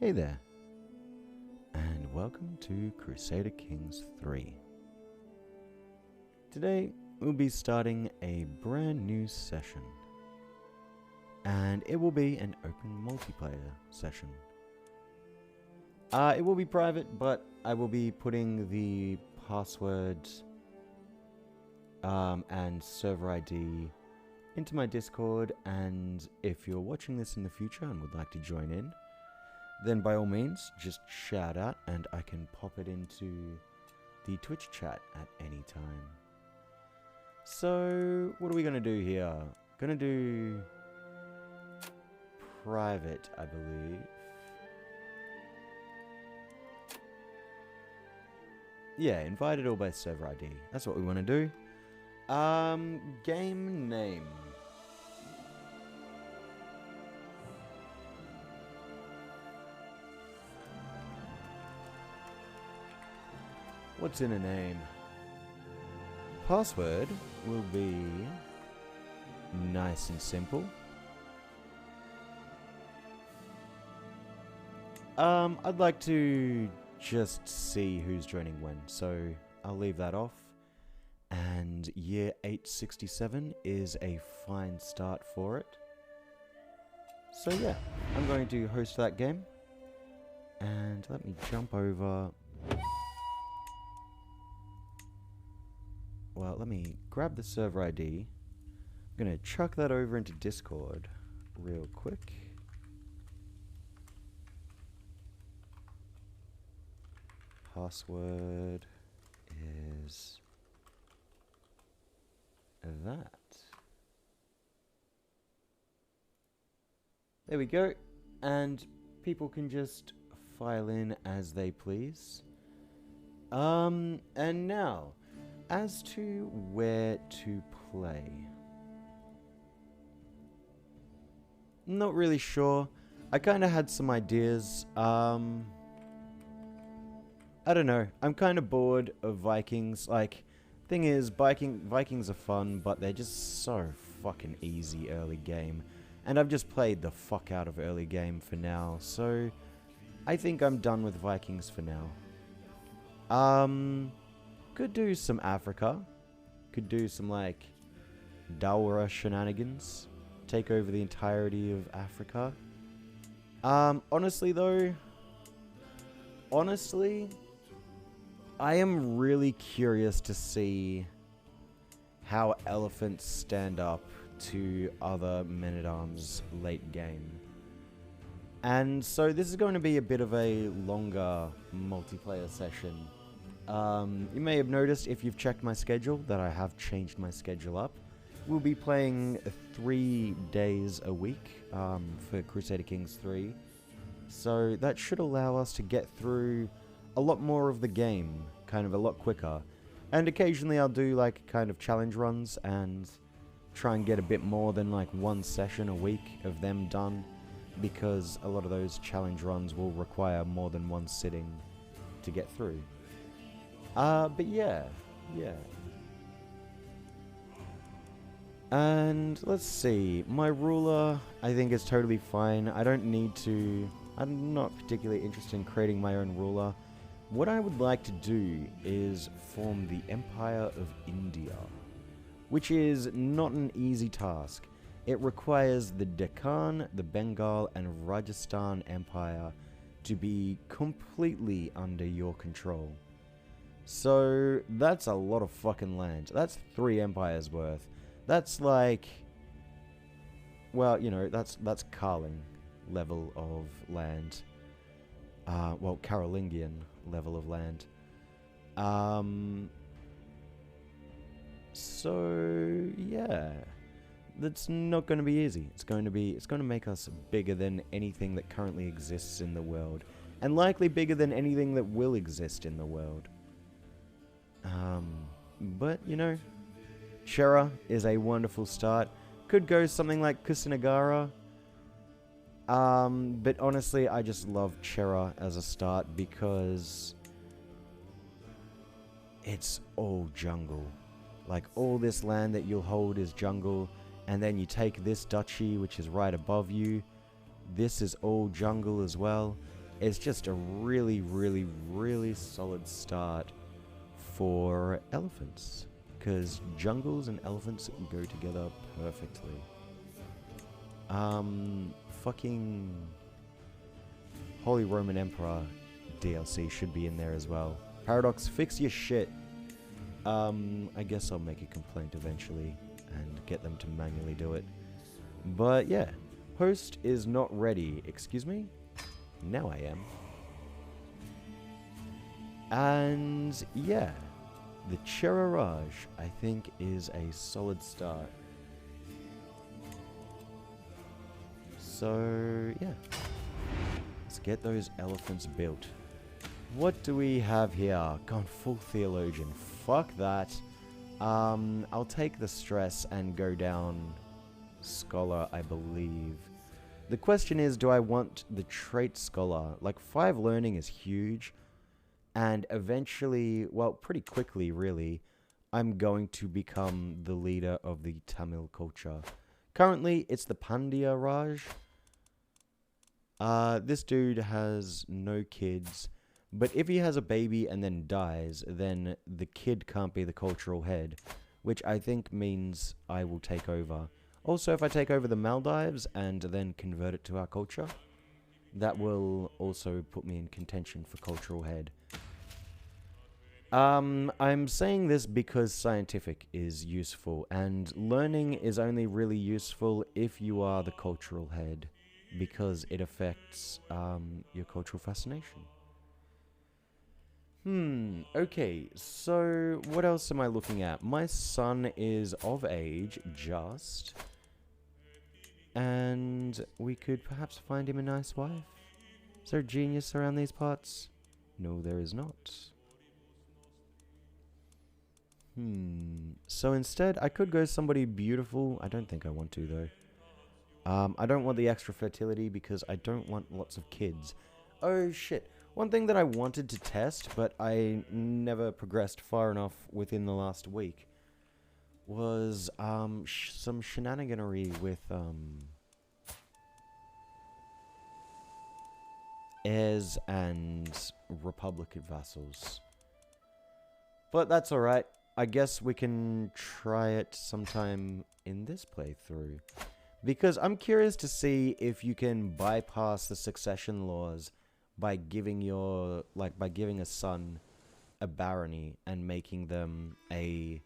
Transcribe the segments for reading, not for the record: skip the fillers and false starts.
Hey there, and welcome to Crusader Kings 3. Today, we'll be starting a brand new session, and it will be an open multiplayer session. It will be private, but I will be putting the password and server ID into my Discord, and if you're watching this in the future and would like to join in, then by all means, just shout out and I can pop it into the Twitch chat at any time. So, what are we going to do here? Going to do private, I believe. Yeah, invited all by server ID. That's what we want to do. Game name. What's in a name? Password will be nice and simple. I'd like to just see who's joining when, so I'll leave that off. And year 867 is a fine start for it. So yeah, I'm going to host that game. And let me jump over. Well, let me grab the server ID. I'm going to chuck that over into Discord real quick. Password is that. There we go. And people can just file in as they please. And now, as to where to play. Not really sure. I kind of had some ideas. I don't know. I'm kind of bored of Vikings. Like, thing is, Vikings are fun, but they're just so fucking easy early game. And I've just played the fuck out of early game for now. So, I think I'm done with Vikings for now. Could do some Africa. Could do some, like, Daura shenanigans. Take over the entirety of Africa. Honestly, though. I am really curious to see how elephants stand up to other men-at-arms late game. And so this is going to be a bit of a longer multiplayer session. You may have noticed, if you've checked my schedule, that I have changed my schedule up. We'll be playing 3 days a week for Crusader Kings 3. So that should allow us to get through a lot more of the game, kind of a lot quicker. And occasionally I'll do like kind of challenge runs and try and get a bit more than like 1 session a week of them done, because a lot of those challenge runs will require more than 1 sitting to get through. But yeah. And let's see, my ruler I think is totally fine. I'm not particularly interested in creating my own ruler. What I would like to do is form the Empire of India, which is not an easy task. It requires the Deccan, the Bengal, and Rajasthan Empire to be completely under your control. So that's a lot of fucking land. That's 3 empires worth. That's like, well, you know, that's Carling level of land. Well, Carolingian level of land. So yeah, that's not going to be easy. It's going to make us bigger than anything that currently exists in the world, and likely bigger than anything that will exist in the world. But you know, Chera is a wonderful start. Could go something like Kusinagara. But honestly, I just love Chera as a start because it's all jungle. Like, all this land that you'll hold is jungle, and then you take this duchy, which is right above you. This is all jungle as well. It's just a really, really, really solid start for elephants. Because jungles and elephants go together perfectly. Fucking Holy Roman Emperor DLC should be in there as well. Paradox, fix your shit. I guess I'll make a complaint eventually and get them to manually do it. But yeah, host is not ready. Excuse me? Now I am. And yeah, the Cheraraj, I think, is a solid start. So yeah, let's get those elephants built. What do we have here? Gone full theologian. Fuck that. I'll take the stress and go down scholar, I believe. The question is, do I want the trait scholar? Like, 5 learning is huge. And eventually, well, pretty quickly, really, I'm going to become the leader of the Tamil culture. Currently, it's the Pandya Raj. This dude has no kids. But if he has a baby and then dies, then the kid can't be the cultural head, which I think means I will take over. Also, if I take over the Maldives and then convert it to our culture, that will also put me in contention for cultural head. I'm saying this because scientific is useful, and learning is only really useful if you are the cultural head, because it affects your cultural fascination. Okay, so what else am I looking at? My son is of age, just. And we could perhaps find him a nice wife. Is there a genius around these parts? No, there is not. So instead, I could go somebody beautiful. I don't think I want to, though. I don't want the extra fertility because I don't want lots of kids. Oh, shit. One thing that I wanted to test, but I never progressed far enough within the last week, was some shenaniganery with heirs and Republican vassals. But that's alright. I guess we can try it sometime in this playthrough. Because I'm curious to see if you can bypass the succession laws by giving giving a son a barony and making them a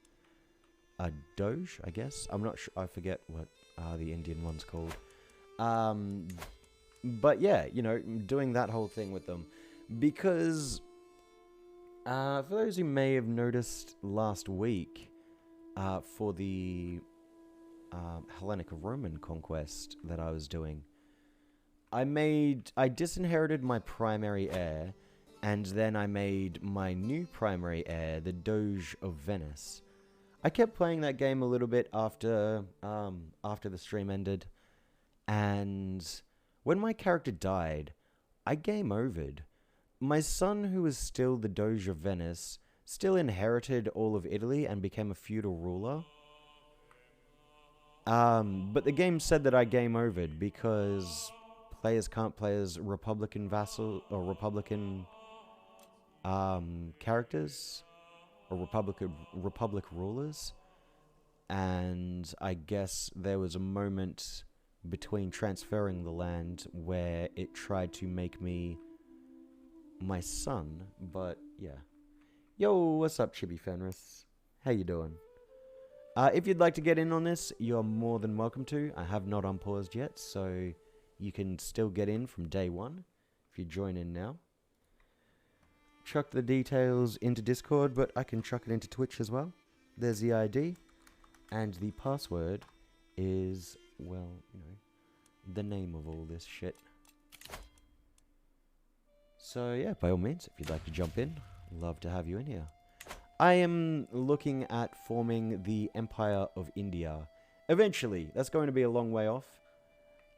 doge, I guess. I'm not sure. I forget what the Indian one's called. But yeah, you know, doing that whole thing with them. Because for those who may have noticed last week, for the Hellenic Roman conquest that I was doing, I disinherited my primary heir, and then I made my new primary heir the Doge of Venice. I kept playing that game a little bit after the stream ended, and when my character died, I game overed. My son, who was still the Doge of Venice, still inherited all of Italy and became a feudal ruler. But the game said that I game overed because players can't play as Republican vassal or Republican characters or Republic rulers. And I guess there was a moment between transferring the land where it tried to make me my son, but yeah. Yo, what's up, Chibi Fenris? How you doing? If you'd like to get in on this, you're more than welcome to. I have not unpaused yet, so you can still get in from day one if you join in now. Chuck the details into Discord, but I can chuck it into Twitch as well. There's the ID, and the password is, well, you know, the name of all this shit. So yeah, by all means, if you'd like to jump in, love to have you in here. I am looking at forming the Empire of India. Eventually, that's going to be a long way off.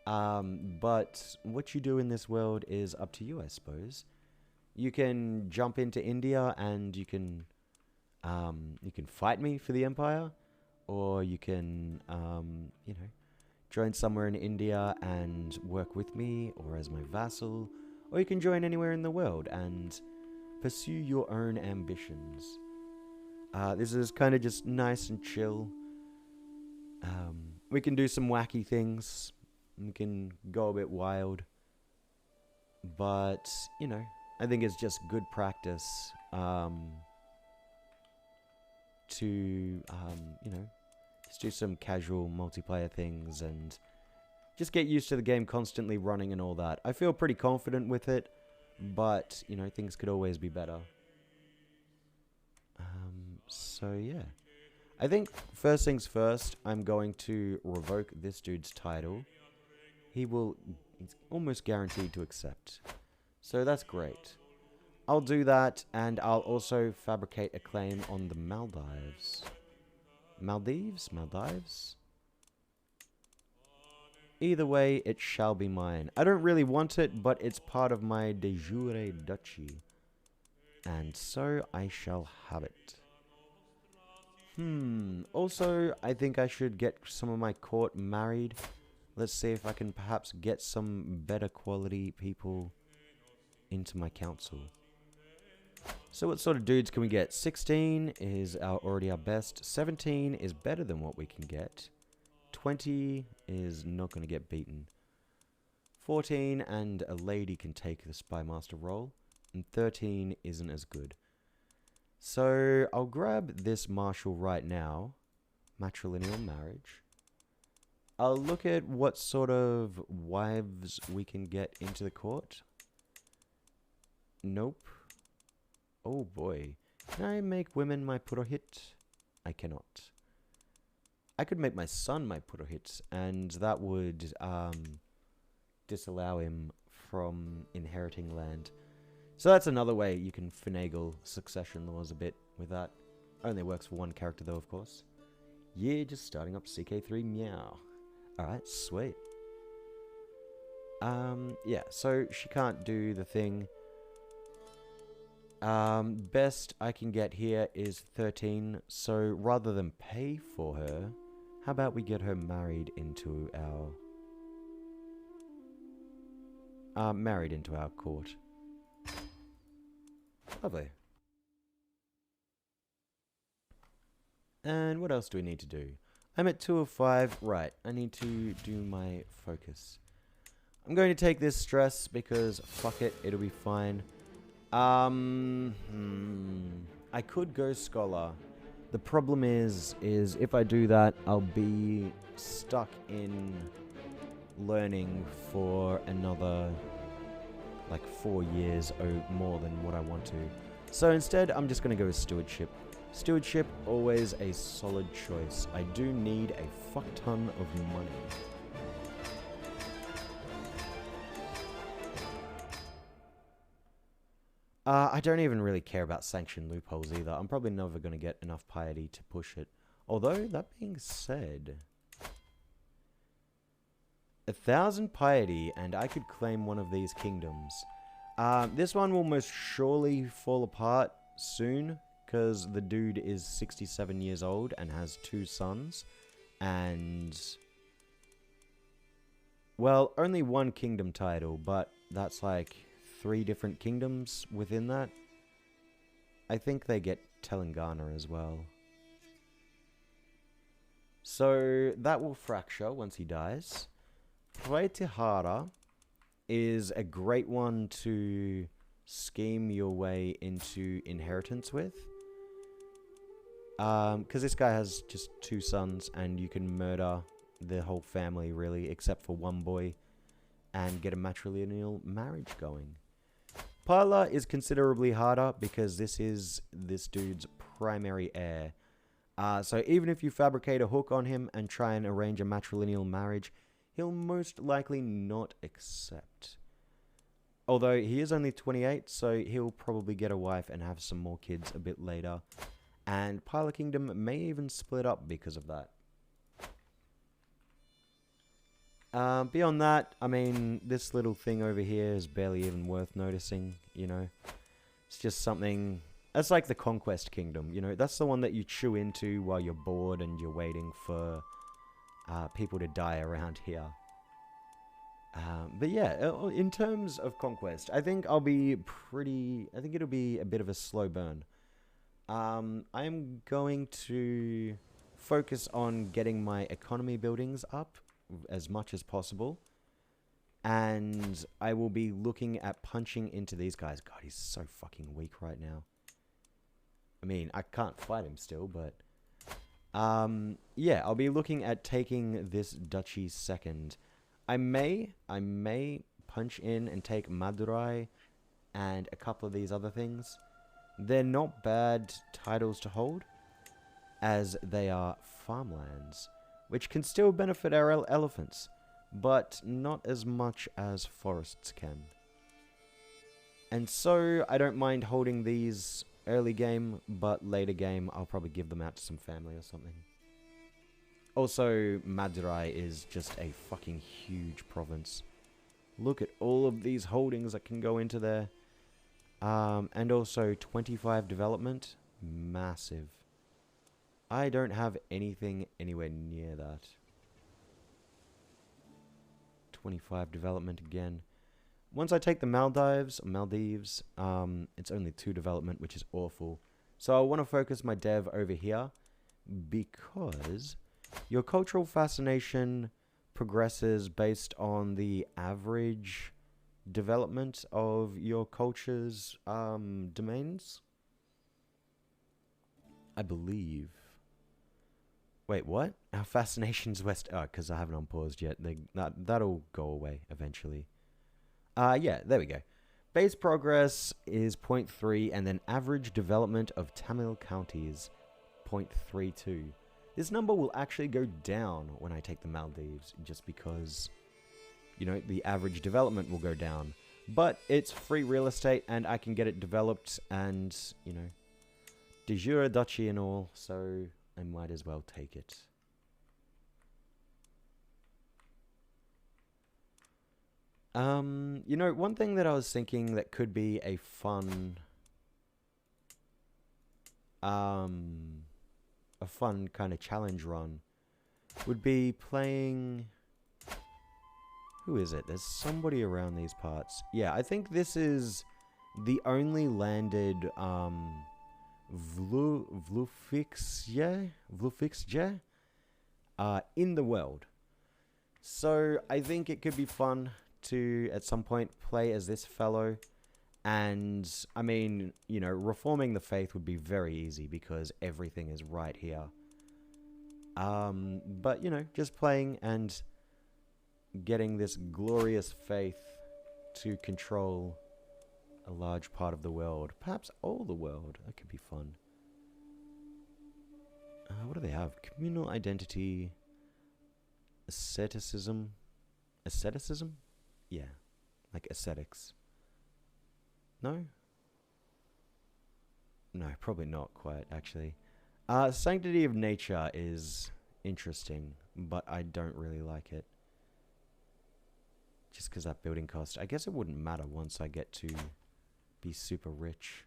But what you do in this world is up to you, I suppose. You can jump into India and you can fight me for the Empire, or you can, join somewhere in India and work with me, or as my vassal, or you can join anywhere in the world and pursue your own ambitions. This is kind of just nice and chill. We can do some wacky things. We can go a bit wild. But, you know, I think it's just good practice to, you know, just do some casual multiplayer things and just get used to the game constantly running and all that. I feel pretty confident with it, but, you know, things could always be better. So, yeah. I think, first things first, I'm going to revoke this dude's title. He's almost guaranteed to accept. So that's great. I'll do that, and I'll also fabricate a claim on the Maldives. Maldives? Either way, it shall be mine. I don't really want it, but it's part of my de jure duchy. And so I shall have it. Also, I think I should get some of my court married. Let's see if I can perhaps get some better quality people into my council. So what sort of dudes can we get? 16 is already our best. 17 is better than what we can get. 20 is not going to get beaten. 14 and a lady can take the spy master role. And 13 isn't as good. So I'll grab this marshal right now. Matrilineal marriage. I'll look at what sort of wives we can get into the court. Nope. Oh boy. Can I make women my purohit? I cannot. I could make my son my purohit, and that would disallow him from inheriting land. So that's another way you can finagle succession laws a bit with that. Only works for one character though, of course. Yeah, just starting up CK3 meow. Alright, sweet. Yeah, so she can't do the thing. Best I can get here is 13, so rather than pay for her, how about we get her married into our court. Lovely. And what else do we need to do? I'm at 2 of 5. Right, I need to do my focus. I'm going to take this stress because fuck it, it'll be fine. I could go scholar. The problem is if I do that, I'll be stuck in learning for another like 4 years or more than what I want to. So instead, I'm just going to go with stewardship. Stewardship, always a solid choice. I do need a fuck ton of money. I don't even really care about sanction loopholes either. I'm probably never going to get enough piety to push it. Although, that being said, 1,000 piety and I could claim one of these kingdoms. This one will most surely fall apart soon because the dude is 67 years old and has 2 sons. And, well, only 1 kingdom title, but that's like 3 different kingdoms within that. I think they get Telangana as well. So that will fracture once he dies. Praitihara is a great one to scheme your way into inheritance with. Because this guy has just 2 sons and you can murder the whole family really, except for one boy, and get a matrilineal marriage going. Pala is considerably harder because this is this dude's primary heir. So even if you fabricate a hook on him and try and arrange a matrilineal marriage, he'll most likely not accept. Although he is only 28, so he'll probably get a wife and have some more kids a bit later. And Pala Kingdom may even split up because of that. Beyond that, I mean, this little thing over here is barely even worth noticing, you know. It's just something... That's like the Conquest Kingdom, you know. That's the one that you chew into while you're bored and you're waiting for people to die around here. But yeah, in terms of conquest, I think I'll be pretty. I think it'll be a bit of a slow burn. I'm going to focus on getting my economy buildings up as much as possible. And I will be looking at punching into these guys. God, he's so fucking weak right now. I mean, I can't fight him still, but... yeah, I'll be looking at taking this duchy second. I may punch in and take Madurai and a couple of these other things. They're not bad titles to hold, as they are farmlands, which can still benefit our elephants, but not as much as forests can. And so, I don't mind holding these early game, but later game, I'll probably give them out to some family or something. Also, Madurai is just a fucking huge province. Look at all of these holdings that can go into there. And also 25 development. Massive. I don't have anything anywhere near that. 25 development again. Once I take the Maldives, it's only 2 development, which is awful. So I want to focus my dev over here, because your cultural fascination progresses based on the average development of your culture's domains, I believe. Wait, what? Our fascination's west... Oh, because I haven't unpaused yet. That'll go away eventually. Yeah, there we go. Base progress is 0.3, and then average development of Tamil counties, 0.32. This number will actually go down when I take the Maldives, just because, you know, the average development will go down. But it's free real estate, and I can get it developed, and, you know, de jure duchy and all, so I might as well take it. You know, one thing that I was thinking that could be a fun... a fun kind of challenge run would be playing... Who is it? There's somebody around these parts. Yeah, I think this is the only landed Vlufixje in the world. So I think it could be fun to, at some point, play as this fellow. And, I mean, you know, reforming the faith would be very easy because everything is right here. But, you know, just playing and getting this glorious faith to control a large part of the world. Perhaps all the world. That could be fun. What do they have? Communal identity. Asceticism. Asceticism? Yeah. Like ascetics. No? No, probably not quite, actually. Sanctity of Nature is interesting, but I don't really like it. Just because that building cost. I guess it wouldn't matter once I get to be super rich.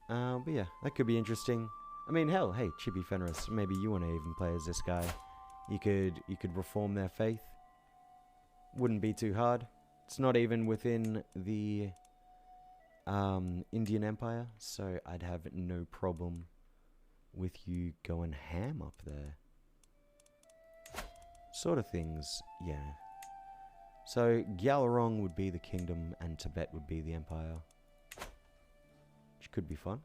But yeah, that could be interesting. I mean, hell, hey, Chippy Fenris, maybe you want to even play as this guy. You could reform their faith. Wouldn't be too hard. It's not even within the Indian Empire, so I'd have no problem with you going ham up there. Sort of things, yeah. So Gyalarong would be the kingdom and Tibet would be the empire. Which could be fun.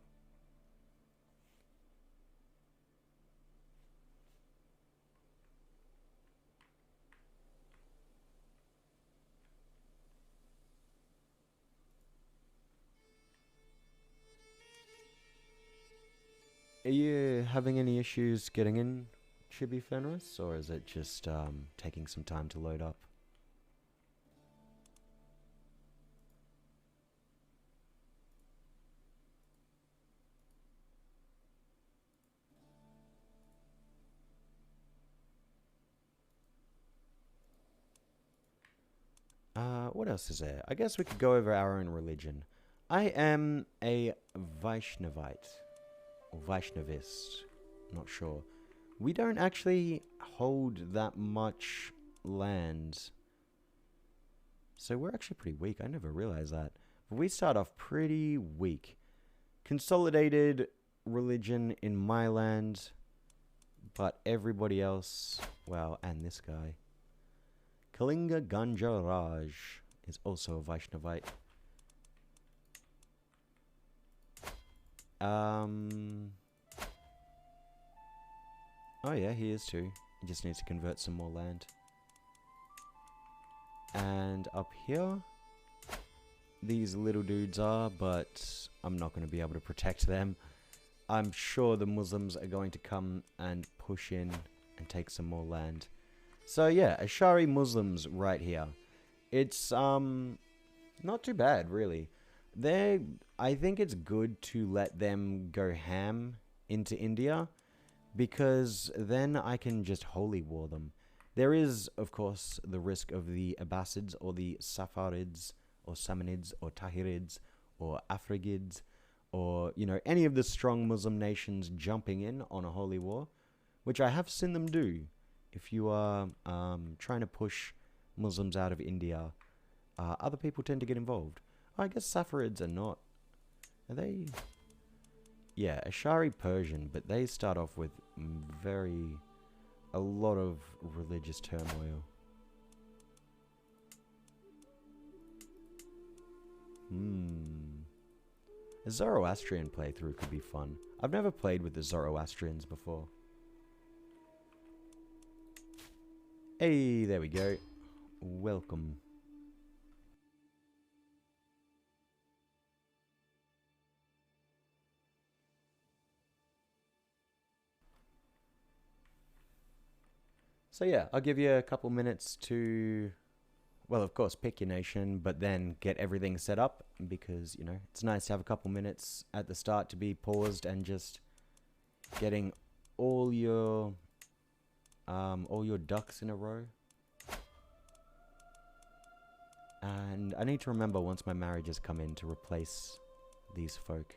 Are you having any issues getting in Chibi Fenris, or is it just taking some time to load up? What else is there? I guess we could go over our own religion. I am a Vaishnavite. Or Vaishnavist. Not sure. We don't actually hold that much land. So we're actually pretty weak. I never realized that. But we start off pretty weak. Consolidated religion in my land, but everybody else, well, and this guy, Kalinga Ganja Raj, is also a Vaishnavite. Oh yeah, he is too. He just needs to convert some more land. And up here, these little dudes are, but I'm not going to be able to protect them. I'm sure the Muslims are going to come and push in and take some more land. So yeah, Ashari Muslims right here. It's not too bad, really. I think it's good to let them go ham into India, because then I can just holy war them. There is, of course, the risk of the Abbasids or the Safarids or Samanids or Tahirids or Afrigids or, you know, any of the strong Muslim nations jumping in on a holy war, which I have seen them do. If you are trying to push Muslims out of India, other people tend to get involved. I guess Safarids are not. Are they? Yeah, Ashari Persian, but they start off with a lot of religious turmoil. A Zoroastrian playthrough could be fun. I've never played with the Zoroastrians before. Hey, there we go. Welcome. So yeah, I'll give you a couple minutes to, well, of course, pick your nation, but then get everything set up, because, you know, it's nice to have a couple minutes at the start to be paused and just getting all your ducks in a row. And I need to remember once my marriages come in to replace these folk.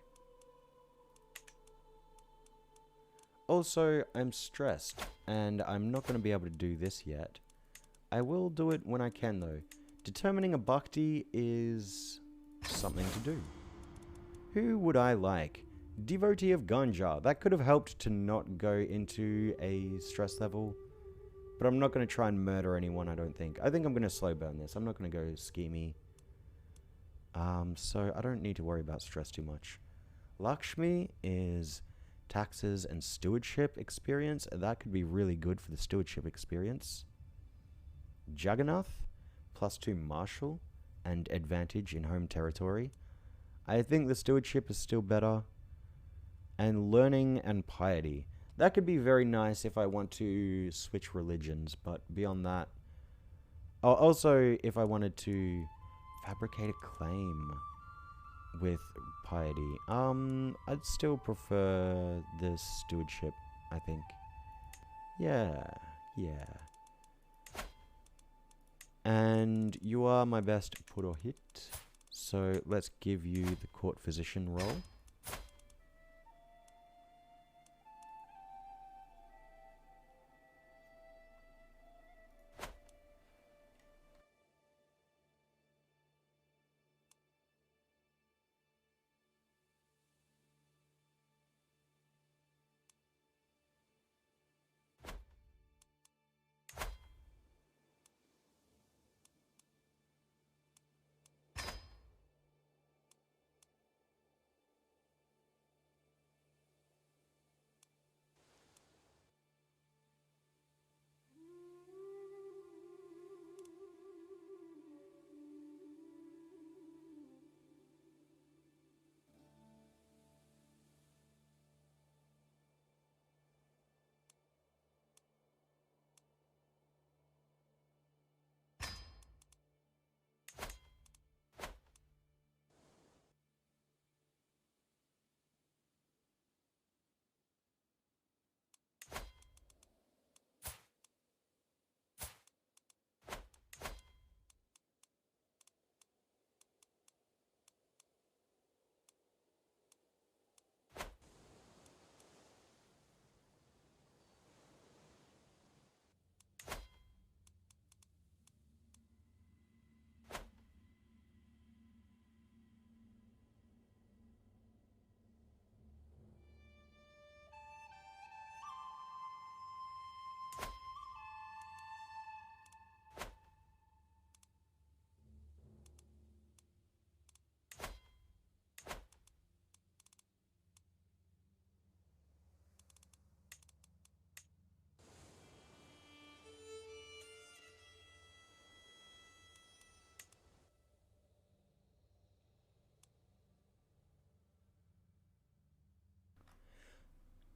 Also, I'm stressed, and I'm not going to be able to do this yet. I will do it when I can, though. Determining a bhakti is something to do. Who would I like? Devotee of Ganja. That could have helped to not go into a stress level. But I'm not going to try and murder anyone, I don't think. I think I'm going to slow burn this. I'm not going to go schemy. So I don't need to worry about stress too much. Lakshmi is taxes and stewardship experience. That could be really good for the stewardship experience. Jagannath, +2 martial and advantage in home territory. I think the stewardship is still better. And learning and piety. That could be very nice if I want to switch religions, but beyond that... Oh, also, if I wanted to fabricate a claim with piety. I'd still prefer the stewardship, I think. Yeah. And you are my best Purohit, so let's give you the court physician role.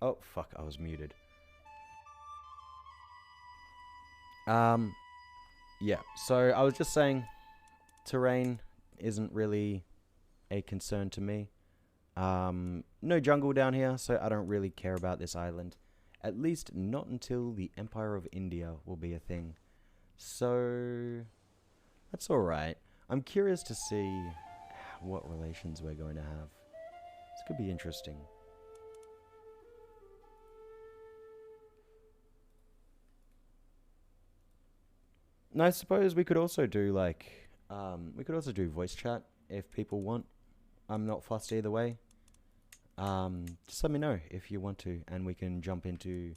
Oh, fuck, I was muted. Yeah, so I was just saying, terrain isn't really a concern to me. No jungle down here, so I don't really care about this island. At least not until the Empire of India will be a thing. So, that's alright. I'm curious to see what relations we're going to have. This could be interesting. And I suppose we could also do voice chat if people want. I'm not fussed either way. Just let me know if you want to, and we can jump into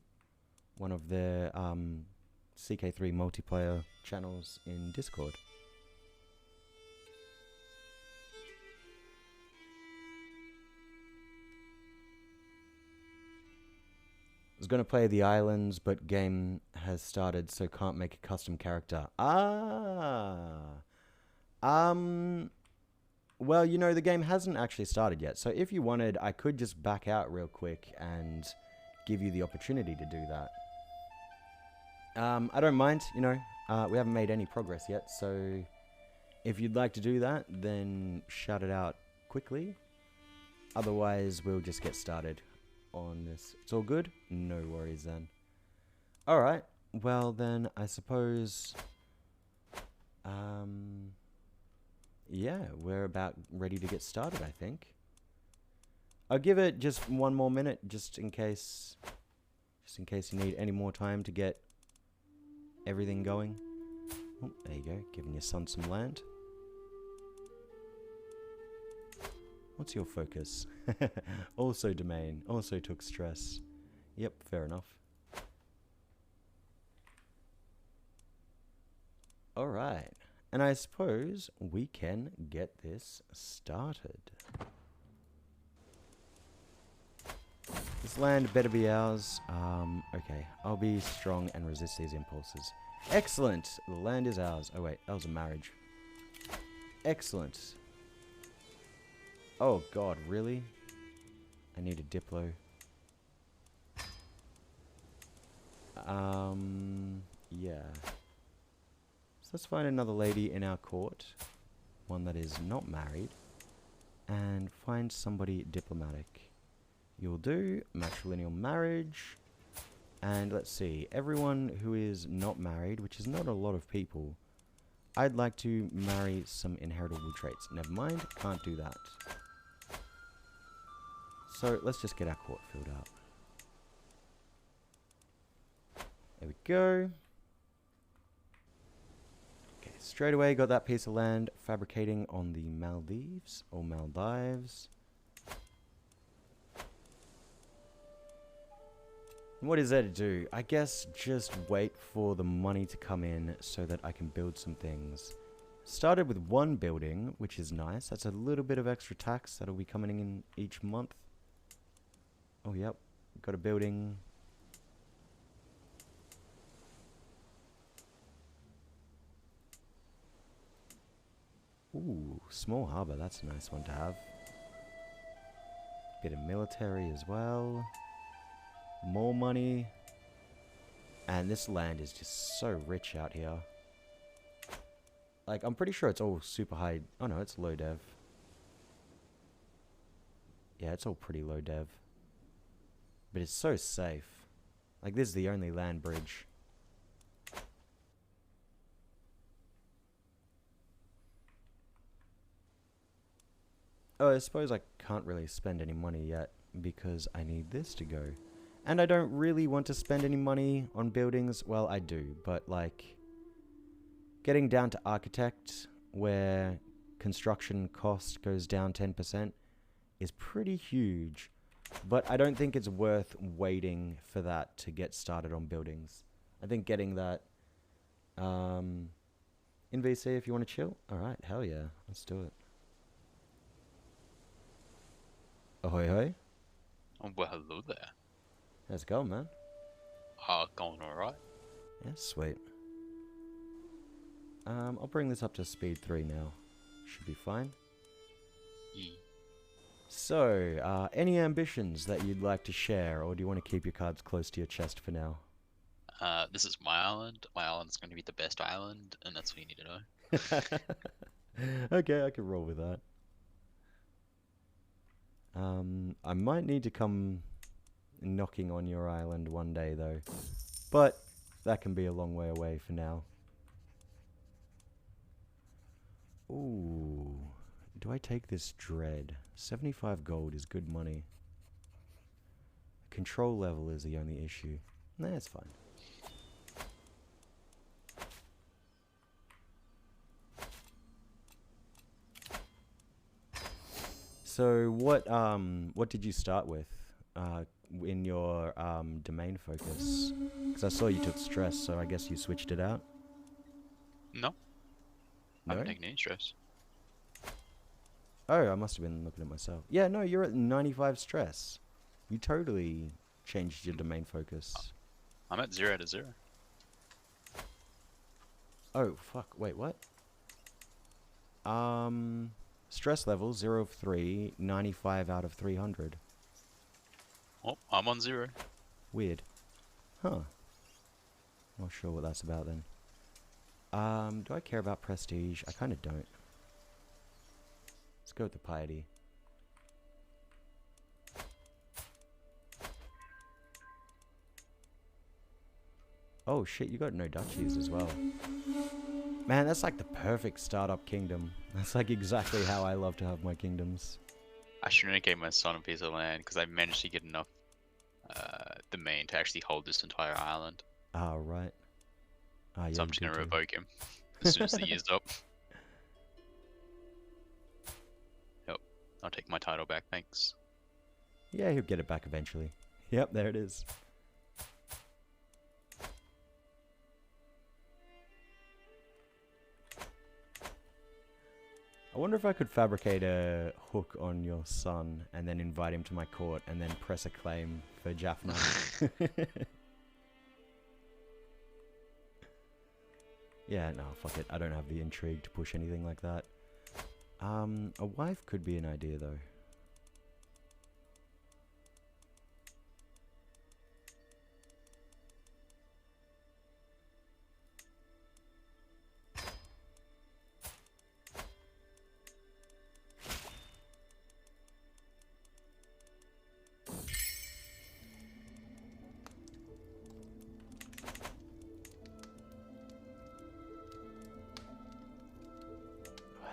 one of their CK3 multiplayer channels in Discord. I was going to play the islands, but game has started, so can't make a custom character. Well, you know, the game hasn't actually started yet, so if you wanted, I could just back out real quick and give you the opportunity to do that. I don't mind, you know, we haven't made any progress yet, so if you'd like to do that, then shout it out quickly. Otherwise, we'll just get started on this. It's all good? No worries then. Alright, well then, I suppose... yeah, we're about ready to get started, I think. I'll give it just one more minute, just in case you need any more time to get everything going. Oh, there you go, giving your son some land. What's your focus? Also domain, also took stress. Yep, fair enough. Alright. And I suppose we can get this started. This land better be ours. Okay. I'll be strong and resist these impulses. Excellent! The land is ours. Oh wait, that was a marriage. Excellent. Oh god, really? I need a Diplo. Yeah. So let's find another lady in our court, one that is not married, and find somebody diplomatic. You'll do matrilineal marriage, and let's see, everyone who is not married, which is not a lot of people, I'd like to marry some inheritable traits. Never mind, can't do that. So let's just get our court filled up. There we go. Straight away got that piece of land fabricating on the Maldives or Maldives. And what is there to do? I guess just wait for the money to come in so that I can build some things. Started with one building, which is nice. That's a little bit of extra tax that'll be coming in each month. Oh, yep. Got a building. Ooh, small harbor, that's a nice one to have. Bit of military as well. More money. And this land is just so rich out here. Like, I'm pretty sure it's all super high. Oh no, it's low dev. Yeah, it's all pretty low dev. But it's so safe. Like, this is the only land bridge. Oh, I suppose I can't really spend any money yet because I need this to go. And I don't really want to spend any money on buildings. Well, I do, but like getting down to architect where construction cost goes down 10% is pretty huge. But I don't think it's worth waiting for that to get started on buildings. I think getting that in VC if you want to chill. Alright, hell yeah, let's do it. Ahoy hoy. Oh, well, hello there. How's it going, man? Going alright. Yeah, sweet. I'll bring this up to speed 3 now. Should be fine. So, any ambitions that you'd like to share, or do you want to keep your cards close to your chest for now? This is my island. My island's going to be the best island, and that's what you need to know. Okay, I can roll with that. I might need to come knocking on your island one day, though. But that can be a long way away for now. Ooh. Do I take this dread? 75 gold is good money. Control level is the only issue. Nah, it's fine. So what did you start with in your domain focus? Because I saw you took stress, so I guess you switched it out. No, I No? haven't taken any stress. Oh, I must have been looking at myself. Yeah, no, you're at 95 stress. You totally changed your domain focus. I'm at 0 out of 0. Oh, fuck. Wait, what? Stress level 0 of 3, 95 out of 300. Oh, I'm on 0. Weird. Huh. Not sure what that's about then. Do I care about prestige? I kind of don't. Let's go with the piety. Oh shit, you got no duchies as well. Man, that's like the perfect startup kingdom. That's like exactly how I love to have my kingdoms. I shouldn't have gave my son a piece of land because I managed to get enough domain to actually hold this entire island. Ah, right. Ah, yeah, So I'm you just did going to do. revoke him as soon as the year's up. Yep, I'll take my title back, thanks. Yeah, he'll get it back eventually. Yep, there it is. I wonder if I could fabricate a hook on your son and then invite him to my court and then press a claim for Jaffna. Yeah, no, fuck it. I don't have the intrigue to push anything like that. A wife could be an idea though.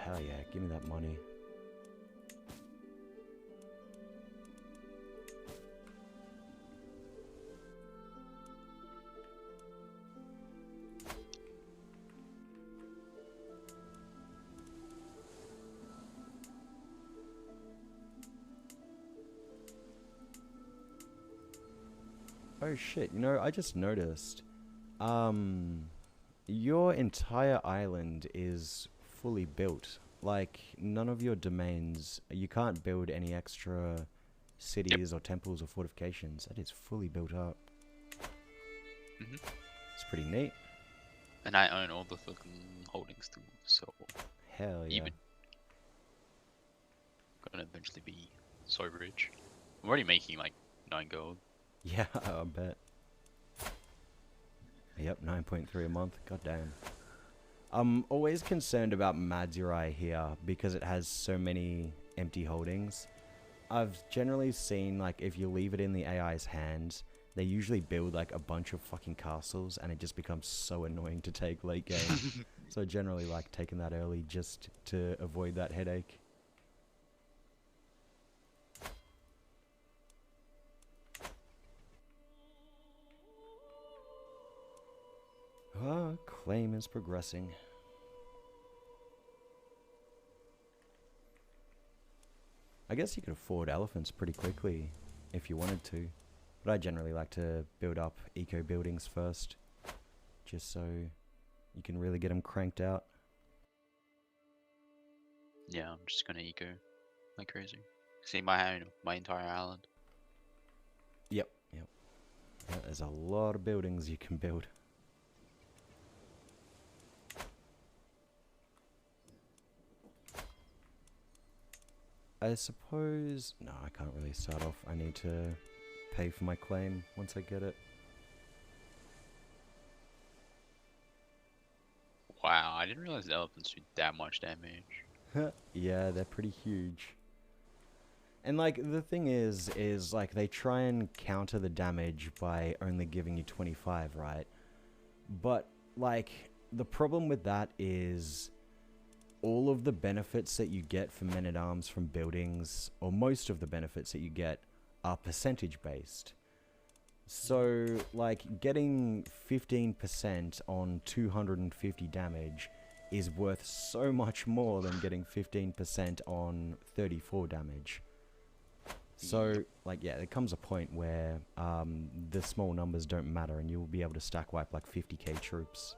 Hell yeah, give me that money. Oh shit, you know, I just noticed. Your entire island is fully built. Like, none of your domains, you can't build any extra cities or temples or fortifications. That is fully built up. Mhm. It's pretty neat. And I own all the fucking holdings too, so Hell yeah. even gonna eventually be so rich. I'm already making like 9 gold. Yeah, I bet. Yep, 9.3 a month. God damn. I'm always concerned about Madzurai here because it has so many empty holdings. I've generally seen, like, if you leave it in the AI's hands, they usually build, like, a bunch of fucking castles, and it just becomes so annoying to take late game. So I generally like taking that early just to avoid that headache. Ah, claim is progressing. I guess you could afford elephants pretty quickly if you wanted to. But I generally like to build up eco buildings first, just so you can really get them cranked out. Yeah, I'm just gonna eco like crazy. See my entire island. Yep. Yeah, there's a lot of buildings you can build. I suppose... No, I can't really start off. I need to pay for my claim once I get it. Wow, I didn't realize the elephants do that much damage. Yeah, they're pretty huge. And like the thing is like they try and counter the damage by only giving you 25, right? But like the problem with that is all of the benefits that you get from men-at-arms from buildings, or most of the benefits that you get, are percentage based. So like getting 15% on 250 damage is worth so much more than getting 15% on 34 damage. So, like, yeah, there comes a point where the small numbers don't matter and you'll be able to stack wipe like 50k troops.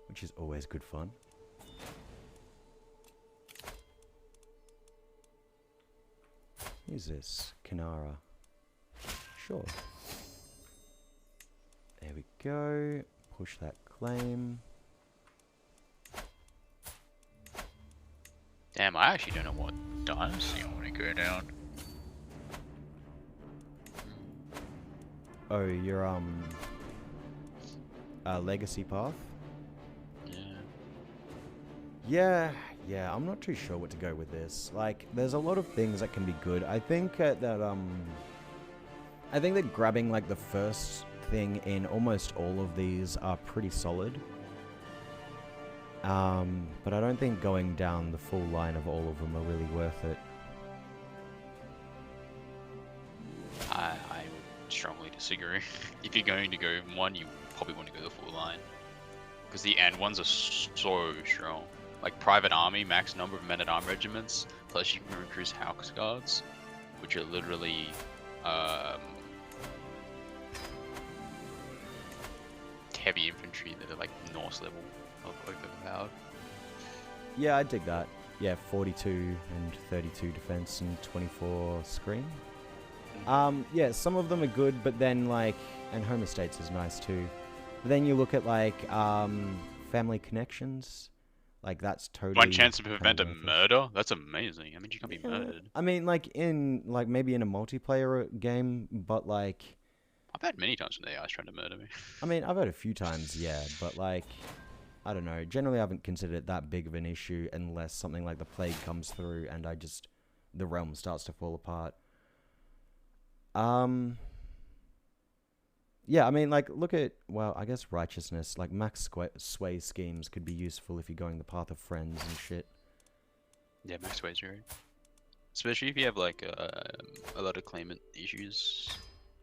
Which is always good fun. Who's this? Kanara. Sure. There we go. Push that claim. Damn, I actually don't know what dynasty I want to go down. Oh, your legacy path? Yeah. Yeah, I'm not too sure what to go with this. Like, there's a lot of things that can be good. I think that grabbing like the first thing in almost all of these are pretty solid. But I don't think going down the full line of all of them are really worth it. I would strongly disagree. If you're going to go one, you probably want to go the full line. Because the end ones are so strong. Like private army, max number of men-at-arm regiments, plus you can recruit house guards, which are literally heavy infantry that are like Norse level of overpowered. Yeah, I dig that. Yeah, 42 and 32 defense and 24 screen. Yeah, some of them are good, but then like, and home estates is nice too. But then you look at like family connections. Like that's totally. One chance to prevent a murder? That's amazing. I mean, you can't be murdered. I mean, like in like maybe in a multiplayer game, but like. I've had many times when the AI's trying to murder me. I mean, I've had a few times, yeah, but like, I don't know. Generally, I haven't considered it that big of an issue unless something like the plague comes through and the realm starts to fall apart. Yeah, I mean, like, look at, well, I guess righteousness, like max sway schemes could be useful if you're going the path of friends and shit. Yeah, max sway is right. Especially if you have like a lot of claimant issues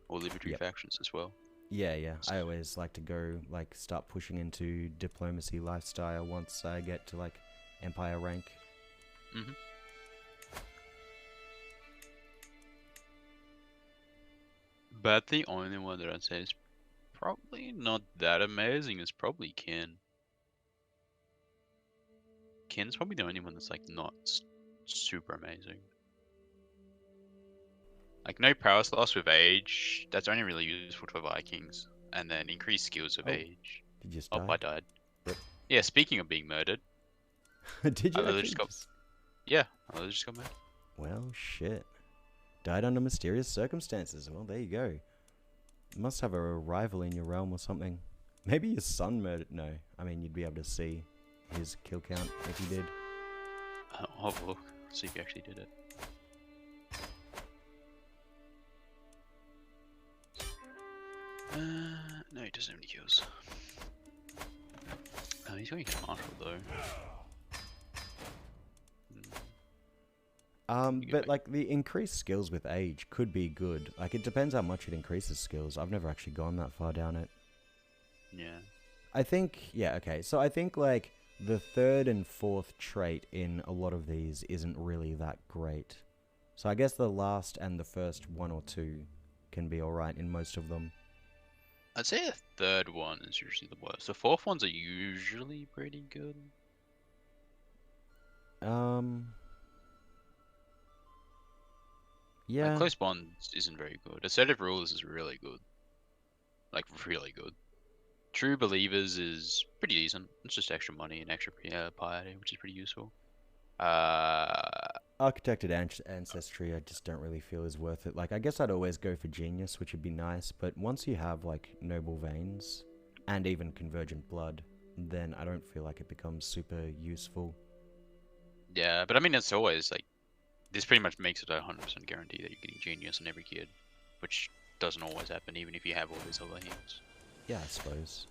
or liberty factions as well. Yeah, yeah. I always like to go, like, start pushing into diplomacy lifestyle once I get to, like, empire rank. Mm-hmm. But the only one that I'd say is probably not that amazing is probably Kin. Kin's probably the only one that's like not super amazing. Like no prowess loss with age, that's only really useful for Vikings. And then increased skills with age. Did you just die? Oh, I died. Rip. Yeah, speaking of being murdered. Did you actually Yeah, I just got murdered. Well, shit. Died under mysterious circumstances. Well, there you go. You must have a rival in your realm or something. Maybe your son murdered... No, I mean, you'd be able to see his kill count if he did. I'll have a look, see if he actually did it. No, he doesn't have any kills. He's going to Marshall though. But like the increased skills with age could be good. Like it depends how much it increases skills. I've never actually gone that far down it. Yeah. I think, yeah, okay. So I think like the third and fourth trait in a lot of these isn't really that great. So I guess the last and the first one or two can be alright in most of them. I'd say the third one is usually the worst. The fourth ones are usually pretty good. Yeah. Like, close bonds isn't very good. Assertive rulers is really good. Like, really good. True Believers is pretty decent. It's just extra money and extra piety, which is pretty useful. Architected ancestry, I just don't really feel is worth it. Like, I guess I'd always go for genius, which would be nice, but once you have like noble veins and even convergent blood, then I don't feel like it becomes super useful. Yeah, but I mean, it's always like this pretty much makes it a 100% guarantee that you're getting genius in every kid, which doesn't always happen, even if you have all these other hints. Yeah, I suppose.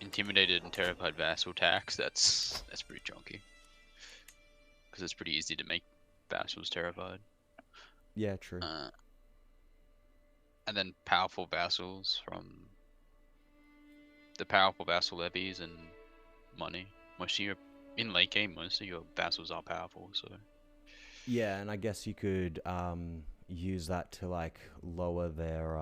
Intimidated and terrified vassal tax. That's pretty chunky, because it's pretty easy to make vassals terrified. Yeah, true. And then powerful vassals from the powerful vassal levies and money. Most of your in late game, most of your vassals are powerful, so. Yeah, and I guess you could use that to like lower their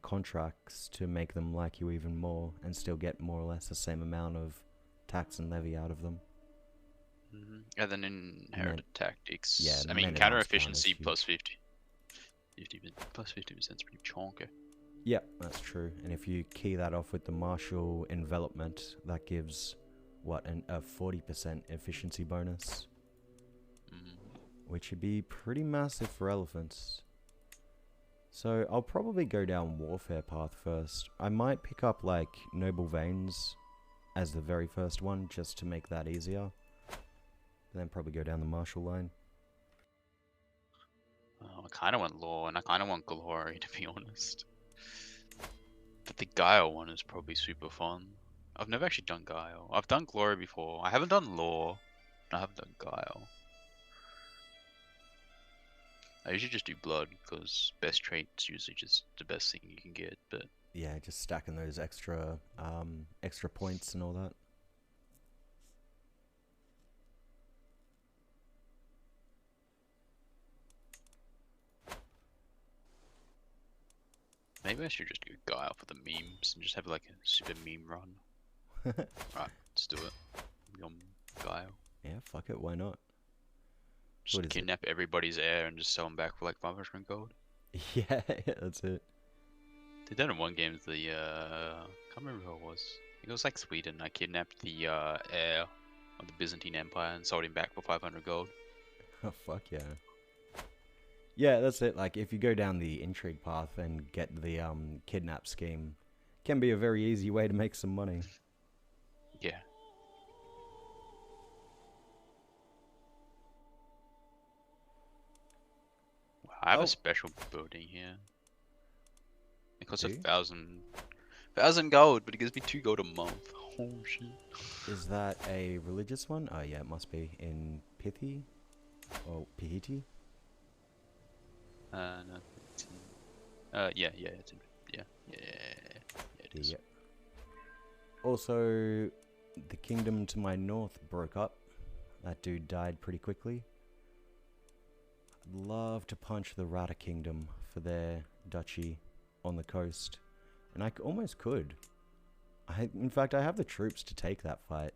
contracts to make them like you even more, and still get more or less the same amount of tax and levy out of them. And then inherited tactics. Yeah, I mean, men at counter arms count efficiency is plus 50. 50% is pretty chonky. Yeah, that's true. And if you key that off with the martial envelopment, that gives what a 40% efficiency bonus, which would be pretty massive for elephants. So I'll probably go down warfare path first. I might pick up like noble veins as the very first one, just to make that easier. And then probably go down the martial line. Oh, I kind of want law, and I kind of want glory, to be honest. But the guile one is probably super fun. I've never actually done guile. I've done glory before. I haven't done law. I haven't done guile. I usually just do blood, because best trait's usually just the best thing you can get, but... Yeah, just stacking those extra points and all that. Maybe I should just do guile for the memes, and just have like a super meme run. Right, let's do it. Guile. Yeah, fuck it, why not? Just kidnap everybody's heir and just sell them back for like 500 gold. Yeah, that's it. Did that in one game. Can't remember who it was. I think it was like Sweden. I kidnapped the heir of the Byzantine Empire and sold him back for 500 gold. Oh fuck yeah. Yeah, that's it. Like, if you go down the intrigue path and get the kidnap scheme, can be a very easy way to make some money. Yeah. Wow, I have a special building here. It costs 1,000 gold, but it gives me 2 gold a month. Oh shit. Is that a religious one? Oh yeah, it must be in Pithi or Pihiti. No. It's in, yeah, it's in, it is. Yeah. Also, the kingdom to my north broke up. That dude died pretty quickly. I'd love to punch the Rata kingdom for their duchy on the coast, and I almost could. In fact, I have the troops to take that fight.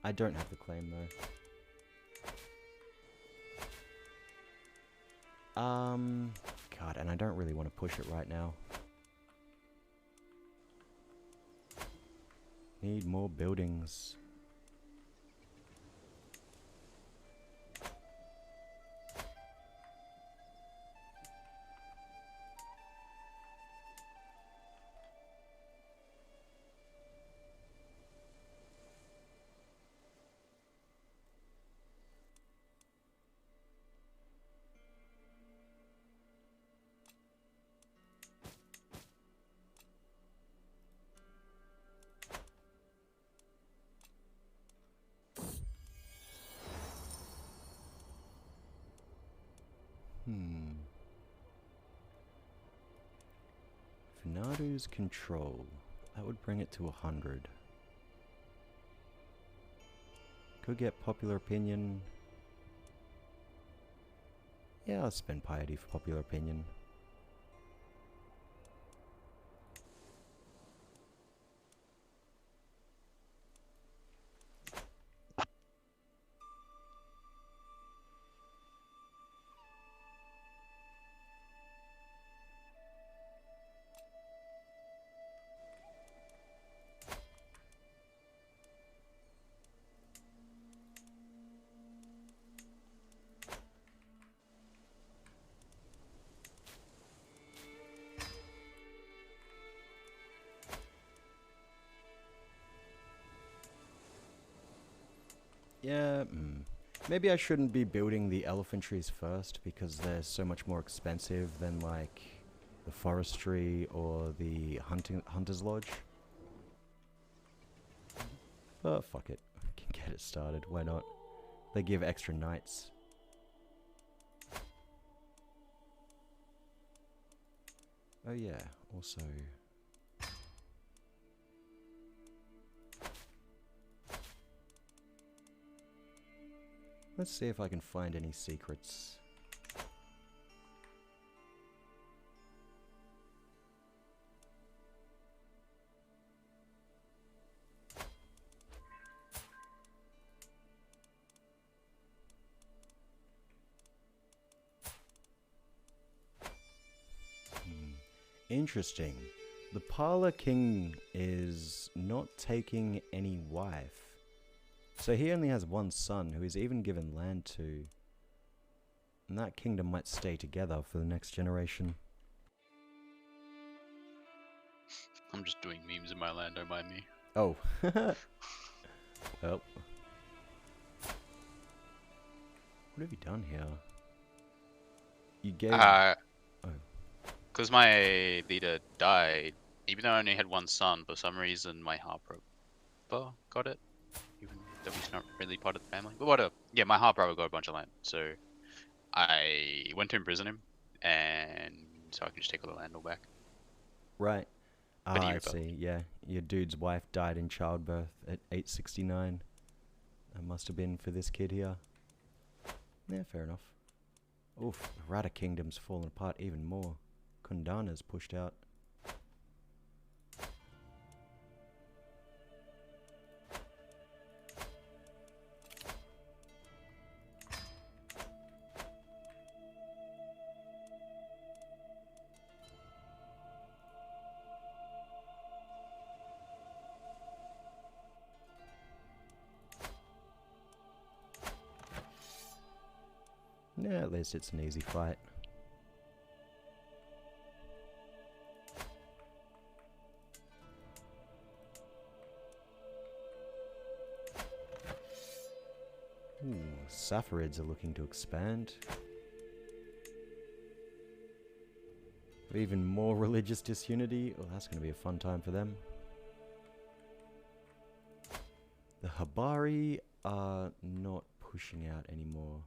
I don't have the claim though. God, and I don't really want to push it right now. Need more buildings. Venadu's control. That would bring it to 100. Could get popular opinion. Yeah, I'll spend piety for popular opinion. Yeah, maybe I shouldn't be building the elephantries first because they're so much more expensive than like the forestry or the hunter's lodge. But fuck it, I can get it started. Why not? They give extra nights. Oh yeah, also. Let's see if I can find any secrets. Interesting. The Parlor King is not taking any wife. So he only has one son who he's even given land to. And that kingdom might stay together for the next generation. I'm just doing memes in my land, don't mind me. Oh. Well. What have you done here? You gave... Because my leader died, even though I only had one son, for some reason my half brother got it. Even though he's not really part of the family. But whatever. Yeah, my half brother got a bunch of land. So I went to imprison him, and so I can just take all the land all back. Right. But I see, yeah. Your dude's wife died in childbirth at 869. That must have been for this kid here. Yeah, fair enough. Oof, Rata Kingdom's fallen apart even more. Kundana's pushed out. Yeah, at least it's an easy fight. Ooh, Saffarids are looking to expand. Even more religious disunity. Oh, that's going to be a fun time for them. The Habari are not pushing out anymore.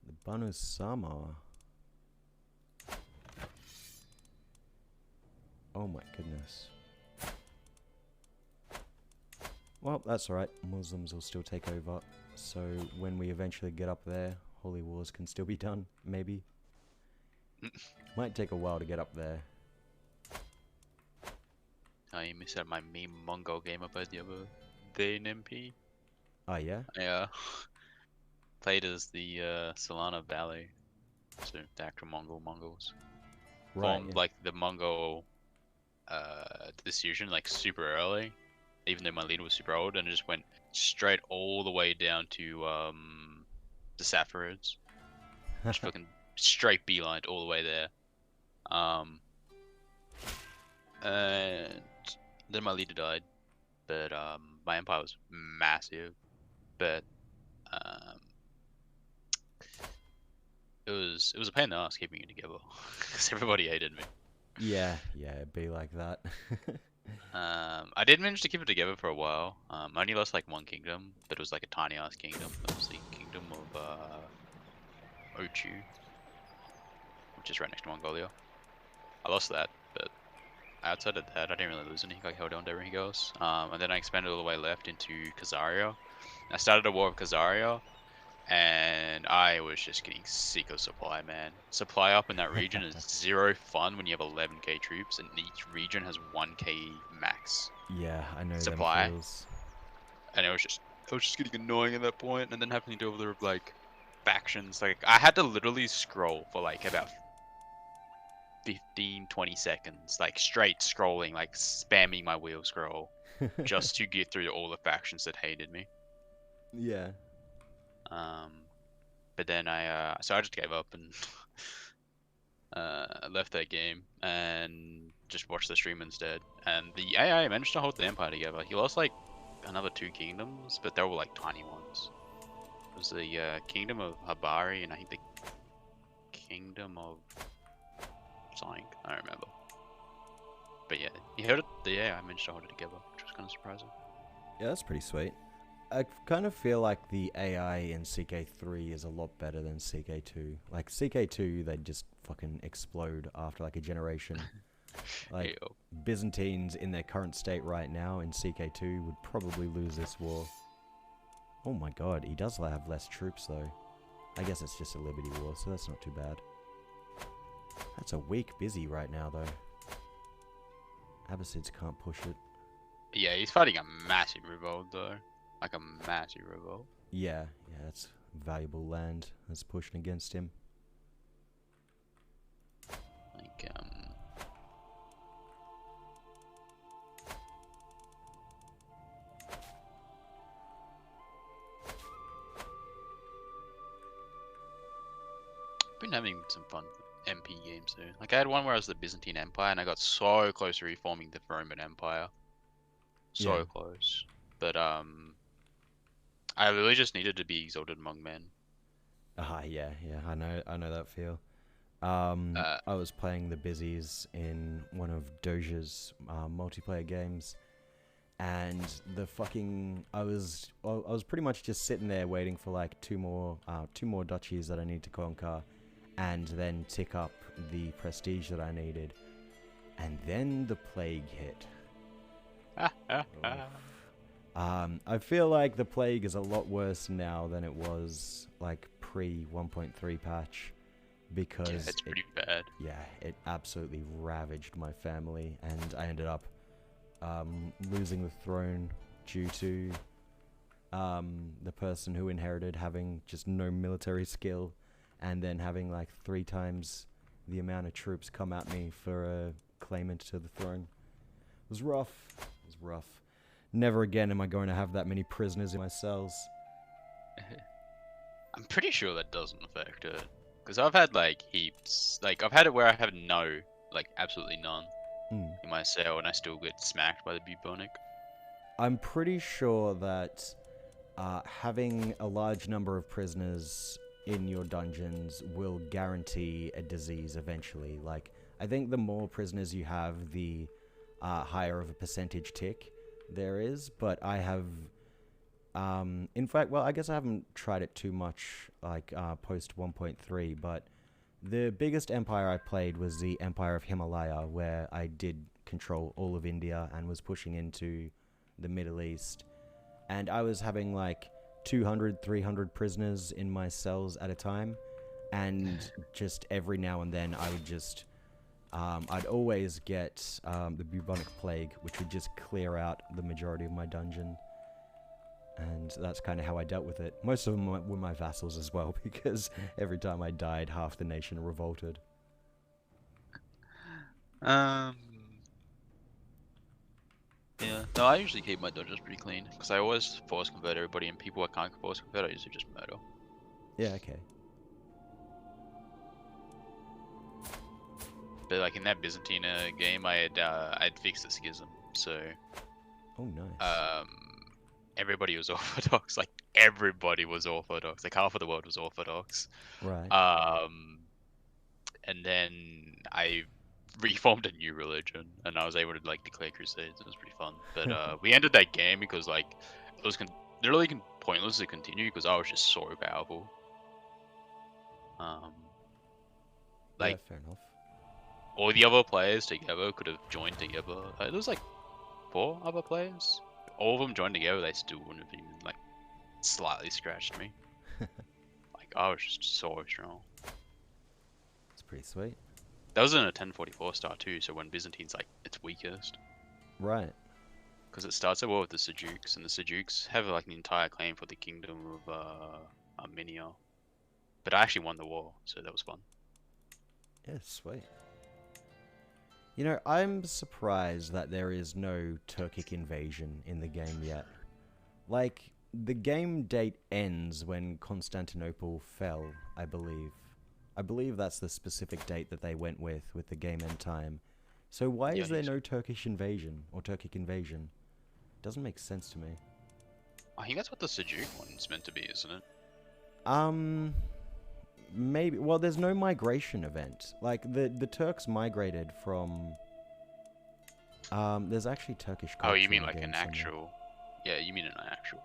The Banu Sama. Oh my goodness. Well, that's alright. Muslims will still take over. So when we eventually get up there, holy wars can still be done. Maybe. Might take a while to get up there. I missed out my meme Mongol game about the other day in MP. Oh yeah? Yeah. Played as the Solana Valley. So the actual Mongols. Right. Formed Yeah. like the Mongol decision like super early. Even though my leader was super old, and it just went straight all the way down to the Saffarids. Just fucking straight beelined all the way there. And then my leader died, but my empire was massive. But it was a pain in the ass keeping it together because everybody hated me. Yeah, it'd be like that. I did manage to keep it together for a while. I only lost like one kingdom, but it was like a tiny ass kingdom. It was the kingdom of Ochu, which is right next to Mongolia. I lost that, but outside of that, I didn't really lose any. I held on to everything else. And then I expanded all the way left into Khazaria. I started a war with Khazaria, and I was just getting sick of supply, man. Supply up in that region is zero fun when you have 11k troops, and each region has 1k max. Yeah, I know Supply. them feels. And it was just getting annoying at that point, and then having to deal with like factions. Like I had to literally scroll for like about 15-20 seconds, like straight scrolling, like spamming my wheel scroll just to get through all the factions that hated me. Yeah. But then I just gave up and left that game and just watched the stream instead. And the AI managed to hold the empire together. He lost like another 2 kingdoms, but they were like tiny ones. It was the kingdom of Habari and I think the kingdom of something. I don't remember. But yeah, you heard it. Yeah, I managed to hold it together, which was kind of surprising. Yeah, that's pretty sweet. I kind of feel like the AI in CK3 is a lot better than CK2. Like CK2, they just fucking explode after like a generation. Like Ew. Byzantines in their current state right now in CK2 would probably lose this war. Oh my god, he does have less troops though. I guess it's just a Liberty War, so that's not too bad. That's a weak busy right now though. Abbasids can't push it. Yeah, he's fighting a massive revolt though. Like a massive revolt. Yeah, that's valuable land that's pushing against him. Like, been having some fun MP games too. Like I had one where I was the Byzantine Empire and I got so close to reforming the Roman Empire. So Yeah. close. But I really just needed to be exalted among men. Yeah, I know that feel. I was playing the busies in one of Doja's multiplayer games, and I was pretty much just sitting there waiting for like two more duchies that I need to conquer, and then tick up the prestige that I needed, and then the plague hit. I feel like the plague is a lot worse now than it was like pre 1.3 patch, because yeah, it's pretty bad. Yeah, it absolutely ravaged my family, and I ended up losing the throne due to the person who inherited having just no military skill, and then having like 3 times the amount of troops come at me for a claimant to the throne. It was rough. Never again am I going to have that many prisoners in my cells. I'm pretty sure that doesn't affect it. Because I've had like heaps. Like I've had it where I have absolutely none in my cell, and I still get smacked by the bubonic. I'm pretty sure that having a large number of prisoners in your dungeons will guarantee a disease eventually. Like, I think the more prisoners you have, the higher of a percentage tick there is, but I have in fact, well, I guess I haven't tried it too much like post 1.3, but the biggest empire I played was the Empire of Himalaya, where I did control all of India and was pushing into the Middle East, and I was having like 200, 300 prisoners in my cells at a time, and just every now and then I would just I'd always get the bubonic plague, which would just clear out the majority of my dungeon. And that's kind of how I dealt with it. Most of them were my vassals as well, because every time I died, half the nation revolted. Yeah. No, I usually keep my dungeons pretty clean because I always force convert everybody, and people I can't force convert, I usually just murder. Yeah. Okay. But like in that Byzantine game, I'd fixed the schism, so. Oh, nice. Everybody was Orthodox. Like everybody was Orthodox. Like half of the world was Orthodox. Right. And then I reformed a new religion, and I was able to like declare crusades. It was pretty fun. But we ended that game because like it was literally pointless to continue because I was just so powerful. Like yeah, fair enough. all the other players together could have joined together. There was like 4 other players. All of them joined together, they still wouldn't have even like slightly scratched me. Like I was just so strong. It's pretty sweet. That was in a 1044 start too, so when Byzantine's like its weakest. Right. Because it starts at war with the Seljuks, and the Seljuks have like an entire claim for the kingdom of Armenia. But I actually won the war, so that was fun. Yeah, sweet. You know, I'm surprised that there is no Turkic invasion in the game yet. Like, the game date ends when Constantinople fell, I believe. I believe that's the specific date that they went with the game end time. So why is there no Turkish invasion, or Turkic invasion? Doesn't make sense to me. I think that's what the Sejuk one's meant to be, isn't it? Maybe. Well, there's no migration event. Like the Turks migrated from. There's actually Turkish culture Oh, you in mean the like game an somewhere. actual? Yeah, you mean an actual.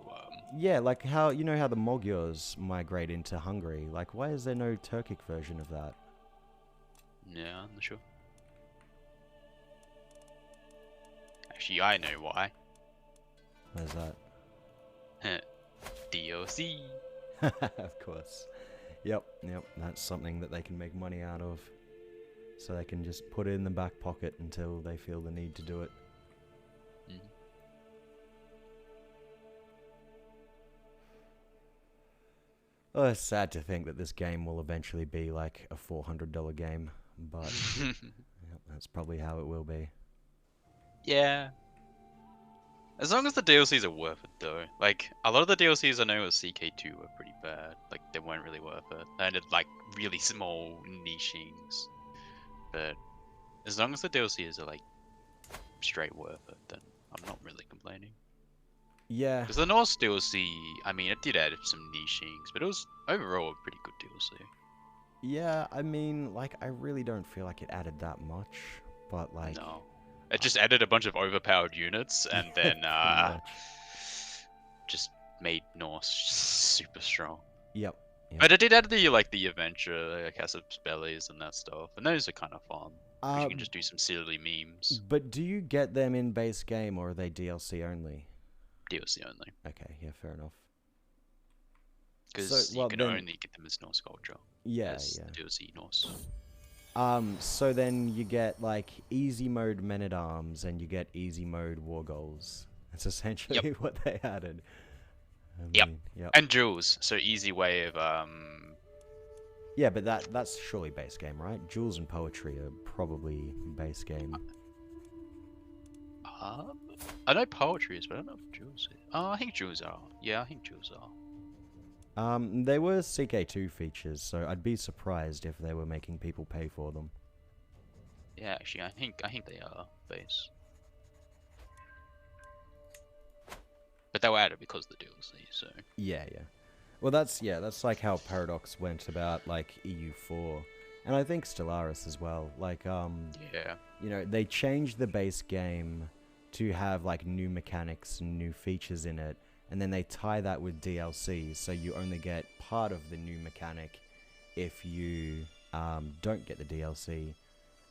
Yeah, like how you know how the Magyars migrate into Hungary. Like, why is there no Turkic version of that? Yeah, I'm not sure. Actually, I know why. Where's that? DLC. Of course. Yep. That's something that they can make money out of. So they can just put it in the back pocket until they feel the need to do it. Mhm. Oh, it's sad to think that this game will eventually be like a $400 game, but yep, that's probably how it will be. Yeah. As long as the DLCs are worth it, though. Like, a lot of the DLCs I know with CK2 were pretty bad. Like, they weren't really worth it. They ended, like, really small niche things. But as long as the DLCs are, like, straight worth it, then I'm not really complaining. Yeah, Because the Norse DLC, I mean, it did add some niche things, but it was overall a pretty good DLC. yeah, I mean, like, I really don't feel like it added that much, but like, No. It just added a bunch of overpowered units, and then, pretty much. just made Norse super strong. Yep. But it did add the like the adventure, like Cassip's bellies and that stuff, and those are kind of fun because you can just do some silly memes. But do you get them in base game or are they DLC only? DLC only, Okay, yeah, fair enough. because you well, can then, only get them as Norse culture. yeah, As yeah. DLC Norse. So then you get like easy mode men at arms and you get easy mode war goals. That's essentially what they added. Yep. Yep. And jewels, so easy way of Yeah, but that's surely base game, right? Jewels and poetry are probably base game. I know poetry is, but I don't know if jewels is. Oh, I think jewels are. Yeah, I think jewels are. They were CK2 features, so I'd be surprised if they were making people pay for them. Yeah, actually, I think they are base. But they were added because of the DLC, so. Yeah. Well, that's like how Paradox went about like EU4, and I think Stellaris as well. Like, Yeah. you know, they changed the base game to have like new mechanics and new features in it, and then they tie that with DLC, so you only get part of the new mechanic if you don't get the DLC,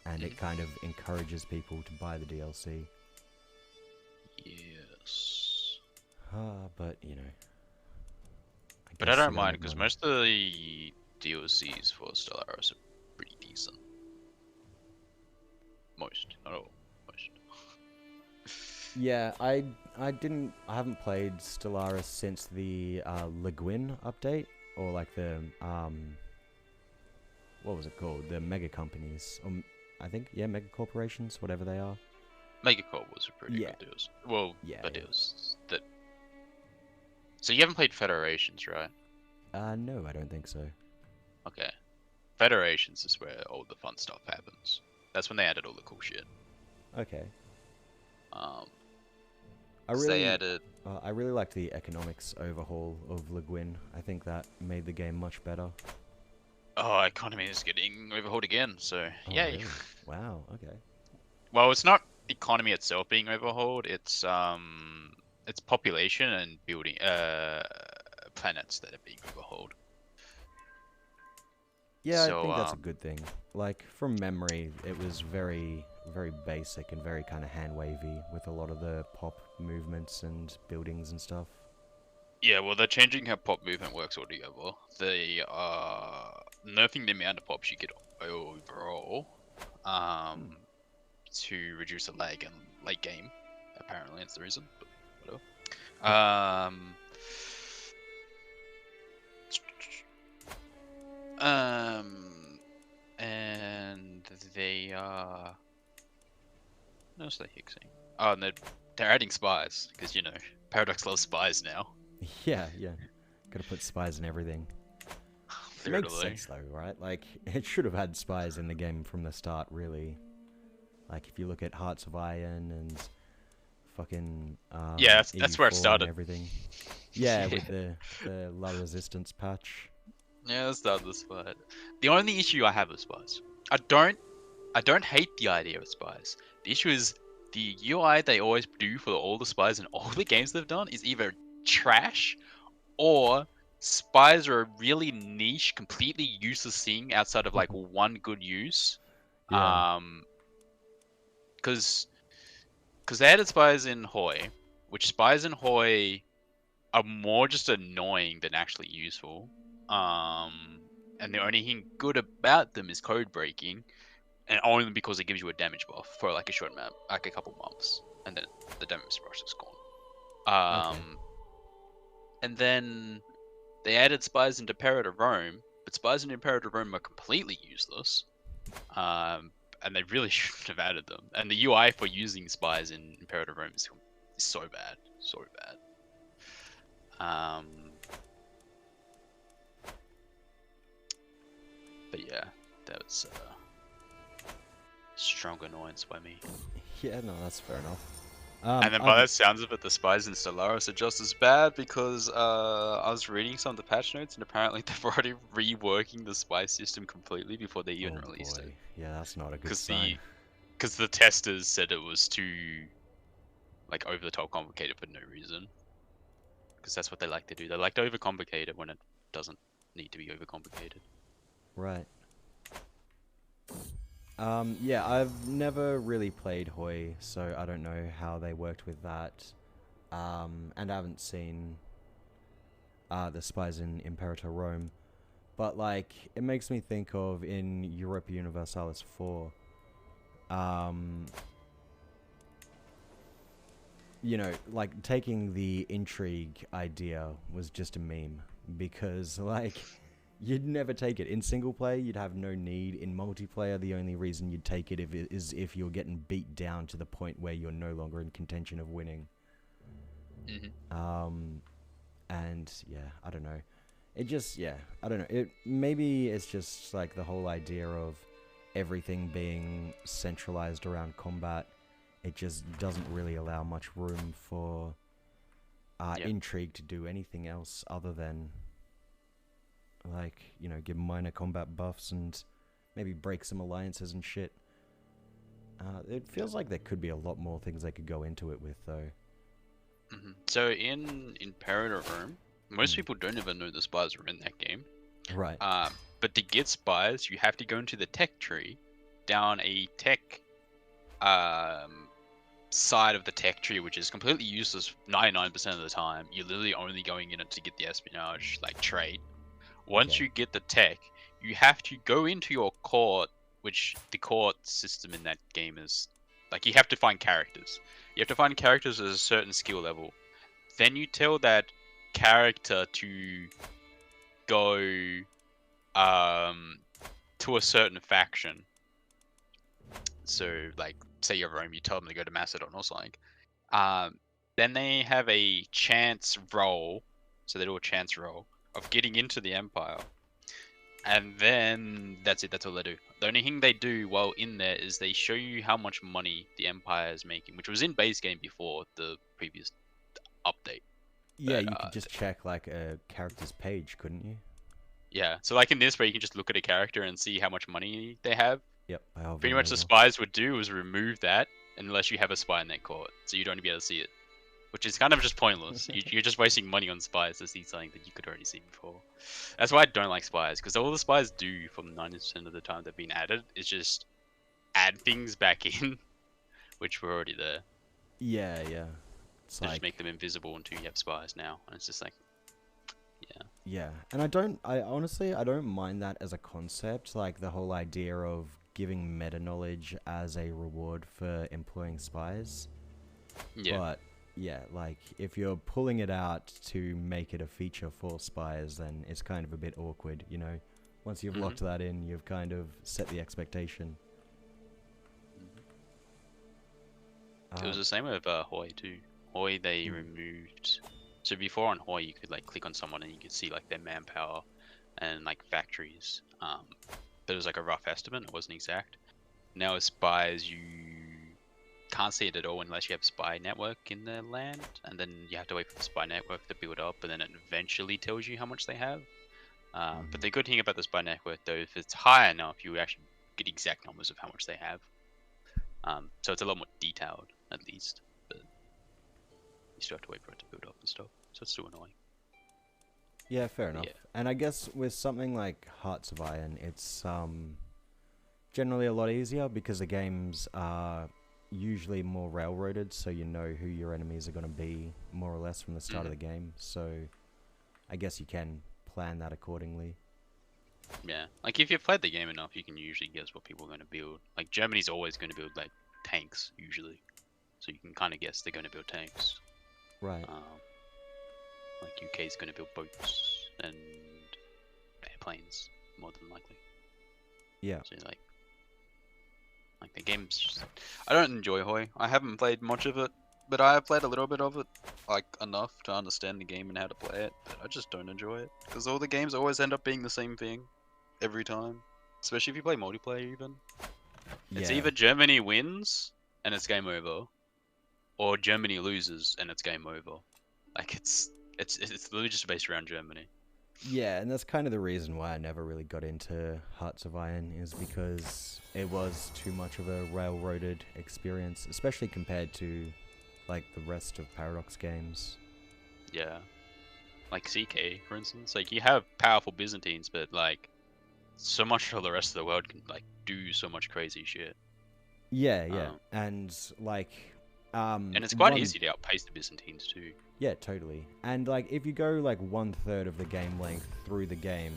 and it kind of encourages people to buy the DLC. Yes. But you know. But I don't mind because most of the DLCs for Stellaris are pretty decent. Most, not all. Most. Yeah, I haven't played Stellaris since the Le Guin update, or like the what was it called? The mega companies, I think, yeah, mega corporations, whatever they are. Megacorp was a pretty good deals. Well, yeah, the deals that. So you haven't played Federations, right? No, I don't think so. Okay. Federations is where all the fun stuff happens. That's when they added all the cool shit. Okay. I really liked the economics overhaul of Le Guin. I think that made the game much better. Oh, economy is getting overhauled again, so yay. Really? Wow, okay. Well, it's not economy itself being overhauled, it's population and building planets that are being overhauled. Yeah, so, I think that's a good thing. Like, from memory, it was very, very basic and very kind of hand-wavy with a lot of the pop movements and buildings and stuff. Yeah, well, they're changing how pop movement works altogether. They are nerfing the amount of pops you get overall to reduce the lag in late game. Apparently, it's the reason, but whatever. And they are. What else are they fixing? Oh, and they're adding spies because you know Paradox loves spies now. Yeah. Gotta put spies in everything. It makes sense though, right? Like, it should have had spies in the game from the start, really. Like, if you look at Hearts of Iron and fucking Yeah, that's where it EU4 and started. everything. Yeah, Yeah. with the La Resistance patch. Yeah, that's not the spot. The only issue I have with spies, I don't hate the idea of spies. The issue is the UI they always do for all the spies in all the games they've done is either trash or spies are a really niche, completely useless thing outside of like one good use. Yeah, Because they added spies in Hoi, which spies in Hoi are more just annoying than actually useful. And the only thing good about them is code breaking, and only because it gives you a damage buff for like a short map, like a couple months, and then the damage buff is gone. okay. And then they added spies into Imperator Rome, but spies in Imperator Rome are completely useless. And they really shouldn't have added them. And the UI for using spies in Imperator Rome is so bad, so bad. But yeah, that was strong annoyance by me. Yeah, no, that's fair enough. And then by the sounds of it, the spies in Stellaris are just as bad because I was reading some of the patch notes and apparently they've already reworking the spy system completely before they even released it. Yeah, that's not a good Because sign. the testers said it was too like over the top complicated for no reason. Because that's what they like to do. They like to overcomplicate it when it doesn't need to be overcomplicated. Right. Yeah, I've never really played Hoi, so I don't know how they worked with that. And I haven't seen the spies in Imperator Rome. But, like, it makes me think of in Europa Universalis 4, you know, like, taking the intrigue idea was just a meme. Because, like, you'd never take it. In single player, you'd have no need. In multiplayer, the only reason you'd take it is if you're getting beat down to the point where you're no longer in contention of winning. And, yeah, I don't know. It just, yeah, I don't know. Maybe it's just, like, the whole idea of everything being centralized around combat. It just doesn't really allow much room for intrigue to do anything else other than, like, you know, give minor combat buffs and maybe break some alliances and shit. It feels like there could be a lot more things they could go into it with, though. So in Imperator Rome, most people don't even know the spies are in that game. Right. But to get spies, you have to go into the tech tree, down a tech side of the tech tree, which is completely useless 99% of the time. You're literally only going in it to get the espionage, like, trait. Once you get the tech, you have to go into your court, which the court system in that game is, like, you have to find characters. You have to find characters at a certain skill level. Then you tell that character to go to a certain faction. So, like, say you're Rome, you tell them to go to Macedon or something. Then they have a chance roll, so they do a chance roll of getting into the Empire. And then that's it, that's all they do. The only thing they do while in there is they show you how much money the Empire is making, which was in base game before the previous update. Yeah, But, you could just check, like, a character's page, couldn't you? yeah, so like in this where you can just look at a character and see how much money they have. Yep. Pretty much the spies would do is remove that unless you have a spy in that court, so you'd only be able to see it. Which is kind of just pointless. You're just wasting money on spies to see something that you could already see before. That's why I don't like spies, because all the spies do from 90% of the time they've been added is just add things back in, which were already there. Yeah, yeah. It's They just make them invisible until you have spies now, and it's just like, yeah. Yeah, and I honestly, I don't mind that as a concept, like the whole idea of giving meta knowledge as a reward for employing spies. Yeah. But, yeah, like, if you're pulling it out to make it a feature for spies, then it's kind of a bit awkward, you know? Once you've locked that in, you've kind of set the expectation. It was the same with Hoi too. Hoi, they removed... So before on Hoi, you could, like, click on someone and you could see, like, their manpower and, like, factories. But it was, like, a rough estimate. It wasn't exact. Now as spies, you can't see it at all unless you have spy network in the land, and then you have to wait for the spy network to build up, and then it eventually tells you how much they have. But the good thing about the spy network, though, if it's high enough, you actually get exact numbers of how much they have. So it's a lot more detailed, at least. But you still have to wait for it to build up and stuff. So it's still annoying. Yeah, fair enough. Yeah. And I guess with something like Hearts of Iron, it's generally a lot easier because the games are usually more railroaded, so you know who your enemies are going to be more or less from the start of the game. So I guess you can plan that accordingly. Yeah, like if you've played the game enough, you can usually guess what people are going to build. Like Germany's always going to build like tanks usually, so you can kind of guess they're going to build tanks. Right. Like UK's going to build boats and airplanes more than likely. Yeah. So like the game's just... I don't enjoy Hoi. I haven't played much of it, but I have played a little bit of it, like enough to understand the game and how to play it. But I just don't enjoy it because all the games always end up being the same thing every time. Especially if you play multiplayer, even. It's Yeah. either Germany wins and it's game over, or Germany loses and it's game over. Like it's literally just based around Germany. Yeah, and that's kind of the reason why I never really got into Hearts of Iron, is because it was too much of a railroaded experience, especially compared to like the rest of Paradox games. Yeah. Like CK, for instance. Like you have powerful Byzantines, but like so much of the rest of the world can like do so much crazy shit. Yeah, yeah. And like and it's quite easy to outpace the Byzantines too. Yeah, totally. And like if you go like 1/3 of the game length through the game,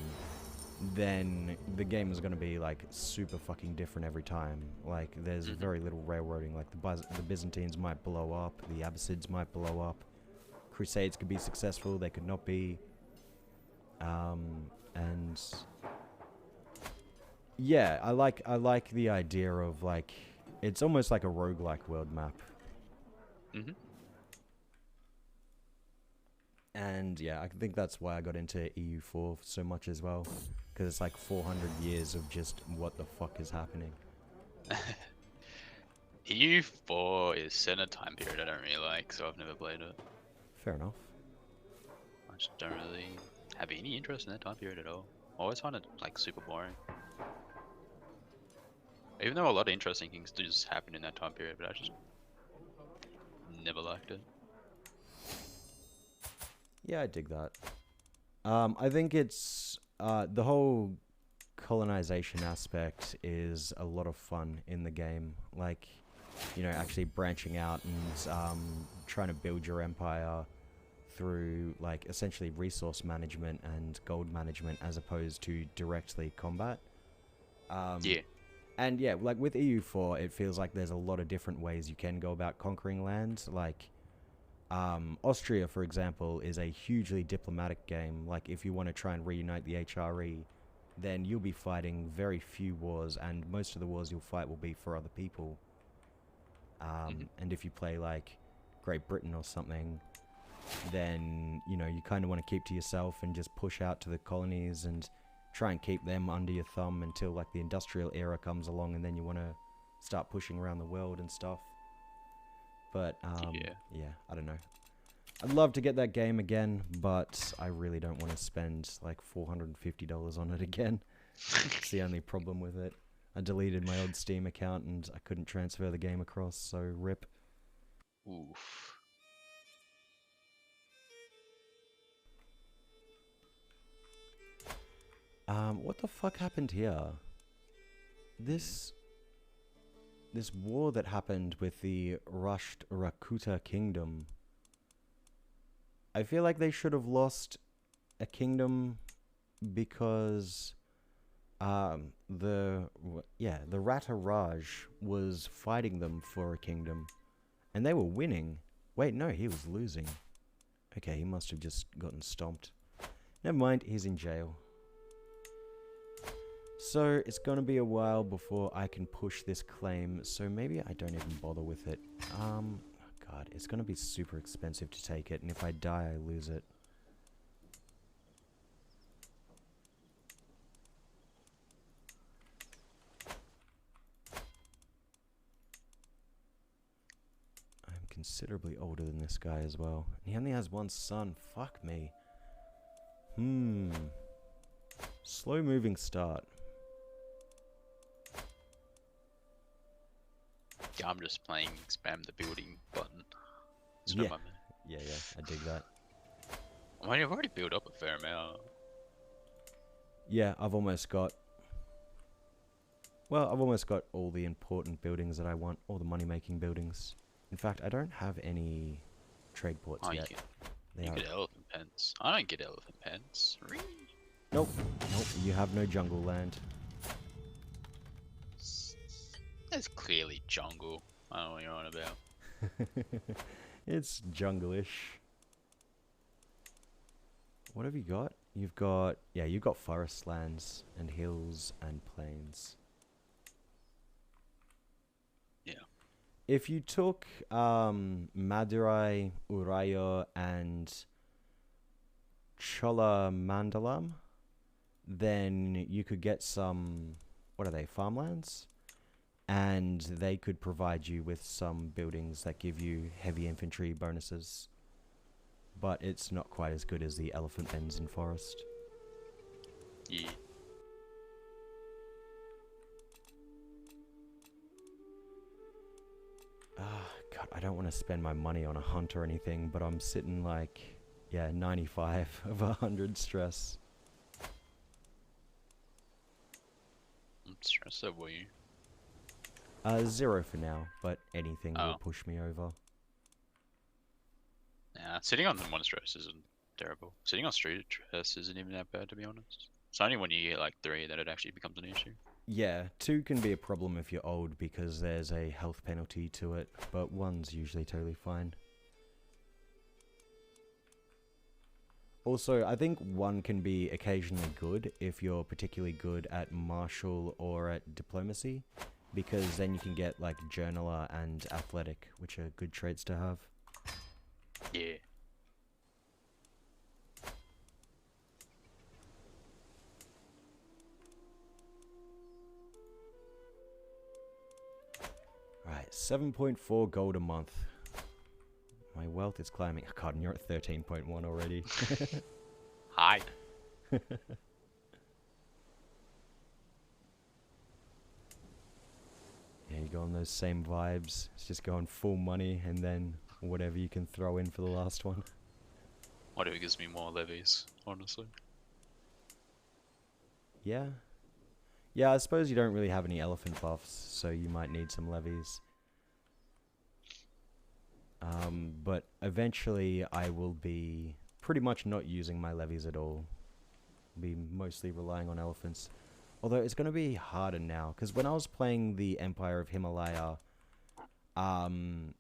then the game is going to be like super fucking different every time. Like there's very little railroading. Like the Byzantines might blow up, the Abbasids might blow up, Crusades could be successful, they could not be. And yeah, I like the idea of like it's almost like a roguelike world map. And yeah, I think that's why I got into EU4 so much as well, because it's like 400 years of just what the fuck is happening. EU4 is set in a time period I don't really like, so I've never played it. Fair enough. I just don't really have any interest in that time period at all. I always find it like super boring. Even though a lot of interesting things do just happen in that time period, but I just never liked it. Yeah, I dig that. I think it's the whole colonization aspect is a lot of fun in the game. Like, you know, actually branching out and trying to build your empire through like essentially resource management and gold management as opposed to directly combat. Yeah. And yeah, like with EU4, it feels like there's a lot of different ways you can go about conquering land. Like, Austria, for example, is a hugely diplomatic game. Like, if you want to try and reunite the HRE, then you'll be fighting very few wars, and most of the wars you'll fight will be for other people. And if you play, like, Great Britain or something, then, you know, you kind of want to keep to yourself and just push out to the colonies and try and keep them under your thumb until, like, the industrial era comes along, and then you want to start pushing around the world and stuff. But, yeah, I don't know. I'd love to get that game again, but I really don't want to spend like $450 on it again. It's the only problem with it. I deleted my old Steam account and I couldn't transfer the game across, so rip. Oof. What the fuck happened here? This war that happened with the rushed Rakuta kingdom. I feel like they should have lost a kingdom because the Rata Raj was fighting them for a kingdom and they were winning. Wait, no, he was losing. Okay, he must have just gotten stomped. Never mind, he's in jail. So it's gonna be a while before I can push this claim, so maybe I don't even bother with it. God, it's gonna be super expensive to take it, and if I die, I lose it. considerably older than this guy as well. He only has one son. Fuck me. Slow moving start. Yeah, I'm just playing spam the building button. Yeah. Yeah, I dig that. I mean, I've already built up a fair amount. Yeah, I've almost got all the important buildings that I want, all the money-making buildings. In fact, I don't have any trade ports yet. You get elephant pens. I don't get elephant pens. Nope, you have no jungle land. There's clearly jungle. I don't know what you're on about. It's jungle-ish. What have you got? You've got forest lands and hills and plains. Yeah. If you took Madurai, Urayo, and Cholamandalam, then you could get some, what are they, farmlands? And they could provide you with some buildings that give you heavy infantry bonuses. But it's not quite as good as the elephant pens in forest. Yeah. God, I don't want to spend my money on a hunt or anything, but I'm sitting like, 95 of 100 stress. I'm stressed over you. 0 for now, but anything will push me over. Nah, sitting on 1 stress isn't terrible. Sitting on 3 stress isn't even that bad, to be honest. It's only when you get like 3 that it actually becomes an issue. Yeah, 2 can be a problem if you're old because there's a health penalty to it, but 1's usually totally fine. Also, I think 1 can be occasionally good if you're particularly good at martial or at diplomacy, because then you can get like journaler and athletic, which are good traits to have. Yeah. Right, 7.4 gold a month. My wealth is climbing. Oh God, and you're at 13.1 already. Hi. Yeah, you go on those same vibes. It's just going full money and then whatever you can throw in for the last one. Whatever gives me more levies, honestly. Yeah. Yeah, I suppose you don't really have any elephant buffs, so you might need some levies. But eventually I will be pretty much not using my levies at all. Be mostly relying on elephants. Although it's going to be harder now, because when I was playing the Empire of Himalaya,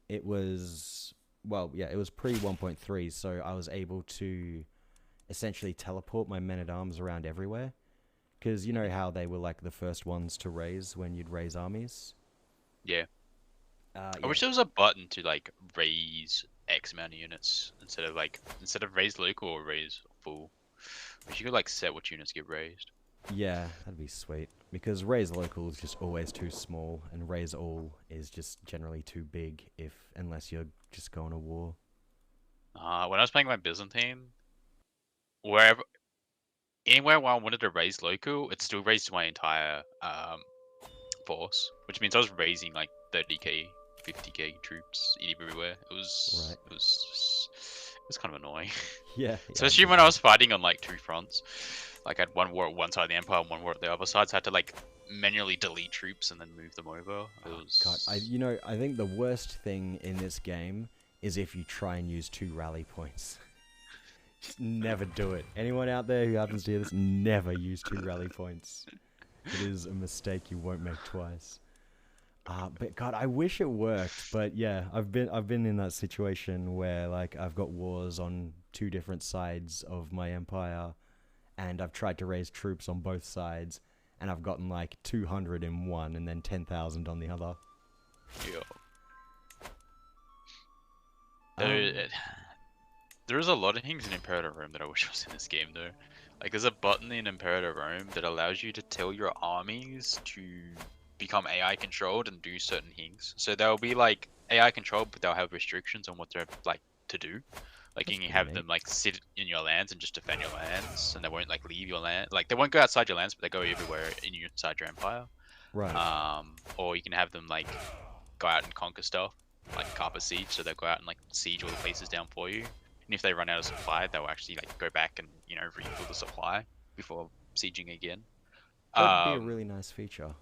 it was, it was pre 1.3, so I was able to essentially teleport my men-at-arms around everywhere. Because you know how they were like the first ones to raise when you'd raise armies? Yeah. Yeah. I wish there was a button to like raise X amount of units instead of raise local or raise full. Wish you could like set what units get raised. Yeah, that'd be sweet. Because raise local is just always too small, and raise all is just generally too big unless you're just going to war. When I was playing my Byzantine, anywhere where I wanted to raise local, it still raised my entire force, which means I was raising like 30k, 50k troops everywhere. It was kind of annoying. Yeah. Especially when I was fighting on like 2 fronts. Like I had one war at one side of the empire and one war at the other side, so I had to like manually delete troops and then move them over. It was... God, I think the worst thing in this game is if you try and use 2 rally points. Just never do it. Anyone out there who happens to hear this, never use 2 rally points. It is a mistake you won't make twice. But God, I wish it worked. But yeah, I've been in that situation where like I've got wars on 2 different sides of my empire, and I've tried to raise troops on both sides, and I've gotten like 200 in one and then 10,000 on the other. Yeah. There's a lot of things in Imperator Rome that I wish was in this game though. Like there's a button in Imperator Rome that allows you to tell your armies to become AI controlled and do certain things. So there'll be like AI controlled, but they'll have restrictions on what they're like to do. Like That's you can pretty have neat. them like sit in your lands and just defend your lands, and they won't like leave your land. Like they won't go outside your lands, but they go everywhere inside your empire. Right. Or you can have them like go out and conquer stuff, like Carpet Siege, so they'll go out and like siege all the places down for you. And if they run out of supply, they'll actually like go back and refill the supply before sieging again. That'd be a Um, really nice feature.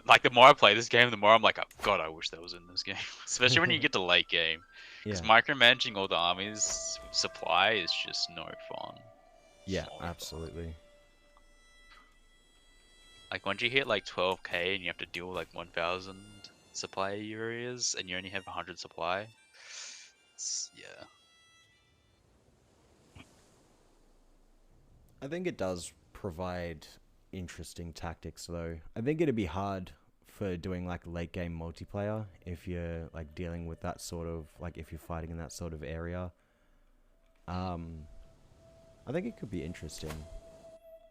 like the more I play this game, the more I'm like, oh, God, I wish that was in this game. Especially when you get to late game, because Yeah. micromanaging all the armies' supply is just no fun. Yeah, No fun. absolutely. Like once you hit like 12k and you have to deal with like 1,000 supply areas and you only have 100 supply, yeah. I think it does provide interesting tactics, though. I think it'd be hard for doing like late game multiplayer if you're like dealing with that sort of like if you're fighting in that sort of area. I think it could be interesting.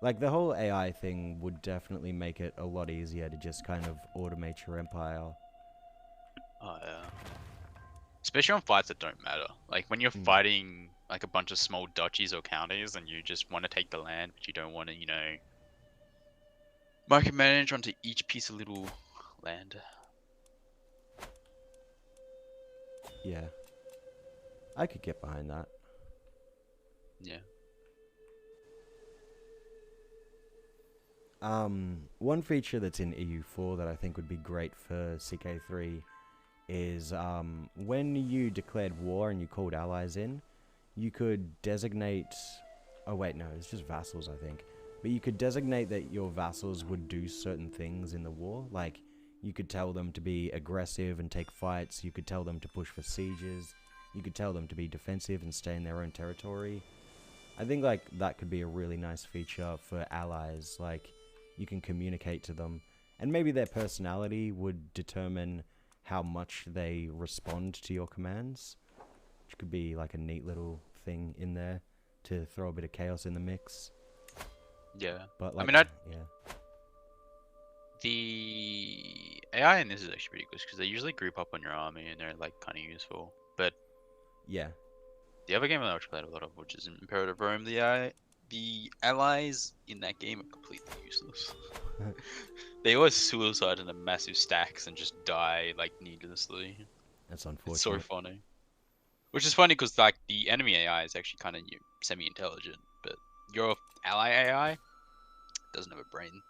Like the whole AI thing would definitely make it a lot easier to just kind of automate your empire. Oh yeah. Especially on fights that don't matter. Like when you're fighting like a bunch of small duchies or counties and you just want to take the land, but you don't want to, micromanage onto each piece of little land. Yeah. I could get behind that. Yeah. One feature that's in EU4 that I think would be great for CK3 is when you declared war and you called allies in, you could designate... Oh wait, no, it's just vassals, I think. But you could designate that your vassals would do certain things in the war. Like, you could tell them to be aggressive and take fights. You could tell them to push for sieges. You could tell them to be defensive and stay in their own territory. I think, like, that could be a really nice feature for allies. Like, you can communicate to them. And maybe their personality would determine how much they respond to your commands. Which could be, like, a neat little thing in there to throw a bit of chaos in the mix. Yeah. But like, yeah. The AI in this is actually pretty good because they usually group up on your army and they're like kind of useful. But yeah, the other game that I've played a lot of, which is Imperative Rome, the allies in that game are completely useless. They always suicide in a massive stacks and just die like needlessly. that's unfortunate. It's so funny. Which is funny because like the enemy AI is actually kind of semi-intelligent, but your ally AI doesn't have a brain.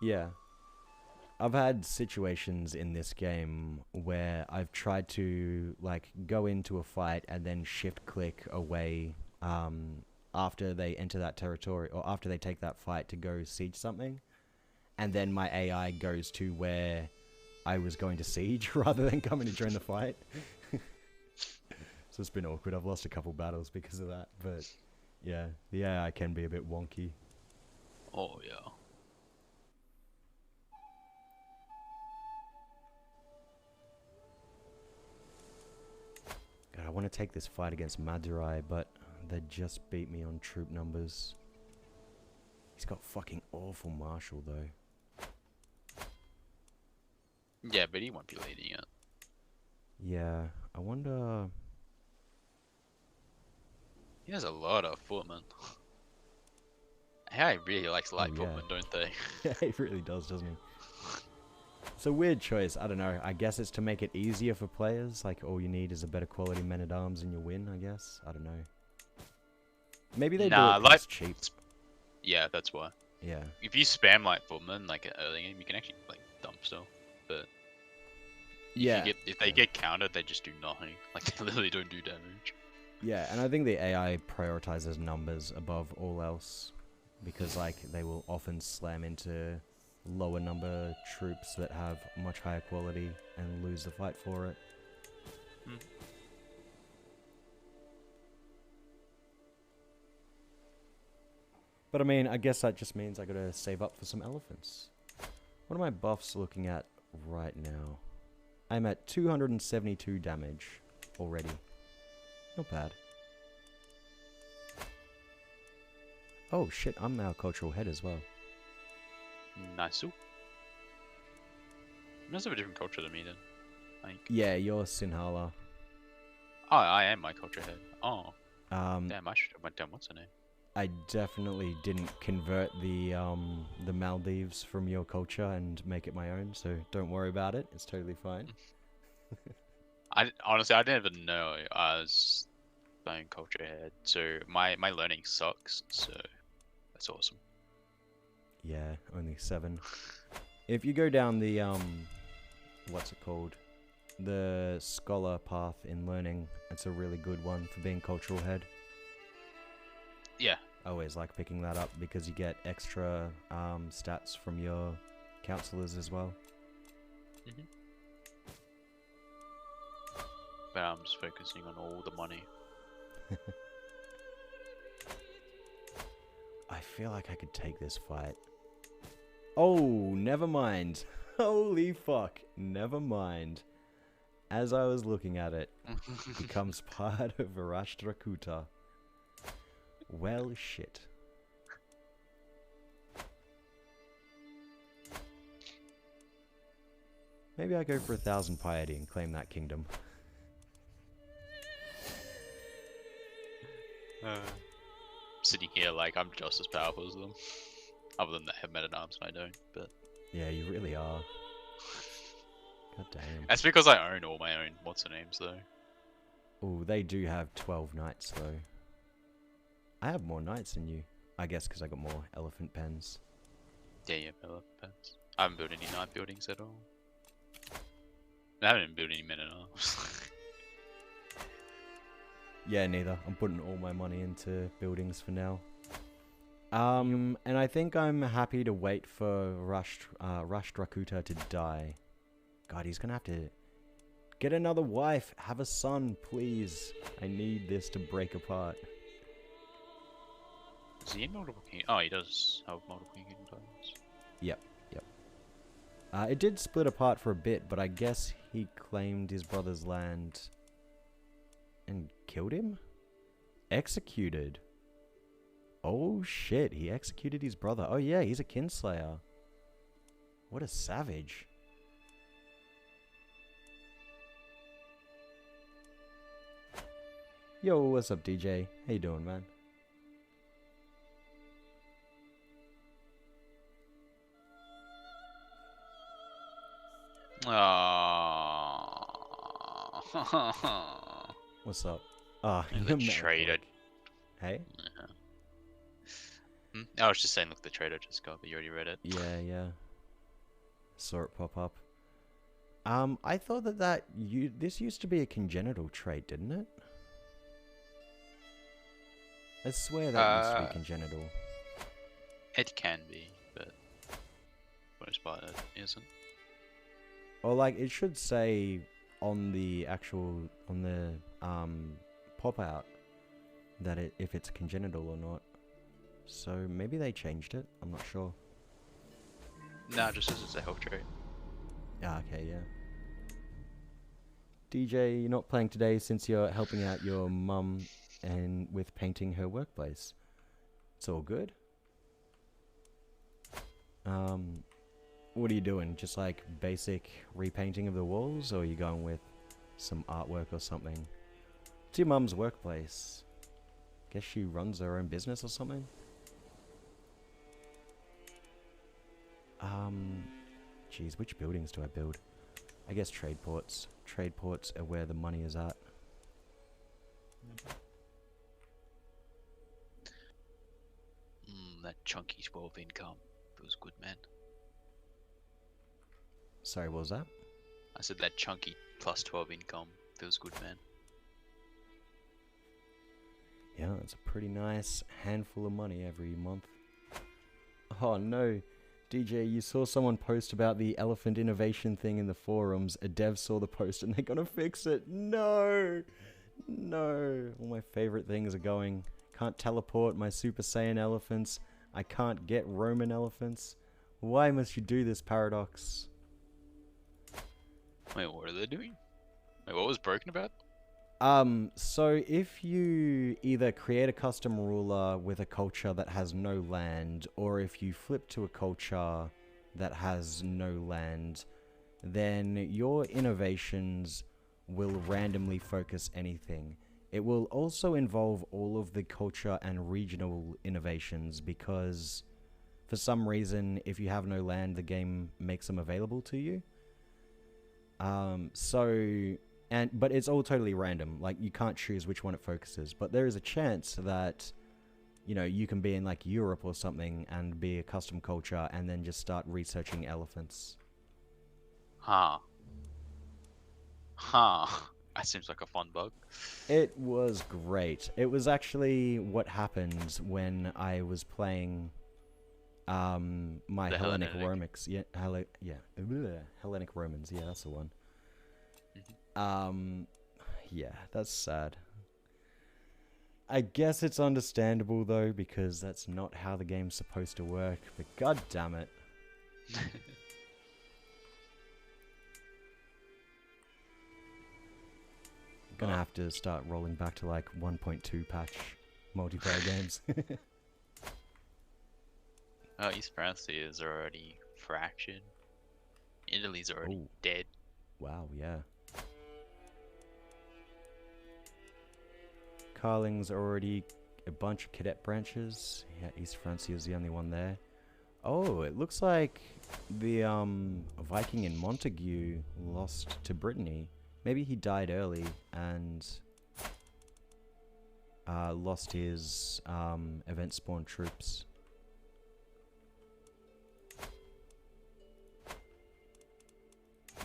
Yeah. I've had situations in this game where I've tried to like go into a fight and then shift click away after they enter that territory or after they take that fight to go siege something, and then my AI goes to where I was going to siege rather than coming to join the fight. So it's been awkward. I've lost a couple battles because of that, but yeah, the AI can be a bit wonky. Oh yeah. God, I want to take this fight against Madurai, but they just beat me on troop numbers. He's got fucking awful martial though. Yeah, but he won't be leading it. Yeah, I wonder... He has a lot of footmen. AI really likes light yeah. footmen, don't they? Yeah, he really does, doesn't he? It's a weird choice. I don't know. I guess it's to make it easier for players. Like, all you need is a better quality men-at-arms and you win, I guess. I don't know. Maybe they do it 'cause it's cheap. Yeah, that's why. Yeah. If you spam light footmen like an early game, you can actually like dump stuff. But yeah, if they get countered, they just do nothing. Like they literally don't do damage. Yeah, and I think the AI prioritizes numbers above all else, because like they will often slam into lower number troops that have much higher quality and lose the fight for it. But I mean, I guess that just means I gotta save up for some elephants. What are my buffs looking at right now? I'm at 272 damage already. Not bad. Oh shit, I'm now cultural head as well. Nice. You must have a different culture than me then. Like, Yeah, you're Sinhala. oh, I am my culture head. Oh, Um, damn, I should have went down. What's her name? I definitely didn't convert the Maldives from your culture and make it my own, so don't worry about it. It's totally fine. I honestly, I didn't even know I was my own culture head. So my learning sucks. So that's awesome. Yeah, only 7. If you go down the what's it called? The scholar path in learning, it's a really good one for being cultural head. Yeah. I always like picking that up because you get extra stats from your counselors as well. Hmm. But I'm just focusing on all the money. I feel like I could take this fight. Oh, never mind. Holy fuck. Never mind. As I was looking at it, becomes part of Varashtrakuta. Well, shit. Maybe I go for 1,000 piety and claim that kingdom. Sitting here like I'm just as powerful as them. Other than they have meta arms and I don't, but Yeah, you really are. God damn. that's because I own all my own what's her names though. Oh, they do have 12 knights though. I have more knights than you. I guess because I got more elephant pens. Yeah, yeah, elephants. I haven't built any night buildings at all. I haven't even built any men at all. Yeah, neither. I'm putting all my money into buildings for now. And I think I'm happy to wait for Rashtrakuta to die. God, he's gonna have to get another wife, have a son, please. I need this to break apart. Is he in multiple kingdoms? Oh, he does have multiple kingdoms. Yep, yep. It did split apart for a bit, but I guess he claimed his brother's land and killed him? Executed. Oh shit, he executed his brother. Oh yeah, he's a kinslayer. What a savage. Yo, what's up, DJ? How you doing, man? What's up? Ah, And you're the traitor. Hey? Yeah. I was just saying, look, the traitor just got, but you already read it. Yeah, yeah. Saw it pop up. I thought this used to be a congenital trait, didn't it? I swear that used to be congenital. It can be, but for most part it isn't. Or like it should say on the pop out that if it's congenital or not. So maybe they changed it. I'm not sure. Nah, just as it's a health trait. Ah, okay, yeah. DJ, you're not playing today since you're helping out your mum and with painting her workplace. It's all good. What are you doing? Just like basic repainting of the walls, or are you going with some artwork or something? It's your mum's workplace. Guess she runs her own business or something? Geez, which buildings do I build? I guess trade ports. Trade ports are where the money is at. That chunky 12 income feels good, man. Sorry, what was that? I said that chunky plus 12 income feels good, man. Yeah, that's a pretty nice handful of money every month. Oh no, DJ, you saw someone post about the elephant innovation thing in the forums. A dev saw the post and they're gonna fix it. No! No! All my favorite things are going. Can't teleport my Super Saiyan elephants. I can't get Roman elephants. Why must you do this, Paradox? Wait, what are they doing? Wait, what was broken about? So if you either create a custom ruler with a culture that has no land, or if you flip to a culture that has no land, then your innovations will randomly focus anything. It will also involve all of the culture and regional innovations because for some reason, if you have no land, the game makes them available to you. But it's all totally random. Like, you can't choose which one it focuses. But there is a chance that, you know, you can be in, like, Europe or something and be a custom culture and then just start researching elephants. Huh. Huh. That seems like a fun bug. It was great. It was actually what happened when I was playing my The Hellenic Hellenic. Romans. Yeah, Hellenic Romans. Yeah, that's the one. Yeah, that's sad. I guess it's understandable though, because that's not how the game's supposed to work, but god damn it. Gonna have to start rolling back to like 1.2 patch multiplayer games. Oh, East France is already fractured. Italy's already dead. Wow, yeah. Carling's already a bunch of cadet branches. Yeah, East Francia is the only one there. Oh, it looks like the Viking in Montague lost to Brittany. Maybe he died early and lost his event spawn troops.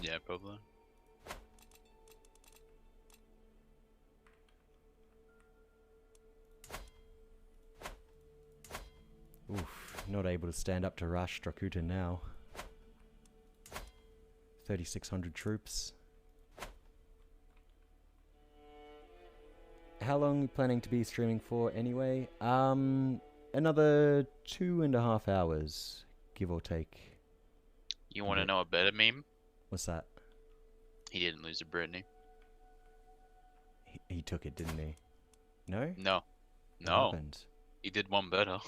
Yeah, probably. Oof, not able to stand up to Rash Drakuta now. 3,600 troops. How long are you planning to be streaming for anyway? Another 2.5 hours, give or take. You want to know a better meme? What's that? He didn't lose to Brittany. He took it, didn't he? No? No. What No. happened? He did one better.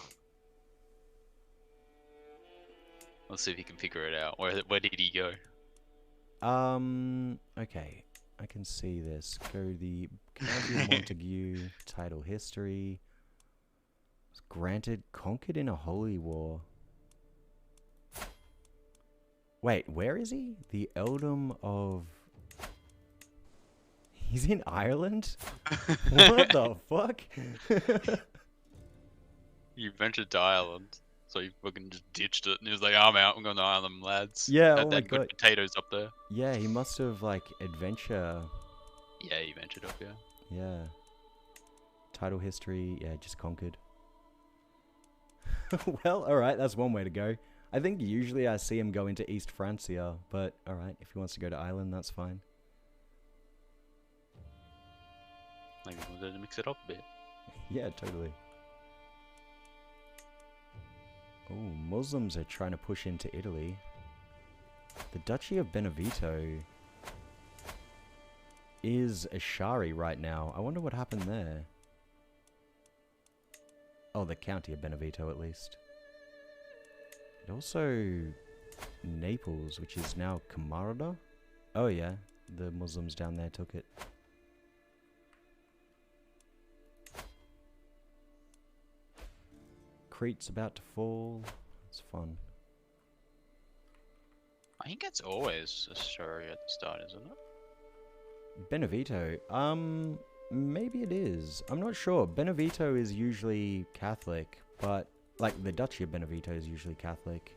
Let's see if he can figure it out. Where did he go? Okay. I can see this. Go to the County of Montague, title history. Was granted, conquered in a holy war. Wait, where is he? The Eldom of... He's in Ireland? What the fuck? You ventured to Ireland, so you fucking just ditched it, and he was like, I'm out, I'm going to Ireland, lads. Yeah, Had oh my that good god. potatoes up there. Yeah, he must have, like, adventure... Yeah, he ventured up, yeah. Yeah. Title history, yeah, just conquered. Well, alright, that's one way to go. I think usually I see him go into East Francia, but alright, if he wants to go to Ireland, that's fine. Maybe we wanted to mix it up a bit. Yeah, totally. Oh, Muslims are trying to push into Italy. The Duchy of Benevento is Ashari right now. I wonder what happened there. Oh, the County of Benevento at least. And also Naples, which is now Camarada. Oh yeah, the Muslims down there took it. Crete's about to fall. It's fun. I think it's always a story at the start, isn't it? Benevento. Maybe it is. I'm not sure. Benevento is usually Catholic, but like the Duchy of Benevento is usually Catholic.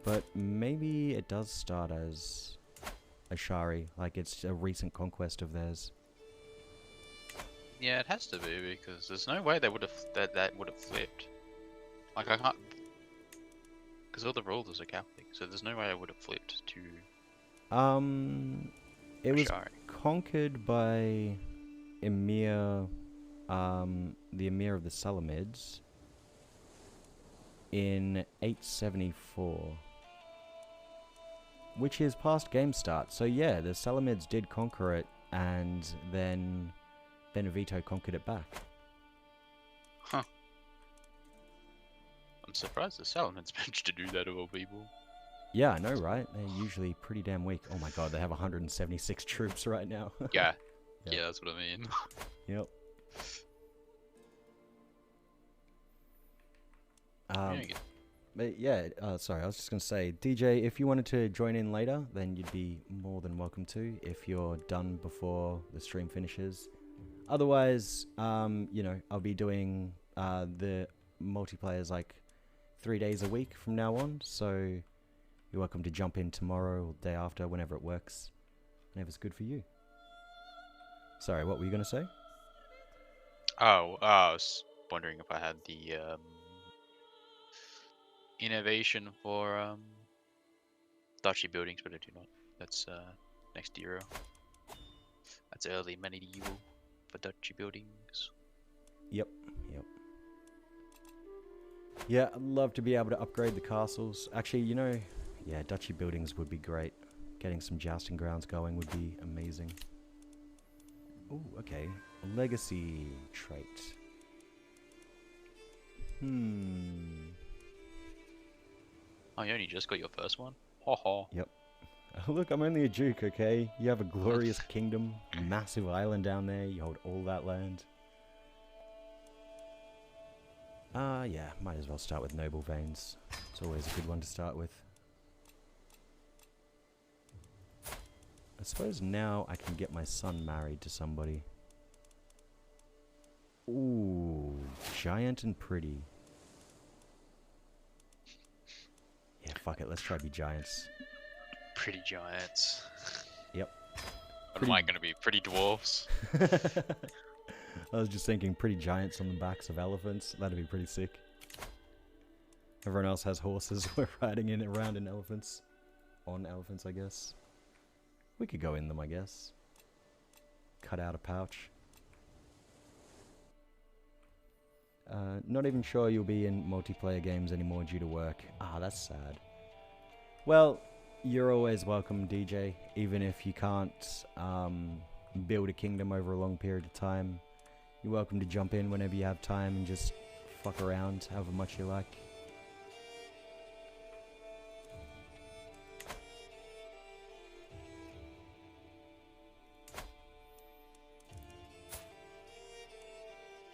But maybe it does start as Ashari, like it's a recent conquest of theirs. Yeah, it has to be, because there's no way they would have that would have flipped. Like, I can't, because all the rulers are Catholic, so there's no way I would have flipped to. It was Ashari. conquered by Emir, the Emir of the Salamids in 874. Which is past game start. So yeah, the Salamids did conquer it, and then Benevento conquered it back. Huh. I'm surprised the Salmons managed to do that of all people. Yeah, I know, right? They're usually pretty damn weak. Oh my god, they have 176 troops right now. Yeah. Yeah. Yeah, that's what I mean. Yep. Yeah, you But yeah, sorry, I was just going to say, DJ, if you wanted to join in later, then you'd be more than welcome to if you're done before the stream finishes. Otherwise, you know, I'll be doing the multiplayers like 3 days a week from now on, so you're welcome to jump in tomorrow or day after, whenever it works, whenever it's good for you. Sorry, what were you going to say? Oh, I was wondering if I had the innovation for duchy buildings, but I do not. That's next era. That's early medieval for duchy buildings. Yep. Yeah, I'd love to be able to upgrade the castles. Actually, you know, yeah, duchy buildings would be great. Getting some jousting grounds going would be amazing. Ooh, okay. A legacy trait. Oh, you only just got your first one? Ho ho. Yep. Look, I'm only a duke, okay? You have a glorious kingdom, massive island down there, you hold all that land. Yeah, might as well start with noble veins. It's always a good one to start with. I suppose now I can get my son married to somebody. Ooh, giant and pretty. Yeah, fuck it, let's try be giants. Pretty giants. Yep. What am I gonna be? Pretty dwarfs? I was just thinking pretty giants on the backs of elephants. That'd be pretty sick. Everyone else has horses. We're riding in around in elephants. On elephants, I guess. We could go in them, I guess. Cut out a pouch. Not even sure you'll be in multiplayer games anymore due to work. Ah, that's sad. Well, you're always welcome, DJ. Even if you can't build a kingdom over a long period of time, you're welcome to jump in whenever you have time and just fuck around however much you like.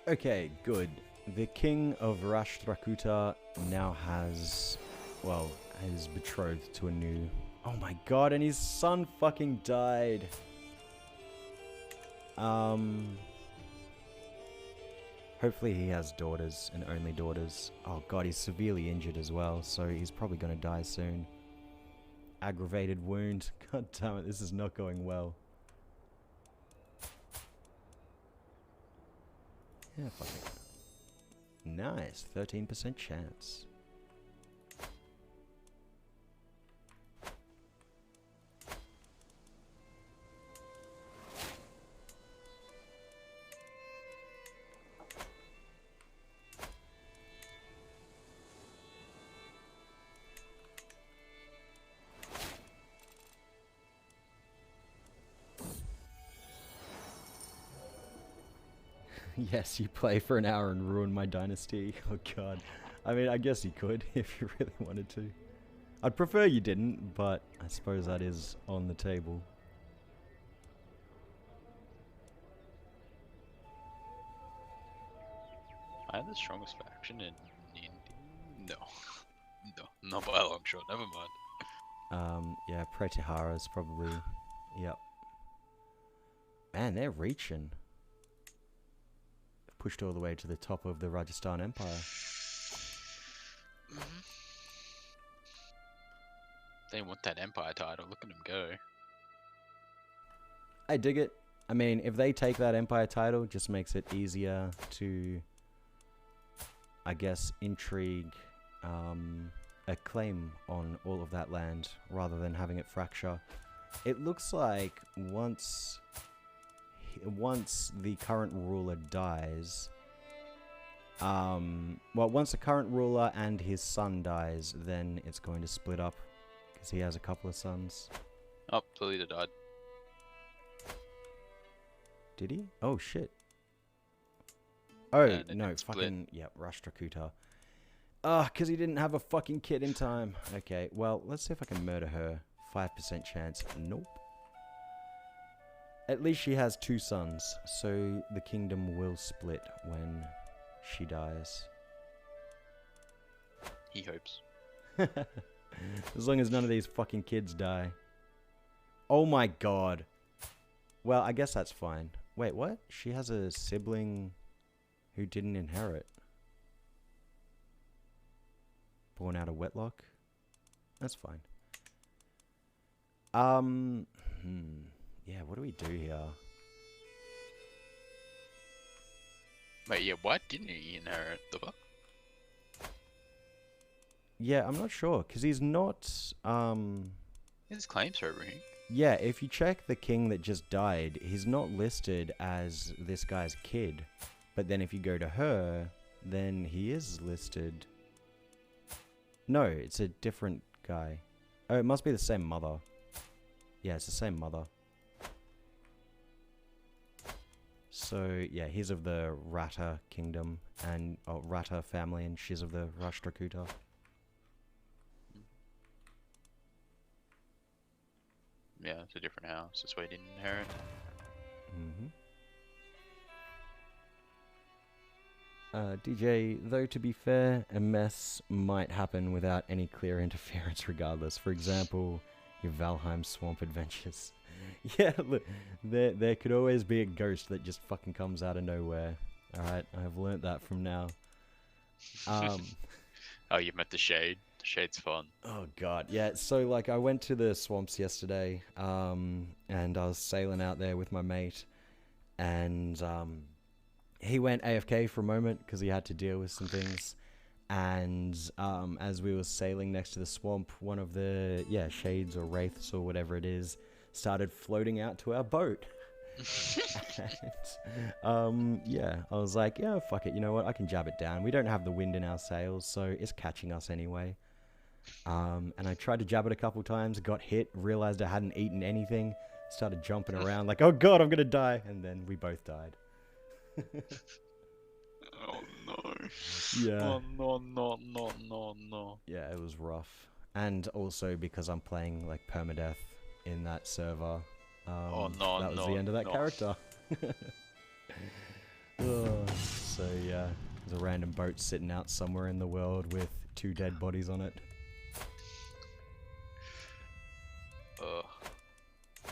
Okay, good. The king of Rashtrakuta now has, well, is betrothed to a new... Oh my god, and his son fucking died. Hopefully he has daughters and only daughters. Oh god, he's severely injured as well, so he's probably gonna die soon. Aggravated wound. God damn it, this is not going well. Yeah, fuck it. Nice, 13% chance. Yes, you play for an hour and ruin my dynasty. Oh god. I mean, I guess you could if you really wanted to. I'd prefer you didn't, but I suppose that is on the table. I have the strongest faction in India. No. No, not by a long shot, never mind. Yeah, Pratihara's probably... Yep. Man, they're reaching. Pushed all the way to the top of the Rajasthan Empire. They want that empire title, look at them go. I dig it. I mean, if they take that empire title, just makes it easier to, I guess, intrigue a claim on all of that land rather than having it fracture. It looks like once the current ruler dies, well, once the current ruler and his son dies, then it's going to split up because he has a couple of sons. Oh, the leader died. Did he? Oh shit. Oh, And it no, split. fucking, yep, Rashtrakuta. Ah, because he didn't have a fucking kid in time. Okay, well, let's see if I can murder her. 5% chance. Nope. At least she has 2 sons, so the kingdom will split when she dies. He hopes. As long as none of these fucking kids die. Oh my god. Well, I guess that's fine. Wait, what? She has a sibling who didn't inherit. Born out of wedlock? That's fine. Yeah, what do we do here? Wait, yeah, what? Didn't he inherit the book? Yeah, I'm not sure, because he's not, His claims for everything. Yeah, if you check the king that just died, he's not listed as this guy's kid. But then if you go to her, then he is listed. No, it's a different guy. Oh, it must be the same mother. Yeah, it's the same mother. So, yeah, he's of the Ratta kingdom, and Ratta family, and she's of the Rashtrakuta. Yeah, it's a different house. That's why he didn't inherit. DJ, though to be fair, a mess might happen without any clear interference regardless. For example, your Valheim swamp adventures. Yeah, look, there could always be a ghost that just fucking comes out of nowhere. Alright, I've learnt that from now. Oh, you met the Shade. The Shade's fun. Oh god, yeah, so like I went to the swamps yesterday, and I was sailing out there with my mate, and he went AFK for a moment because he had to deal with some things, and as we were sailing next to the swamp, one of the, shades or wraiths or whatever it is, started floating out to our boat. And, I was like, yeah, fuck it, you know what, I can jab it down. We don't have the wind in our sails, so it's catching us anyway. And I tried to jab it a couple times, got hit, realized I hadn't eaten anything, started jumping around like, oh god, I'm gonna die, and then we both died. Oh no. Yeah. Oh no. Yeah, it was rough. And also because I'm playing like permadeath in that server. That was the end of that character. So yeah, there's a random boat sitting out somewhere in the world with 2 dead bodies on it.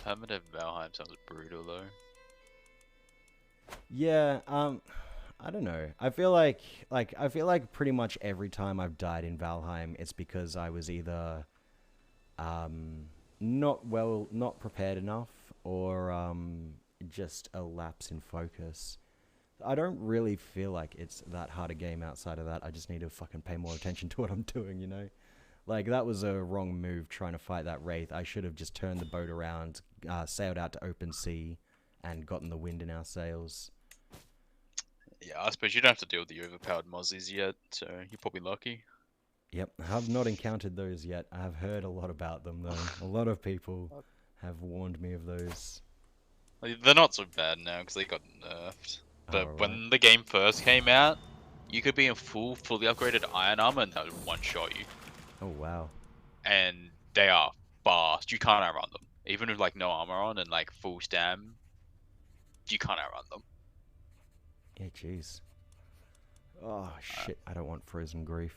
Permadeath Valheim sounds brutal though. Yeah, I don't know. I feel like pretty much every time I've died in Valheim, it's because I was either not prepared enough, or just a lapse in focus. I don't really feel like it's that hard a game outside of that. I just need to fucking pay more attention to what I'm doing, you know? Like, that was a wrong move trying to fight that wraith. I should have just turned the boat around, sailed out to open sea, and gotten the wind in our sails. Yeah, I suppose you don't have to deal with the overpowered mozzies yet, so you're probably lucky. Yep, I've not encountered those yet. I've heard a lot about them, though. A lot of people have warned me of those. They're not so bad now, because they got nerfed. But when the game first came out, you could be in fully upgraded iron armor and that would one-shot you. Oh, wow. And they are fast. You can't outrun them. Even with like no armor on and like full stam, you can't outrun them. Yeah, jeez. Oh, shit. I don't want frozen grief.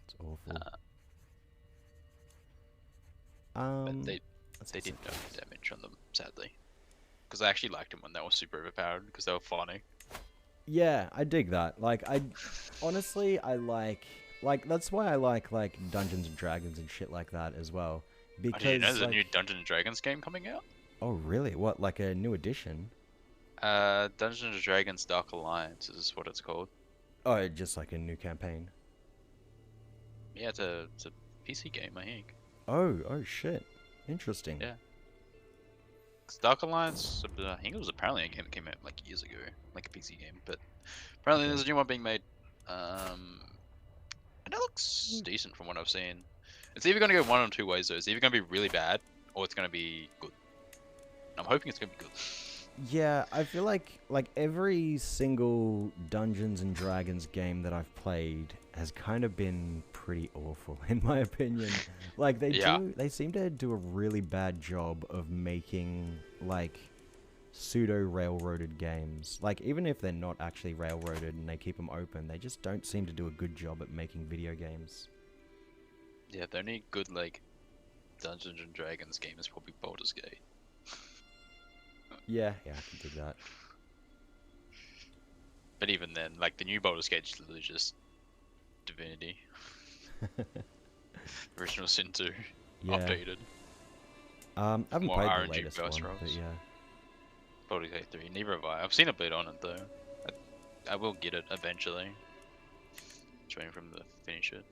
It's awful. But they didn't nerf damage on them, sadly. Because I actually liked them when they were super overpowered, because they were funny. Yeah, I dig that. Like, honestly, I like, that's why I like Dungeons and Dragons and shit like that as well. Because, did you know there's a new Dungeons and Dragons game coming out? Oh, really? What, like a new edition? Dungeons and Dragons Dark Alliance is what it's called. Oh, just like a new campaign? Yeah, it's a PC game, I think. Oh shit. Interesting. Yeah. Dark Alliance, I think it was apparently a game that came out like years ago, like a PC game, but apparently there's a new one being made. And it looks decent from what I've seen. It's either going to go one of 2 ways though. It's either going to be really bad, or it's going to be good. I'm hoping it's going to be good. Yeah, I feel like every single Dungeons and Dragons game that I've played has kind of been pretty awful in my opinion. Like Yeah, they seem to do a really bad job of making like pseudo railroaded games. Like even if they're not actually railroaded and they keep them open, they just don't seem to do a good job at making video games. yeah. The only good like Dungeons and Dragons game is probably Baldur's Gate. Yeah, yeah, I can dig that. But even then, like the new Baldur's Gate is literally just Divinity, original Sin 2, Yeah. updated, I haven't more played the RNG latest burst one, but rolls. yeah. Baldur's Gate 3, neither have I. I've seen a bit on it though. I will get it eventually. Just waiting for them to finish it.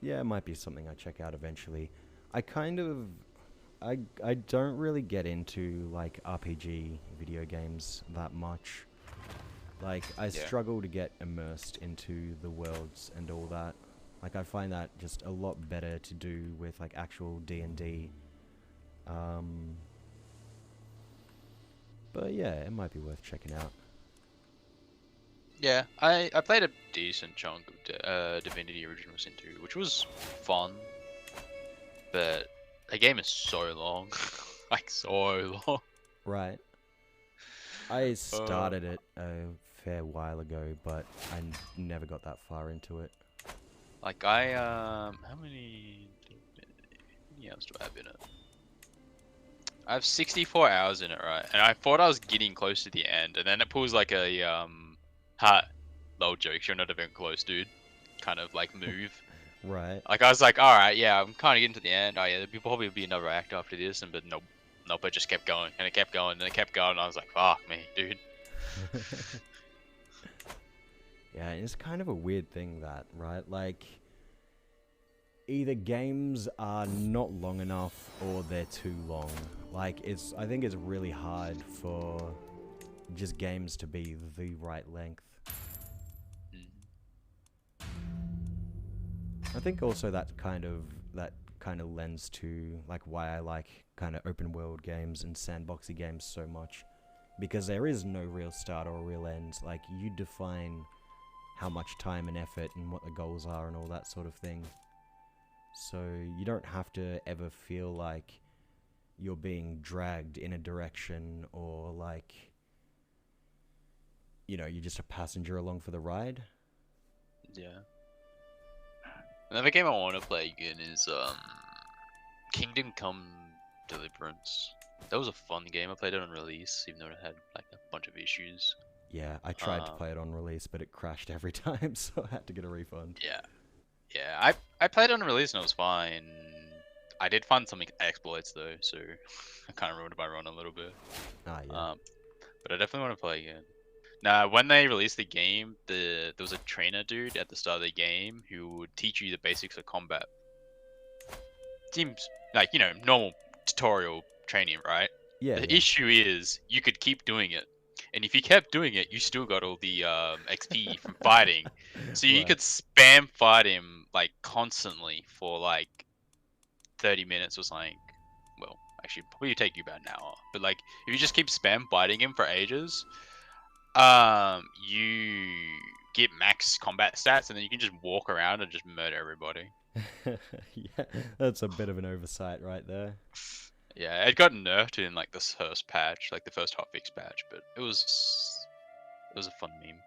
Yeah, it might be something I check out eventually. I kind of I don't really get into like RPG video games that much. Like I Yeah. struggle to get immersed into the worlds and all that. Like I find that just a lot better to do with like actual D&D. Um but yeah, it might be worth checking out. Yeah, I played a decent chunk of Divinity Original Sin 2, which was fun, but the game is so long, like so long. Right. I Uh, started it a fair while ago, but I never got that far into it. like I how many hours do I have in it? I have 64 hours in it, right? And I thought I was getting close to the end, and then it pulls like a ha, lol jokes. You're not even close, dude. Kind of like move. Right. Like I was like, all right, yeah, I'm kind of getting to the end. Oh yeah, there'll probably be another act after this, and but nope, nope. It just kept going, and it kept going, and it kept going. And I was like, fuck me, dude. Yeah, it's kind of a weird thing that, right? Like, either games are not long enough or they're too long. Like, I think it's really hard for just games to be the right length. Mm. I think also that kind of lends to like why I like kind of open world games and sandboxy games so much, because there is no real start or real end. Like you define how much time and effort and what the goals are and all that sort of thing. So you don't have to ever feel like you're being dragged in a direction or like, you're just a passenger along for the ride. Yeah. Another game I want to play again is Kingdom Come Deliverance. That was a fun game. I played it on release, even though it had like a bunch of issues. Yeah, I tried to Um, play it on release, but it crashed every time, so I had to get a refund. yeah, yeah. I played it on release and it was fine. I did find some exploits though, so I kind of ruined my run a little bit. Ah, yeah. But I definitely want to play again. Now, when they released the game, there was a trainer dude at the start of the game who would teach you the basics of combat. Seems like, normal tutorial training, right? Yeah, The yeah. issue is you could keep doing it. And if you kept doing it, you still got all the XP from fighting. So you Right. could spam fight him like constantly for like 30 minutes or something. Well, actually, probably take you about an hour. But like, if you just keep spam biting him for ages, you get max combat stats, and then you can just walk around and just murder everybody. Yeah, that's a bit of an oversight right there. Yeah, it got nerfed in like this first patch, like the first hotfix patch, but it was a fun meme.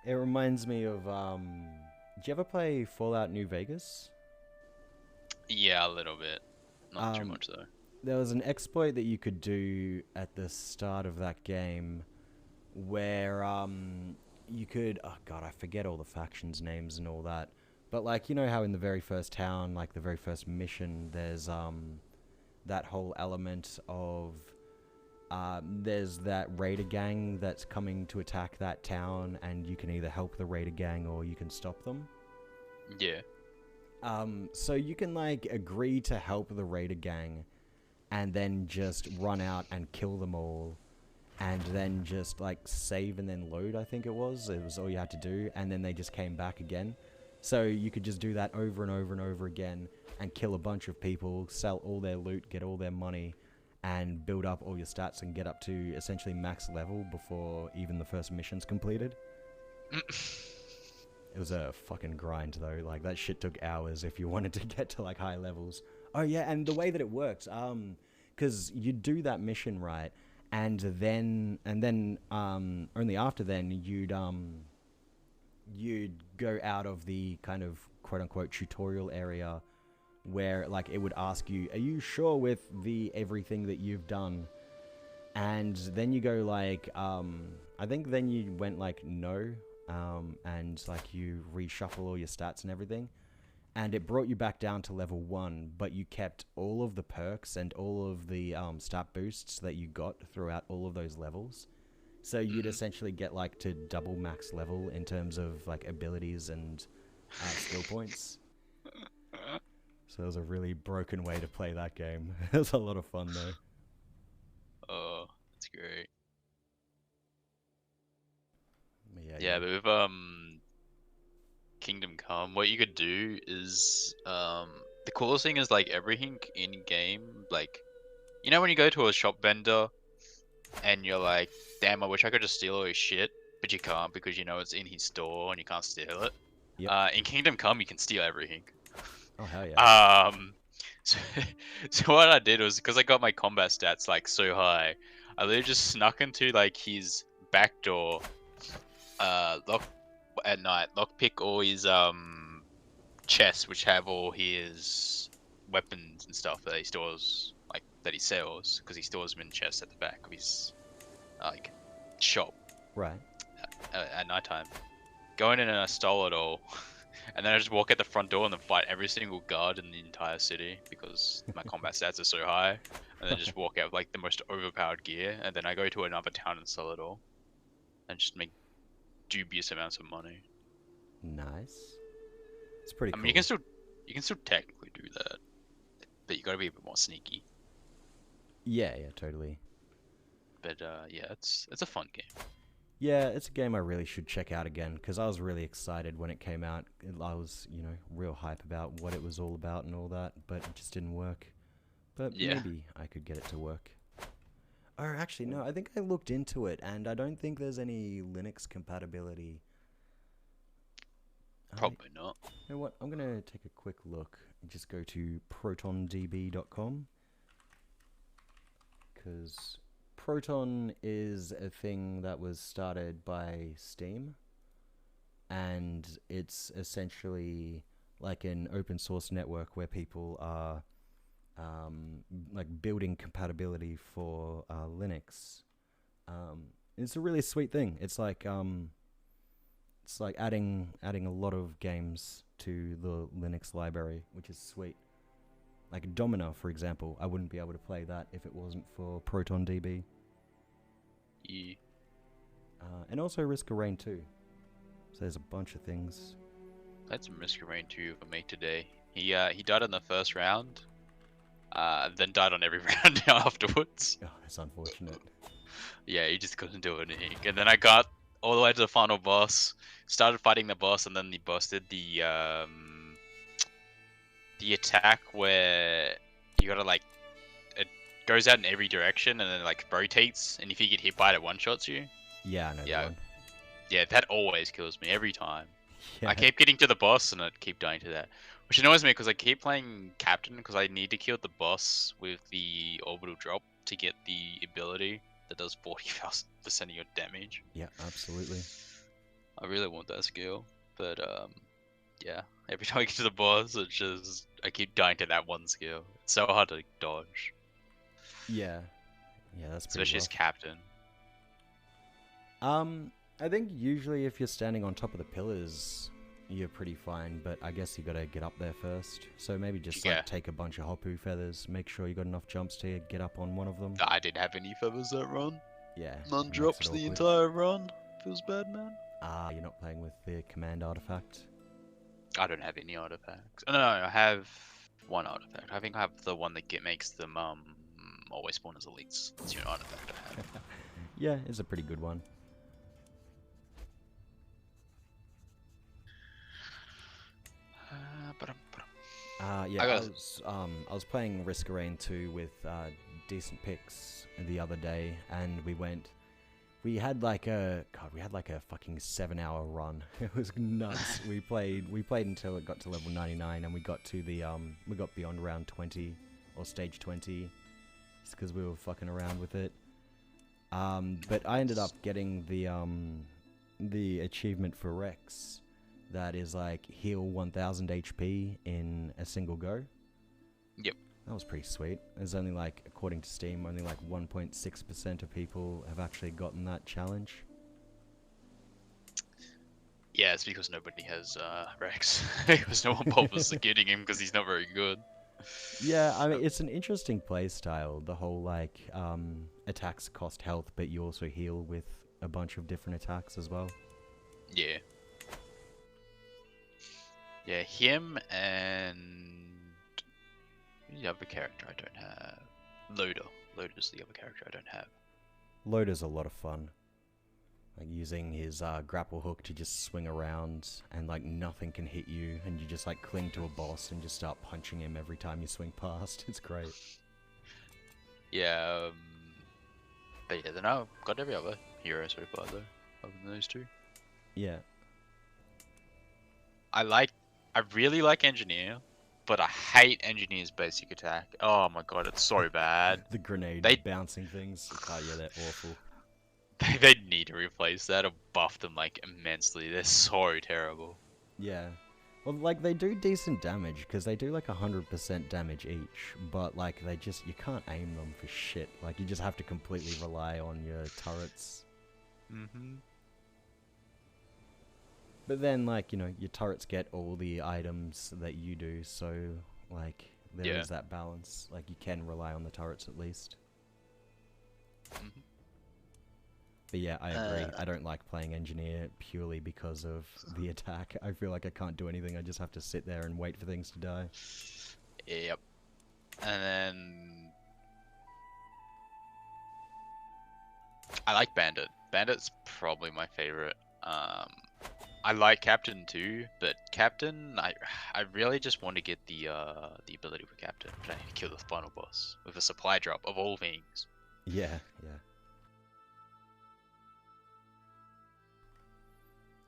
It reminds me of did you ever play Fallout New Vegas? Yeah, a little bit, not too Um much though. there was an exploit that you could do at the start of that game where you could, oh god, I forget all the factions names and all that. But like, you know how in the very first town, like the very first mission, there's that whole element of there's that raider gang that's coming to attack that town, and you can either help the raider gang or you can stop them. Yeah, So you can like agree to help the raider gang, and then just run out and kill them all, and then just like save and then load. I think it was all you had to do, and then they just came back again. So you could just do that over and over and over again, and kill a bunch of people, sell all their loot, get all their money, and build up all your stats and get up to essentially max level before even the first mission's completed. It was a fucking grind though. Like that shit took hours if you wanted to get to like high levels. Oh yeah, and the way that it works, because you do that mission right, and then only after then you'd go out of the kind of quote unquote tutorial area where like it would ask you, are you sure with the everything that you've done? And then you go like, I think then you went like no, and like you reshuffle all your stats and everything, and it brought you back down to level 1, but you kept all of the perks and all of the stat boosts that you got throughout all of those levels. So you'd essentially get like to double max level in terms of like abilities and skill points. So it was a really broken way to play that game. It was a lot of fun though. Oh, that's great. Yeah, But with Kingdom Come, what you could do is the coolest thing is like everything in game, like you know when you go to a shop vendor and you're like, damn, I wish I could just steal all his shit, but you can't because you know it's in his store and you can't steal it. Yep. In Kingdom Come, you can steal everything. Oh hell yeah. So, so what I did was because I got my combat stats like so high, I literally just snuck into like his back door, lock at night, lockpick all his chests which have all his weapons and stuff that he stores, like that he sells, because he stores them in chests at the back of his like shop Right. at nighttime. Going in and I stole it all. And then I just walk out the front door and then fight every single guard in the entire city because my combat stats are so high. And then just walk out with like the most overpowered gear. And then I go to another town and sell it all. And just make dubious amounts of money. Nice. It's pretty I cool. mean, you can still technically do that, but you gotta be a bit more sneaky. Yeah, totally. But yeah, it's a fun game. Yeah, it's a game I really should check out again because I was really excited when it came out. I was, real hype about what it was all about and all that, but it just didn't work. But Yeah. maybe I could get it to work. Oh, actually, no, I think I looked into it and I don't think there's any Linux compatibility. Probably not. You know what? I'm going to take a quick look and just go to protondb.com because Proton is a thing that was started by Steam, and it's essentially like an open source network where people are like building compatibility for Linux. It's a really sweet thing. It's like adding a lot of games to the Linux library, which is sweet. Like Domino, for example, I wouldn't be able to play that if it wasn't for ProtonDB. Yeah. And also Risk of Rain 2. So there's a bunch of things. I had some Risk of Rain 2 for me today. He died in the first round, then died on every round afterwards. Oh, that's unfortunate. Yeah, he just couldn't do anything. And then I got all the way to the final boss, started fighting the boss, and then he busted the attack where you gotta like, it goes out in every direction and then like rotates, and if you get hit by it, it one-shots you. Yeah, I know that one. Yeah, that always kills me every time. Yeah. I keep getting to the boss and I keep dying to that. Which annoys me because I keep playing Captain because I need to kill the boss with the orbital drop to get the ability that does 40% of your damage. Yeah, absolutely. I really want that skill, but yeah. Every time I get to the boss, it's just I keep dying to that one skill. It's so hard to dodge, Yeah, that's pretty especially as rough. Captain. I think usually if you're standing on top of the pillars, you're pretty fine, but I guess you gotta get up there first. So maybe just like take a bunch of Hoppu feathers, make sure you got enough jumps to get up on one of them. I didn't have any feathers that run. Yeah. None drops the entire run. Feels bad, man. You're not playing with the command artifact? I don't have any artifacts. No, I have one artifact. I think I have the one that makes them always spawn as elites. That's your artifact I have. Yeah, it's a pretty good one. Yeah, I was playing Risk of Rain 2 with decent picks the other day, and we had like a fucking 7-hour run. It was nuts. we played until it got to level 99, and we got beyond round 20 or stage 20, just because we were fucking around with it. But I ended up getting the achievement for Rex, that is like heal 1000 HP in a single go. Yep. That was pretty sweet. There's only like, according to Steam, only like 1.6% of people have actually gotten that challenge. Yeah, it's because nobody has Rex. Because no one bothers getting him because he's not very good. Yeah, I mean, it's an interesting play style. The whole like attacks cost health, but you also heal with a bunch of different attacks as well. Yeah. Yeah, him and the other character I don't have. Loader. Loader's the other character I don't have. Loader's a lot of fun. Like using his grapple hook to just swing around and like nothing can hit you, and you just like cling to a boss and just start punching him every time you swing past. It's great. Yeah, but yeah, then I've got every other hero so far though, other than those two. Yeah. I really like Engineer, but I hate Engineer's basic attack. Oh my god, it's so bad. The grenade bouncing things. Oh yeah, they're awful. They need to replace that or buff them like immensely. They're so terrible. Yeah. Well, like they do decent damage because they do like 100% damage each, but like you can't aim them for shit. Like you just have to completely rely on your turrets. Mm-hmm. But then, like, you know, your turrets get all the items that you do, so, like, there is that balance. Like, you can rely on the turrets at least. Mm-hmm. But yeah, I agree. I don't like playing Engineer purely because of the attack. I feel like I can't do anything. I just have to sit there and wait for things to die. Yep. And then I like Bandit. Bandit's probably my favorite. I like Captain too, but Captain, I really just want to get the ability for Captain, but I need to kill the final boss with a supply drop of all things. Yeah, yeah.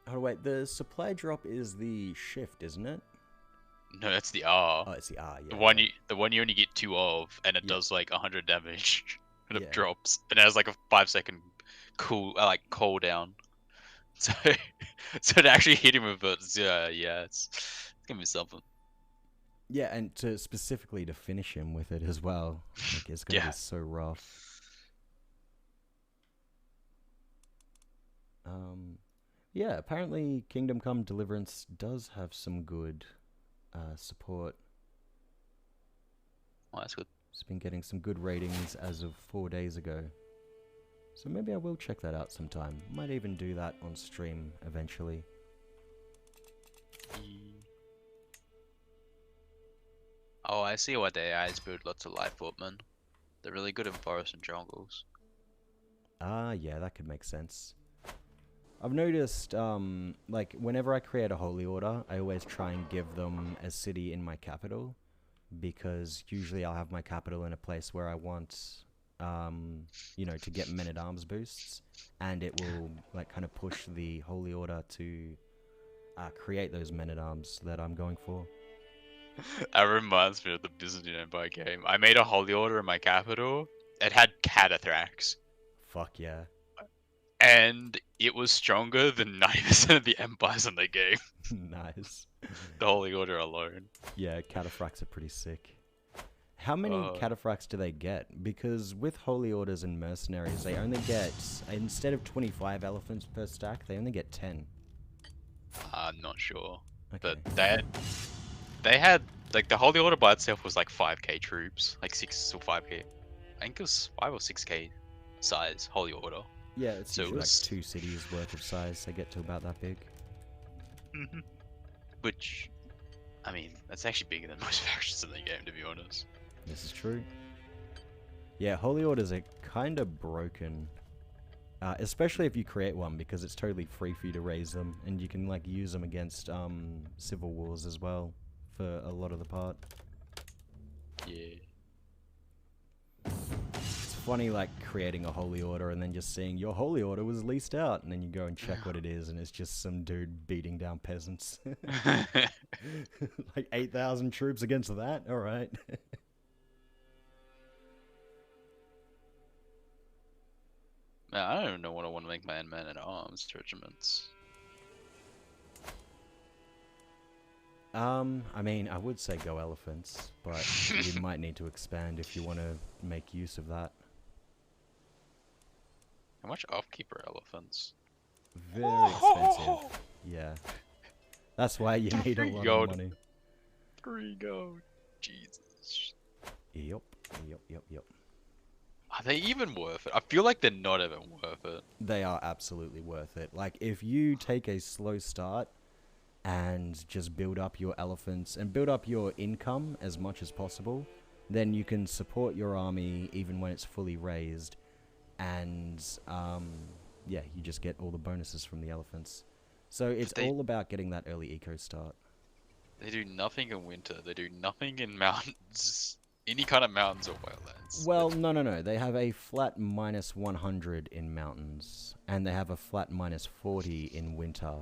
Oh wait, the supply drop is the shift, isn't it? No, that's the R. Oh, it's the R. Yeah. The one you only get 2 of, and it does like 100 damage, and it Yeah. drops, and it has like a 5-second cooldown. So, to actually hit him with it, it's gonna be something. Yeah, and specifically to finish him with it as well. Like, it's gonna be so rough. Yeah, apparently Kingdom Come Deliverance does have some good support. Oh, that's good. It's been getting some good ratings as of 4 days ago. So maybe I will check that out sometime. Might even do that on stream eventually. Oh, I see why the AIs build lots of life footmen. They're really good in forests and jungles. Ah, yeah, that could make sense. I've noticed, like, whenever I create a holy order, I always try and give them a city in my capital, because usually I'll have my capital in a place where I want, you know, to get men-at-arms boosts, and it will, like, kind of push the holy order to create those men-at-arms that I'm going for. That reminds me of the Byzantine Empire game. I made a holy order in my capital. It had Catathrax. Fuck yeah. And it was stronger than 90% of the empires in the game. Nice. The holy order alone. Yeah, cataphracts are pretty sick. How many cataphracts do they get? Because with holy orders and mercenaries, they only get, instead of 25 elephants per stack, they only get 10. I'm not sure. Okay. But they had, like, the holy order by itself was like 5k troops. Like 6 or 5k. I think it was 5 or 6k size holy order. Yeah, it's So usually it was like 2 cities worth of size. They get to about that big. Which, I mean, that's actually bigger than most factions in the game, to be honest. This is true. Yeah, holy orders are kind of broken. Especially if you create one, because it's totally free for you to raise them, and you can like use them against civil wars as well for a lot of the part. Yeah. funny, like, creating a holy order and then just seeing your holy order was leased out, and then you go and check what it is, and it's just some dude beating down peasants. Like 8,000 troops against that? Alright. Man, I don't even know what I want to make my man at arms regiments. I mean, I would say go elephants, but you might need to expand if you want to make use of that. How much upkeep are elephants? Very expensive. Yeah. That's why you need a lot of money. 3 gold. Jesus. Yep. Are they even worth it? I feel like they're not even worth it. They are absolutely worth it. Like, if you take a slow start and just build up your elephants and build up your income as much as possible, then you can support your army even when it's fully raised. And, yeah, you just get all the bonuses from the elephants. So it's all about getting that early eco start. They do nothing in winter. They do nothing in mountains. Any kind of mountains or wetlands. Well, no. They have a flat minus 100 in mountains. And they have a flat minus 40 in winter.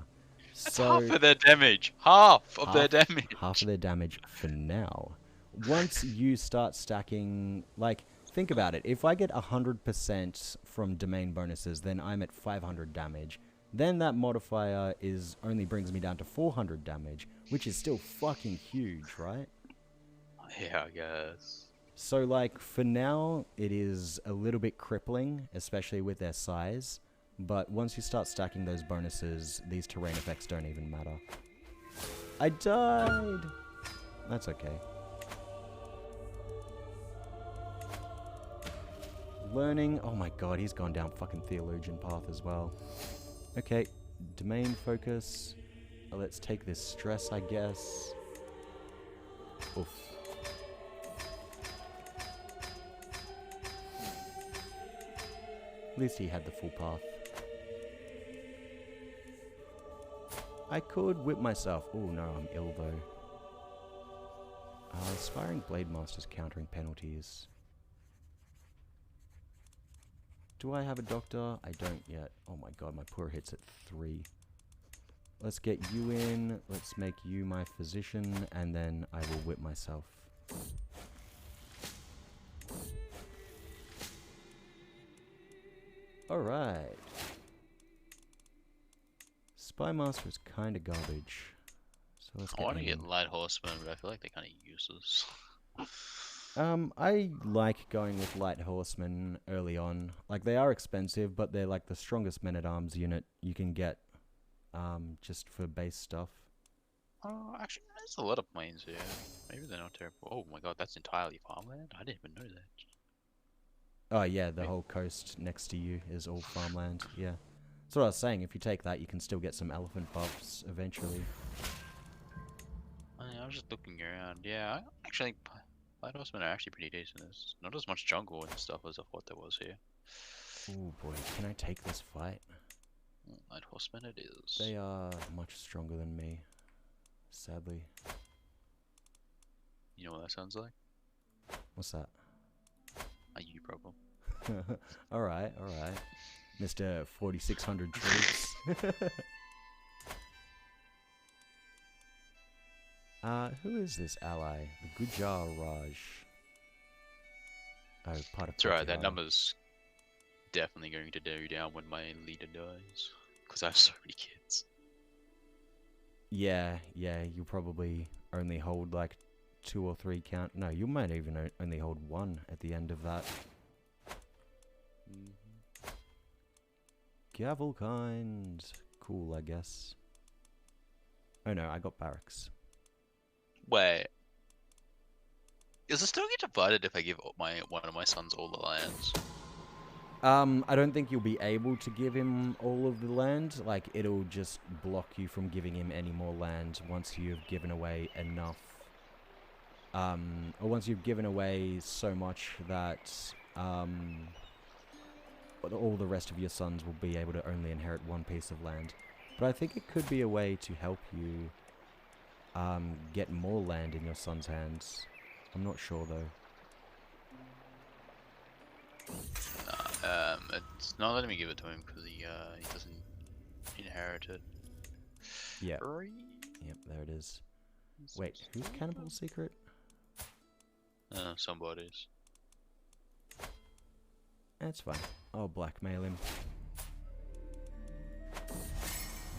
That's so half of their damage. Half of their damage. Half of their damage for now. Once you start stacking, like, think about it. If I get 100% from domain bonuses, then I'm at 500 damage. Then that modifier only brings me down to 400 damage, which is still fucking huge, right? Yeah, I guess. So, like, for now, it is a little bit crippling, especially with their size. But once you start stacking those bonuses, these terrain effects don't even matter. I died! That's okay. Learning. Oh my god, he's gone down fucking theologian path as well. Okay, domain focus. Let's take this stress, I guess. Oof. At least he had the full path. I could whip myself. Oh no, I'm ill though. Aspiring Blade Master's countering penalties. Do I have a doctor? I don't yet. Oh my god, my poor hit's at 3. Let's get you in. Let's make you my physician, and then I will whip myself. Alright. Spy Master is kind of garbage. So let's I want to him. get light horsemen, but I feel like they're kind of useless. I like going with light horsemen early on. Like, they are expensive, but they're like the strongest men-at-arms unit you can get, just for base stuff. Oh, actually, there's a lot of plains here. Maybe they're not terrible. Oh my god, that's entirely farmland? I didn't even know that. Oh yeah, the whole coast next to you is all farmland, yeah. That's what I was saying, if you take that, you can still get some elephant buffs eventually. I was just looking around. Yeah, actually, light horsemen are actually pretty decent. There's not as much jungle and stuff as I thought there was here. Oh boy, can I take this fight? Light horsemen it is. They are much stronger than me, sadly. You know what that sounds like? What's that? A you problem. Alright. Mr. 4600 troops. Who is this ally? The Gujar Raj. Oh, part of That's right, that Portugal. number's definitely going to go down when my leader dies. Because I have so many kids. Yeah, you'll probably only hold like 2 or 3 count. No, you might even only hold 1 at the end of that. Gavelkind. Cool, I guess. Oh no, I got barracks. Wait. Does it still get divided if I give one of my sons all the lands? I don't think you'll be able to give him all of the land. Like, it'll just block you from giving him any more land once you've given away enough. Or once you've given away so much that, all the rest of your sons will be able to only inherit 1 piece of land. But I think it could be a way to help you, get more land in your son's hands. I'm not sure, though. It's not letting me give it to him because he doesn't inherit it. Yeah. Right. Yep, there it is. Wait, who's Cannibal's secret? Somebody's. That's fine. I'll blackmail him.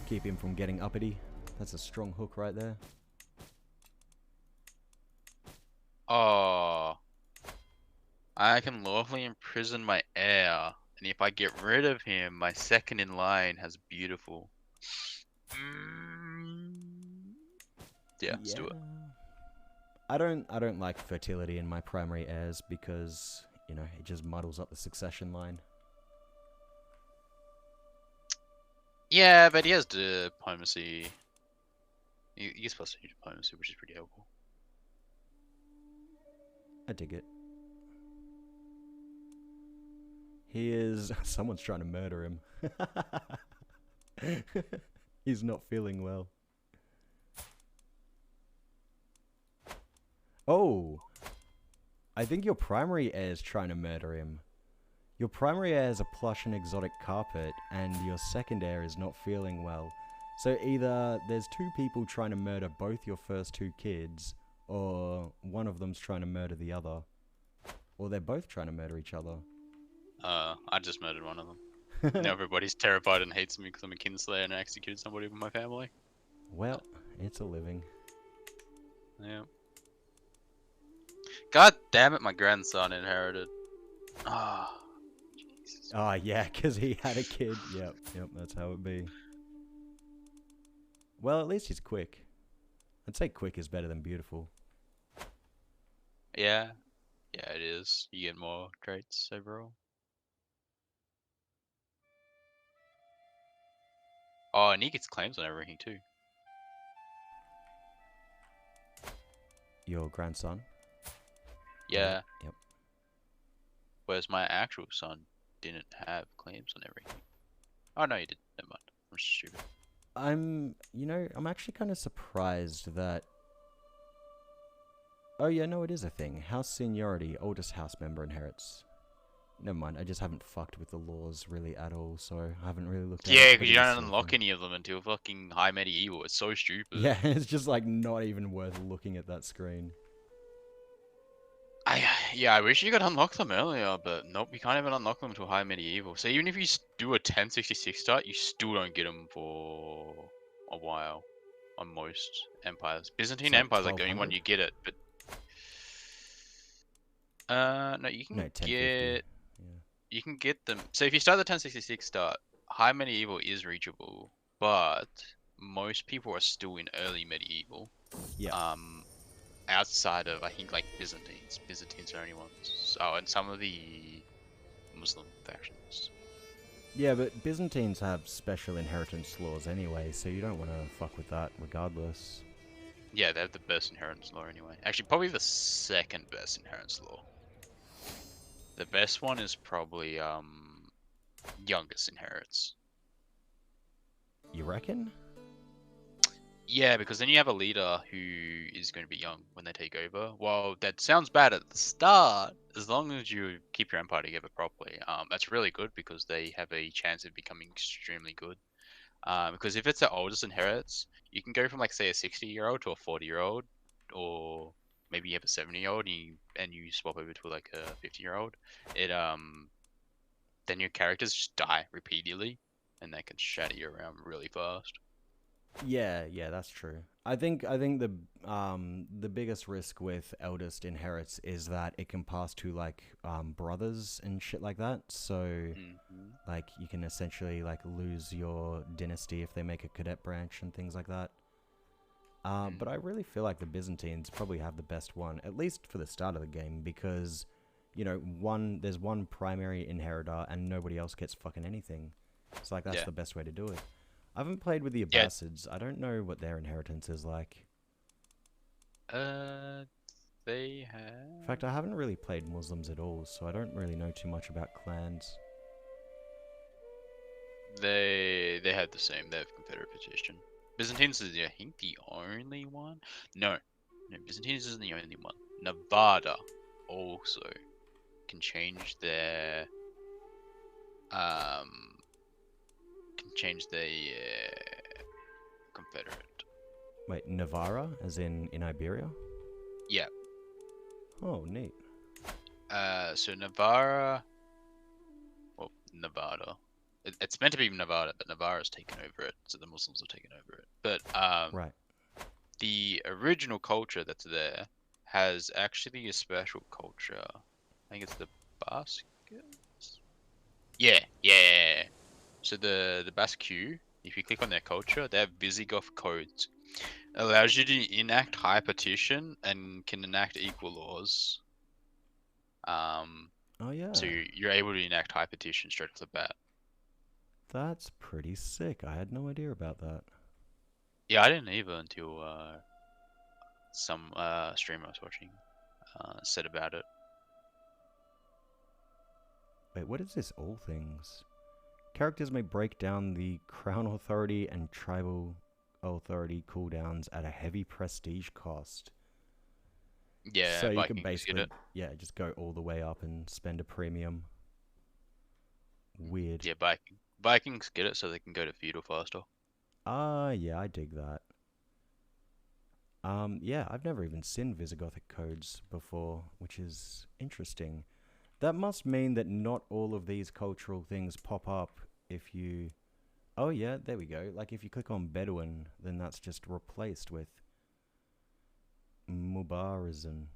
Keep him from getting uppity. That's a strong hook right there. Oh, I can lawfully imprison my heir, and if I get rid of him, my second in line has beautiful. Yeah, let's do it. I don't like fertility in my primary heirs because, you know, it just muddles up the succession line. Yeah, but he has diplomacy. He gets plus 2 diplomacy, which is pretty helpful. I dig it. He is... Someone's trying to murder him. He's not feeling well. Oh! I think your primary heir is trying to murder him. Your primary heir is a plush and exotic carpet, and your second heir is not feeling well. So either there's two people trying to murder both your first two kids, or one of them's trying to murder the other. Or they're both trying to murder each other. I just murdered one of them. Now everybody's terrified and hates me because I'm a kinslayer and I executed somebody from my family. Well, it's a living. Yeah. God damn it, my grandson inherited. Ah. Jesus. Ah, yeah, because he had a kid. Yep, that's how it be. Well, at least he's quick. I'd say quick is better than beautiful. Yeah. Yeah, it is. You get more traits overall. Oh, and he gets claims on everything too. Your grandson? Yeah. Yep. Whereas my actual son didn't have claims on everything. Oh no, he did. Never mind. I'm stupid. I'm actually kind of surprised that... Oh yeah, no, it is a thing. House seniority, oldest house member inherits. Never mind, I just haven't fucked with the laws really at all, so I haven't really looked at it. Yeah, but because it you is don't still a unlock thing. any of them until fucking high medieval. It's so stupid. Yeah, it's just like not even worth looking at that screen. I wish you could unlock them earlier, but nope, you can't even unlock them until high medieval. So even if you do a 1066 start, you still don't get them for a while on most empires. Byzantine It's like Empire is like the only one 1200? you get it, but no, you No, can 1050. get Yeah. you can get them. So if you start the 1066 start, high medieval is reachable, but most people are still in early medieval. Yeah. Outside of I think like Byzantines. Byzantines are the only ones. Oh, and some of the Muslim factions. Yeah, but Byzantines have special inheritance laws anyway, so you don't want to fuck with that regardless. Yeah, they have the best inheritance law anyway. Actually, probably the second best inheritance law. The best one is probably youngest inherits. You reckon? Yeah, because then you have a leader who is going to be young when they take over. Well, that sounds bad at the start, as long as you keep your empire together properly. That's really good because they have a chance of becoming extremely good. Because if it's the oldest inherits, you can go from like say a 60-year-old to a 40-year-old, or maybe you have a 70-year-old and you swap over to like a 50-year-old. It then your characters just die repeatedly, and they can shatter you around really fast. Yeah, that's true. I think the biggest risk with eldest inherits is that it can pass to like brothers and shit like that. So like you can essentially like lose your dynasty if they make a cadet branch and things like that. But I really feel like the Byzantines probably have the best one, at least for the start of the game, because there's one primary inheritor and nobody else gets fucking anything. It's like that's the best way to do it. I haven't played with the Yeah. Abbasids. I don't know what their inheritance is like. They have. In fact, I haven't really played Muslims at all, so I don't really know too much about clans. They had the same. They have Confederate petition. Byzantines is I think the only one. No, Byzantines isn't the only one. Nevada also can change their confederate. Wait, Navarra, as in Iberia? Yeah. Oh, neat. So Navarra, well, Nevada. It's meant to be Nevada, but Navarra's taken over it, so the Muslims have taken over it. But Right. the original culture that's there has actually a special culture. I think it's the Basques. Yeah, yeah. So the Basque, if you click on their culture, they have Visigoth codes. Allows you to enact high petition and can enact equal laws. Oh, yeah. So you're able to enact high petition straight off the bat. That's pretty sick. I had no idea about that. Yeah, I didn't either until some streamer I was watching said about it. Wait, what is this all things? Characters may break down the Crown Authority and Tribal Authority cooldowns at a heavy prestige cost. Yeah, so you Vikings can basically, get it. yeah, just go all the way up and spend a premium. Weird. Yeah, Vikings get it so they can go to feudal faster. Yeah, I dig that. Yeah, I've never even seen Visigothic codes before, which is interesting. That must mean that not all of these cultural things pop up if you... Oh yeah, there we go. Like if you click on Bedouin, then that's just replaced with Mubarazan.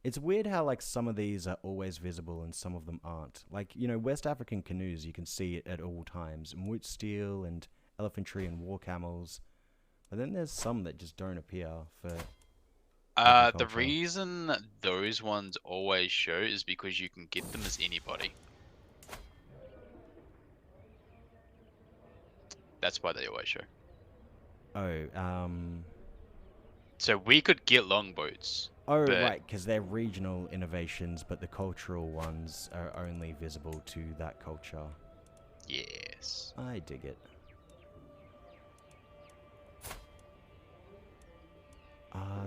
It's weird how like some of these are always visible and some of them aren't. Like, you know, West African canoes, you can see it at all times. Moot steel and elephantry and war camels. But then there's some that just don't appear for... The agriculture. reason those ones always show is because you can get them as anybody. That's why they always show. Oh, So we could get longboats. Oh, but right, because they're regional innovations, but the cultural ones are only visible to that culture. yes. I dig it.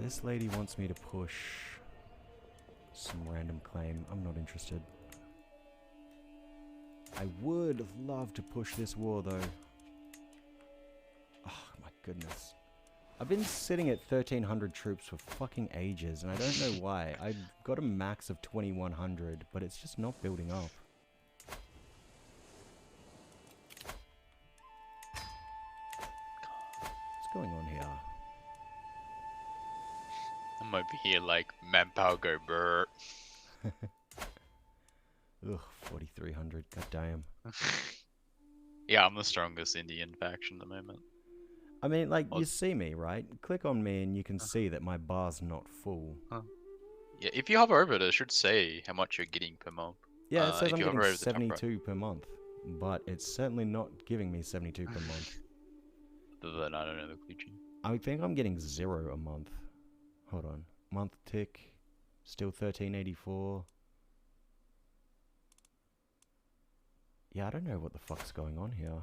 This lady wants me to push some random claim. I'm not interested. I would have loved to push this war, though. Oh, my goodness. I've been sitting at 1,300 troops for fucking ages, and I don't know why. I've got a max of 2,100, but it's just not building up. What's going on here? I'm over here like manpower go brr. Ugh, 4,300. God damn. Yeah, I'm the strongest Indian faction at the moment. I mean, like, you see me, right? Click on me and you can see that my bar's not full. Yeah, if you hover over it, it should say how much you're getting per month. Yeah, it says if I'm you getting hover over the top right. 72 per month. But it's certainly not giving me 72 per month. Then I don't know the clue. I think I'm getting 0 a month. Hold on. Month tick. Still 1384. Yeah, I don't know what the fuck's going on here.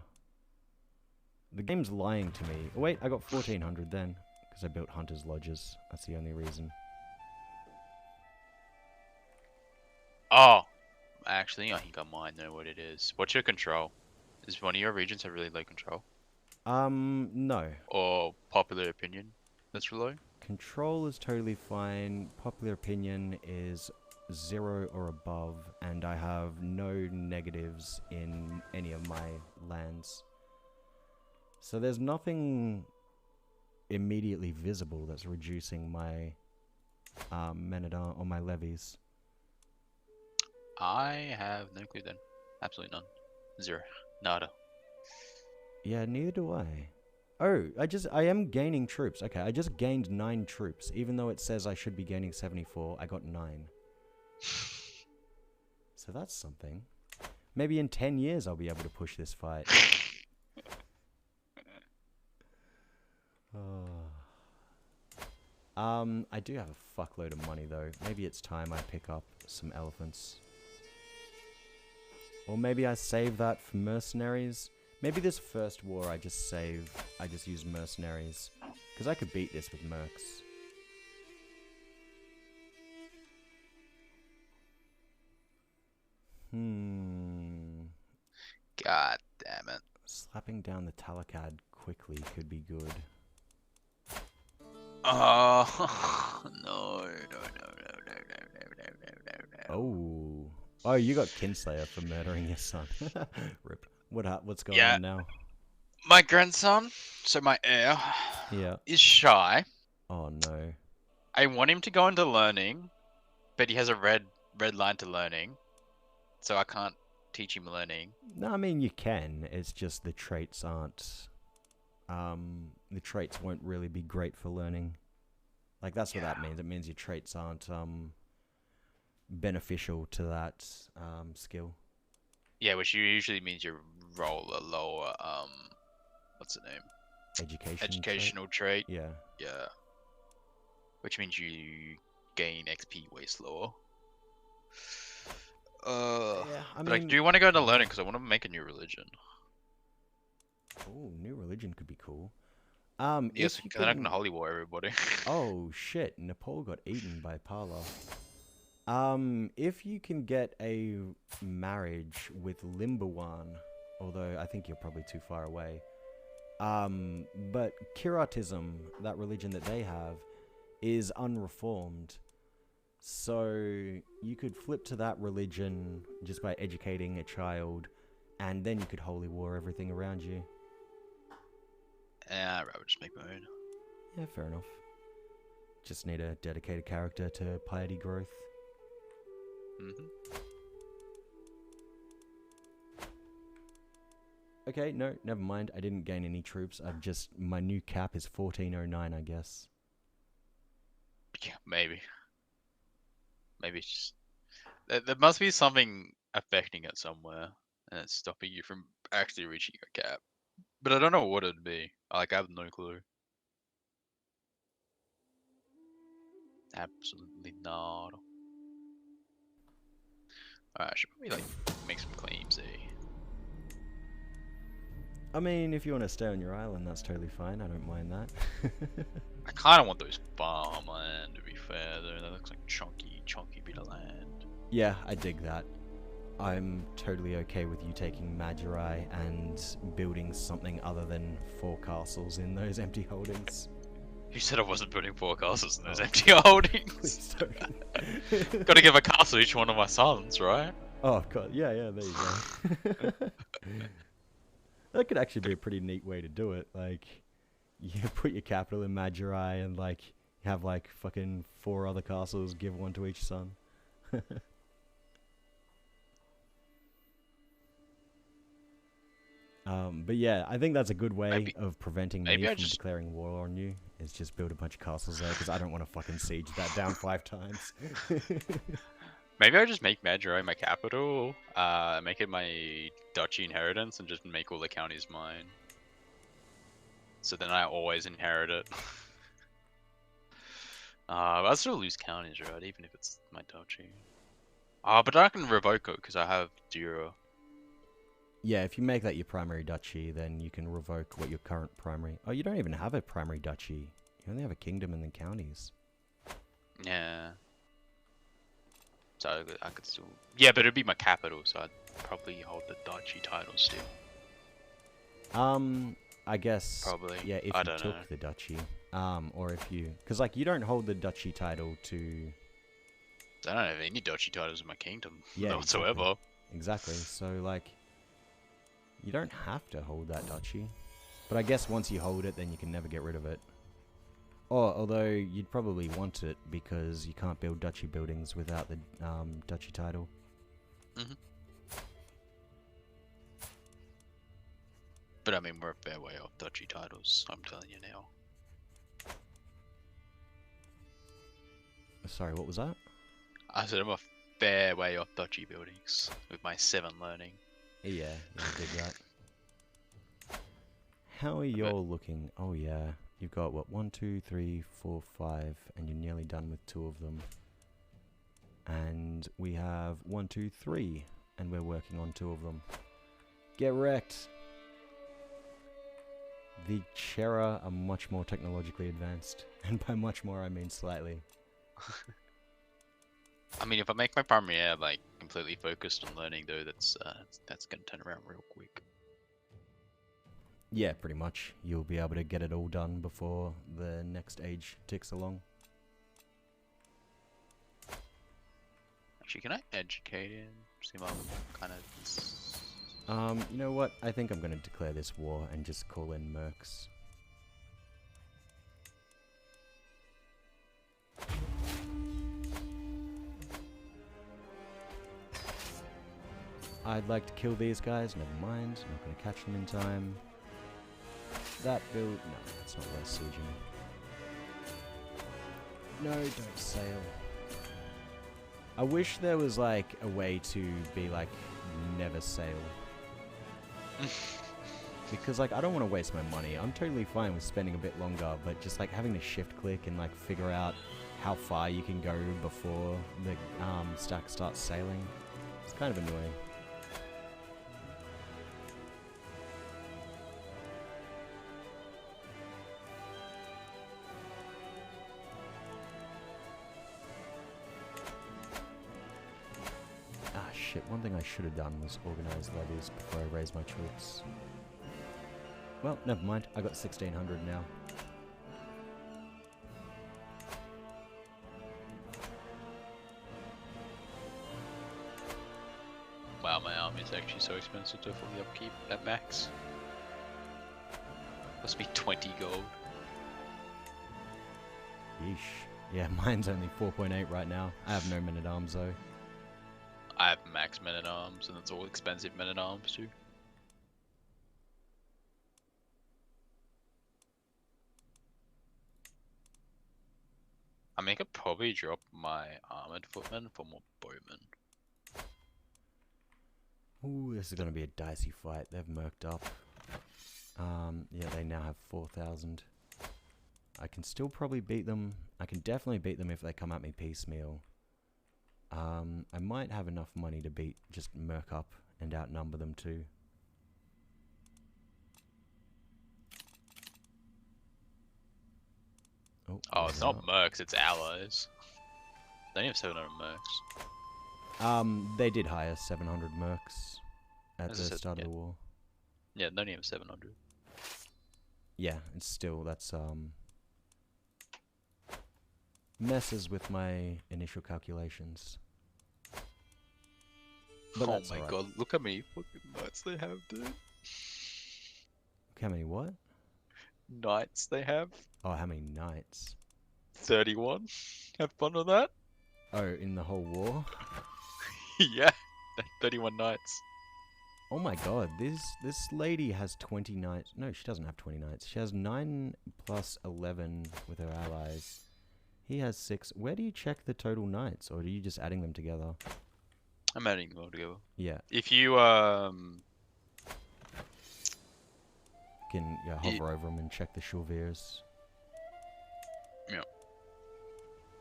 The game's lying to me. Oh, wait, I got 1,400 then. Because I built Hunter's Lodges. That's the only reason. Oh! Actually, I think I might know what it is. What's your control? Does one of your regions have really low control? No. Or popular opinion that's low? Control is totally fine. Popular opinion is 0 or above. And I have no negatives in any of my lands. So there's nothing immediately visible that's reducing my men-at-arms or my levies. I have no clue then. Absolutely none. 0. Nada. Yeah, neither do I. Oh, I am gaining troops. Okay, I just gained 9 troops. Even though it says I should be gaining 74, I got 9. So that's something. Maybe in 10 years I'll be able to push this fight. I do have a fuckload of money though. Maybe it's time I pick up some elephants. Or maybe I save that for mercenaries. Maybe this first war I just use mercenaries. Because I could beat this with mercs. God damn it. Slapping down the Talakad quickly could be good. Oh no, no, no, no, no, no, no, no, no, no. Oh. Oh, you got Kinslayer for murdering your son. Rip. What's going Yeah. on now? My grandson, so my heir, Yeah. is shy. Oh no. I want him to go into learning, but he has a red line to learning, so I can't teach him learning. No, I mean you can. It's just the traits aren't. The traits won't really be great for learning. Like that's what that means. It means your traits aren't beneficial to that skill. Yeah, which usually means you roll a lower what's the name? Educational trait. Yeah. Yeah. Which means you gain XP way slower. Yeah, I but I mean, do want to go into learning because I want to make a new religion. Oh, new religion could be cool. Yes, because then I can holy war everybody. Oh shit! Nepal got eaten by Pala. If you can get a marriage with Limbawan, although I think you're probably too far away. But Kiratism, that religion that they have, is unreformed. So you could flip to that religion just by educating a child, and then you could holy war everything around you. Yeah, I'd rather just make my own. Yeah, fair enough. Just need a dedicated character to piety growth. Okay, no, never mind. I didn't gain any troops. My new cap is 1409, I guess. Yeah, maybe. Maybe it's just there must be something affecting it somewhere, and it's stopping you from actually reaching your cap. But I don't know what it'd be. Like, I have no clue. Absolutely not. Alright, I should probably, like, make some claims, eh? I mean, if you want to stay on your island, that's totally fine. I don't mind that. I kind of want those farmland, to be fair, though. That looks like chunky bit of land. Yeah, I dig that. I'm totally okay with you taking Madurai and building something other than 4 castles in those empty holdings. You said I wasn't putting 4 castles in those empty holdings. Please don't. Gotta give a castle to each one of my sons, right? Oh god, yeah, there you go. That could actually be a pretty neat way to do it. Like, you put your capital in Madurai and, like, have, like, fucking 4 other castles, give 1 to each son. But yeah, I think that's a good way of preventing me from declaring war on you, is just build a bunch of castles there, because I don't want to fucking siege that down 5 times. Maybe I just make Madurai my capital, make it my duchy inheritance, and just make all the counties mine. So then I always inherit it. I still lose counties, right? Even if it's my duchy. But I can revoke it because I have Dura. Yeah, if you make that your primary duchy, then you can revoke what your current primary... Oh, you don't even have a primary duchy. You only have a kingdom and then counties. Yeah. So I could still... Yeah, but it'd be my capital, so I'd probably hold the duchy title still. I guess... Probably. Yeah, if you took the duchy. Or if you... Because, like, you don't hold the duchy title to... I don't have any duchy titles in my kingdom whatsoever. Exactly. So, like... You don't have to hold that duchy. But I guess once you hold it, then you can never get rid of it. Although you'd probably want it because you can't build duchy buildings without the duchy title. But I mean, we're a fair way off duchy titles, I'm telling you now. Sorry, what was that? I said I'm a fair way off duchy buildings with my 7 learning. Yeah, I did that. How are y'all looking? Oh yeah, you've got what, 1, 2, 3, 4, 5, and you're nearly done with 2 of them. And we have 1, 2, 3, and we're working on 2 of them. Get wrecked! The Chera are much more technologically advanced, and by much more I mean slightly. I mean, if I make my primary air like completely focused on learning, though, that's gonna turn around real quick. Yeah, pretty much. You'll be able to get it all done before the next age ticks along. Actually, can I educate him? See, I'm kind of. You know what? I think I'm going to declare this war and just call in mercs. I'd like to kill these guys, never mind. I'm not going to catch them in time. That build... No, that's not worth sieging. No, don't sail. I wish there was, like, a way to be, like, never sail. Because, like, I don't want to waste my money. I'm totally fine with spending a bit longer, but just, like, having to shift-click and, like, figure out how far you can go before the stack starts sailing. It's kind of annoying. Ah, shit. One thing I should have done was organize levies before I raise my troops. Well, never mind. I got 1,600 now. Wow, my army is actually so expensive to fully upkeep at max. Must be 20 gold. Yeesh. Yeah, mine's only 4.8 right now. I have no men-at-arms though. I have max men at arms, and it's all expensive men at arms too. I mean, I could probably drop my armored footmen for more bowmen. Ooh, this is gonna be a dicey fight. They've merked up. Yeah, they now have 4,000. I can still probably beat them. I can definitely beat them if they come at me piecemeal. I might have enough money to beat, just merc up and outnumber them too. Oh, it's not mercs, it's allies. They only have 700 mercs. They did hire 700 mercs at As the I said, start yeah. of the war. Yeah, they only have 700. Yeah, it's still, that's, messes with my initial calculations. But Oh my god, look how many fucking knights they have, dude. How many what? Knights they have? Oh, how many knights? 31. Have fun with that? Oh, in the whole war? Yeah, 31 knights. Oh my god, this lady has 20 knights. No, she doesn't have 20 knights. She has 9 plus 11 with her allies. He has 6. Where do you check the total knights, or are you just adding them together? I'm adding them all together. Yeah. If you Can hover over them and check the chevaliers. Yeah.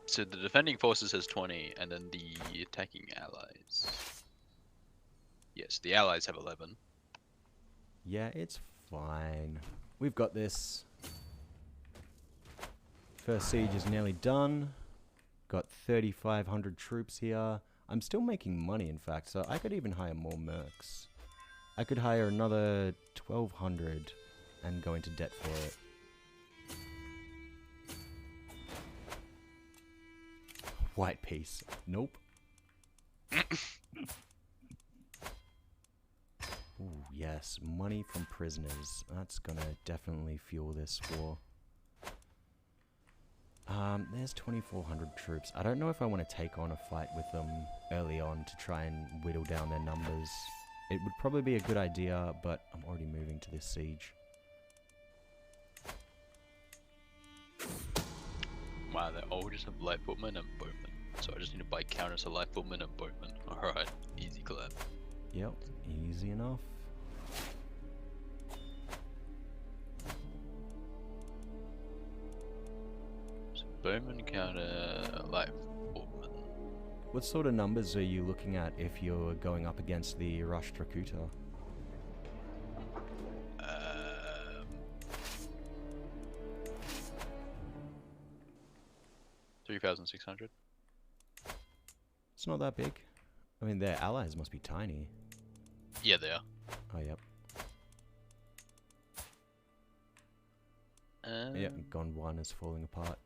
So the defending forces has 20, and then the attacking allies. Yes, the allies have 11. Yeah, it's fine. We've got this. First siege is nearly done. Got 3,500 troops here. I'm still making money, in fact, so I could even hire more mercs. I could hire another 1,200 and go into debt for it. White piece. Nope. Ooh, yes. Money from prisoners. That's gonna definitely fuel this war. There's 2,400 troops. I don't know if I want to take on a fight with them early on to try and whittle down their numbers. It would probably be a good idea, but I'm already moving to this siege. Wow, they all just have light footmen and bowmen. So I just need to buy counters to light footmen and bowmen. Alright, easy clap. Yep, easy enough. So bowmen counter light footmen. What sort of numbers are you looking at if you're going up against the Rush Dracuta? 3,600. It's not that big. I mean, their allies must be tiny. Yeah, they are. Oh, yep. Um, Yeah, Gondwan is falling apart.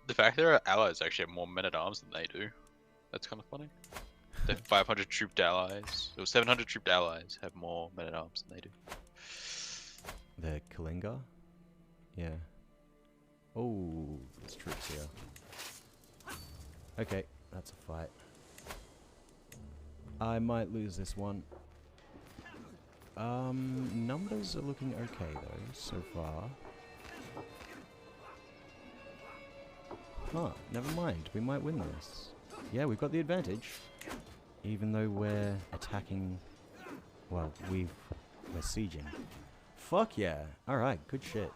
The fact that our allies actually have more men-at-arms than they do. That's kind of funny. The 500 trooped allies, or 700 trooped allies have more men-at-arms than they do. The Kalinga? Yeah. Oh, there's troops here. Okay, that's a fight. I might lose this one. Numbers are looking okay though, so far. Huh, never mind, we might win this. Yeah, we've got the advantage. Even though we're attacking... Well, we're sieging. Fuck yeah! Alright, good shit.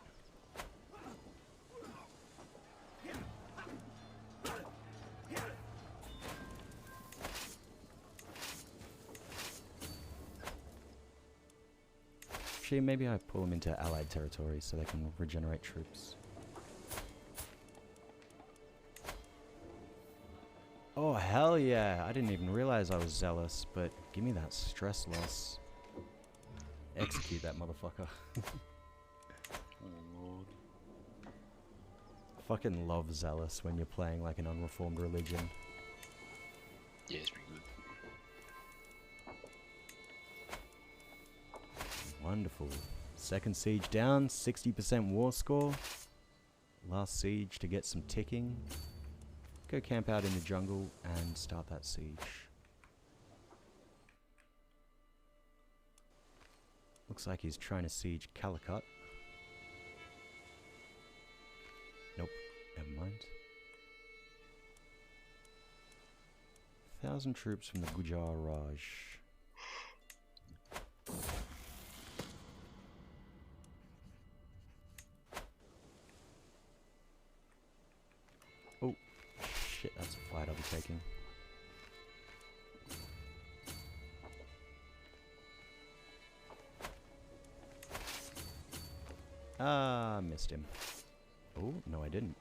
Actually, maybe I pull them into allied territory so they can regenerate troops. Oh, hell yeah! I didn't even realize I was zealous, but give me that stress loss. Execute that motherfucker. Fucking love zealous when you're playing like an unreformed religion. Yeah, it's pretty good. Wonderful. Second siege down, 60% war score. Last siege to get some ticking. Go camp out in the jungle and start that siege. Looks like he's trying to siege Calicut. Nope, never mind. 1,000 troops from the Gujar Raj. Oh, shit, that's a fight I'll be taking. Ah, missed him. Oh, no I didn't.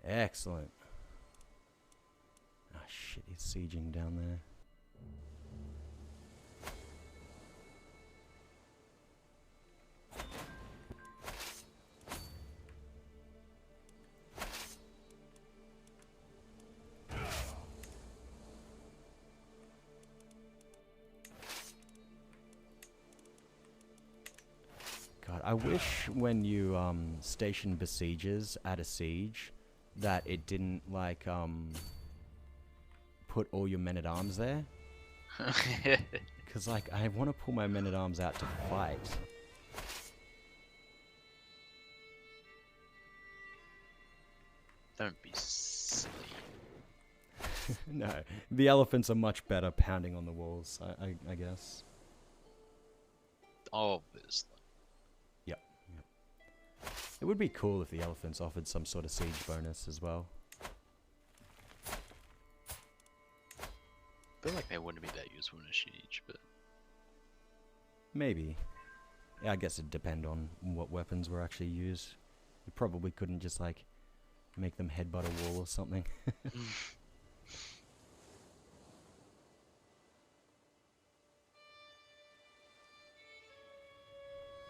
Excellent. Ah, shit, he's sieging down there. God, I wish when you station besiegers at a siege that it didn't like put all your men-at-arms there. Cause like I want to pull my men-at-arms out to fight. Don't be silly. No, the elephants are much better pounding on the walls, I guess. Obviously. Yep. It would be cool if the elephants offered some sort of siege bonus as well. I feel like they wouldn't be that useful in a siege, but... Maybe. Yeah, I guess it'd depend on what weapons were actually used. You probably couldn't just like make them headbutt a wall or something. I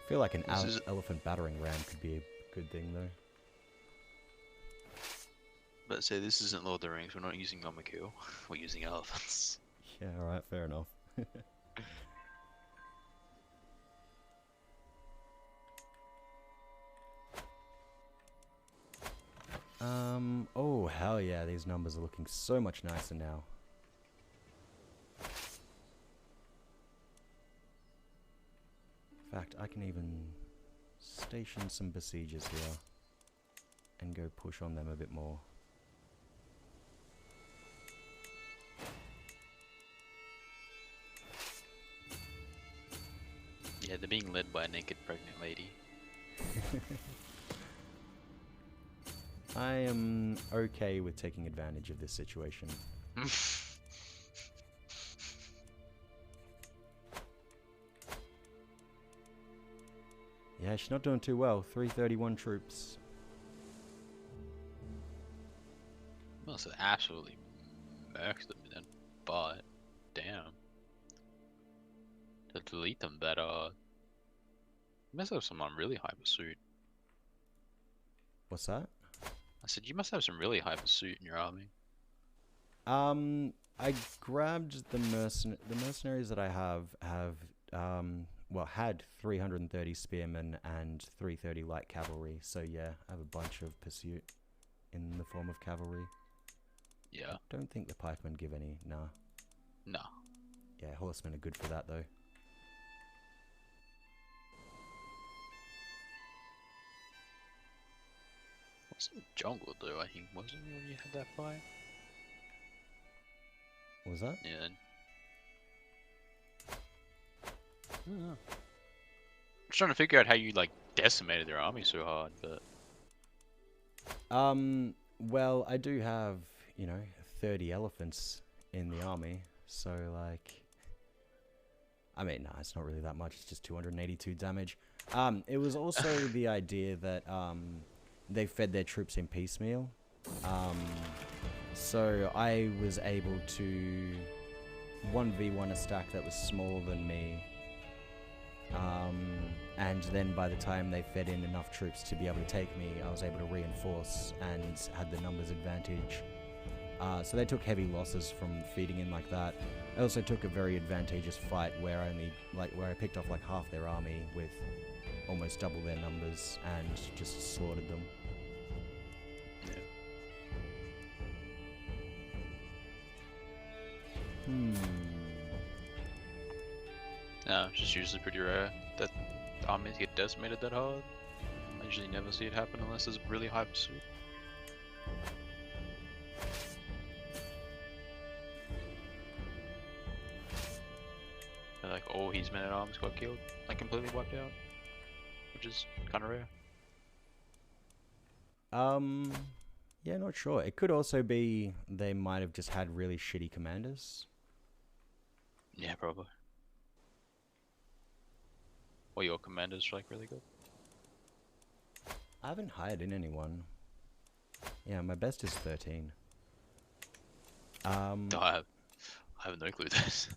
feel like an elephant battering ram could be a good thing though. But say this isn't Lord of the Rings, we're not using Mama Kill, we're using elephants. Yeah, alright, fair enough. Oh hell yeah, these numbers are looking so much nicer now. In fact, I can even station some besiegers here and go push on them a bit more. Yeah, they're being led by a naked pregnant lady. I am okay with taking advantage of this situation. Yeah, she's not doing too well. 331 troops. Must have absolutely murked them then, but damn. To delete them that you must have some really high pursuit. What's that? I said you must have some really high pursuit in your army. I grabbed the mercenaries that I have well, had 330 spearmen and 330 light cavalry. So yeah, I have a bunch of pursuit in the form of cavalry. Yeah. I don't think the pikemen give any. Nah. No. Yeah, horsemen are good for that though. What's the jungle though? I think wasn't it when you had that fight? What was that? Yeah. I don't know. I'm just trying to figure out how you like decimated their army so hard, but Well, I do have, 30 elephants in the army, so like, I mean, nah, it's not really that much. It's just 282 damage. It was also the idea that they fed their troops in piecemeal. So I was able to 1v1 a stack that was smaller than me. And then by the time they fed in enough troops to be able to take me, I was able to reinforce and had the numbers advantage. So they took heavy losses from feeding in like that. I also took a very advantageous fight where I picked off like half their army with almost double their numbers and just slaughtered them. no, it's just usually pretty rare that armies get decimated that hard. I usually never see it happen unless there's a really high pursuit. And like all his men at arms got killed, like completely wiped out, which is kind of rare. Yeah, not sure. It could also be they might have just had really shitty commanders. Yeah, probably. Or your commander's like really good. I haven't hired in anyone. Yeah, my best is 13. No, I have no clue this.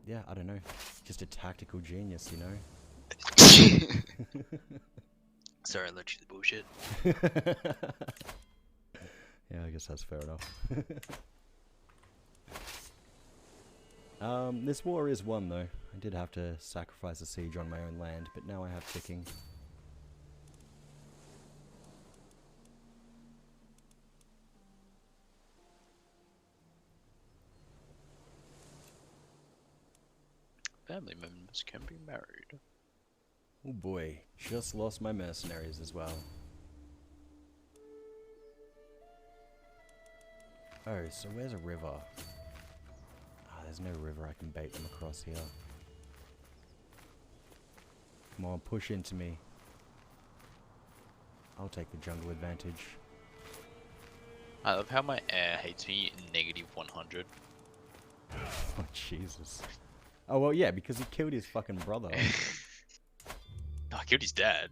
Yeah, I don't know. Just a tactical genius, you know? Sorry, I let you the bullshit. Yeah, I guess that's fair enough. This war is won, though. I did have to sacrifice a siege on my own land, but now I have ticking. Family members can be married. Oh boy, just lost my mercenaries as well. Oh, so where's a river? Ah, there's no river I can bait them across here. Come on, push into me. I'll take the jungle advantage. I love how my air hates me negative 100. Oh, Jesus. Oh, well, yeah, because he killed his fucking brother. No, I killed his dad.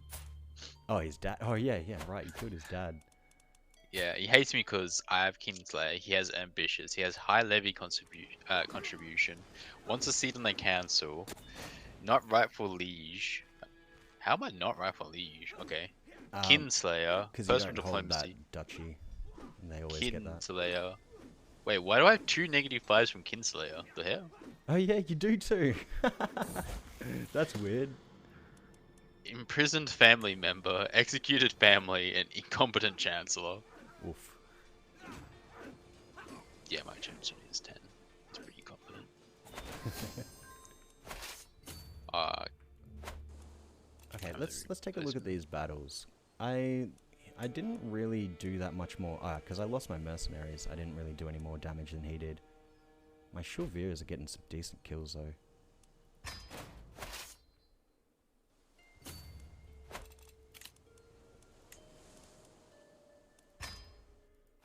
Oh, his dad. Oh, yeah, right. He killed his dad. Yeah, he hates me because I have Kinslayer. He has ambitious. He has high levy contribution. Wants a seat on the council. Not rightful liege. How am I not rightful liege? Okay. Kinslayer. Because you Personal don't hold that diplomacy. duchy. And they always get that. Kinslayer. Wait, why do I have 2 -5s from Kinslayer? The hell? Oh, yeah, you do too. That's weird. Imprisoned family member, executed family, and incompetent chancellor. Oof. Yeah, my chancellor is 10. It's pretty competent. Okay, let's take a look at these battles. I didn't really do that much more. Because I lost my mercenaries. I didn't really do any more damage than he did. My Chauviers are getting some decent kills though.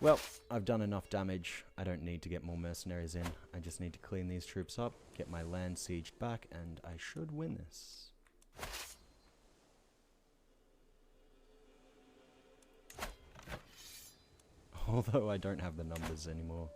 Well, I've done enough damage. I don't need to get more mercenaries in. I just need to clean these troops up, get my land sieged back, and I should win this. Although I don't have the numbers anymore.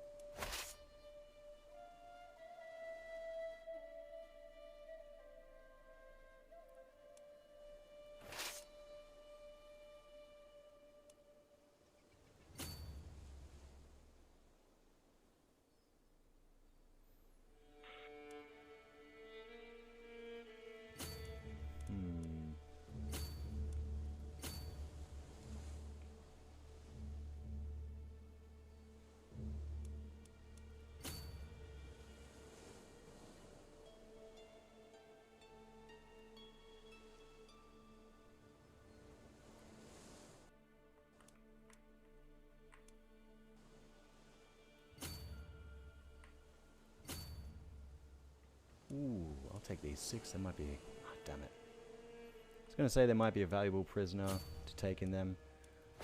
Ooh, I'll take these 6. There might be... Oh, damn it. I was going to say there might be a valuable prisoner to take in them.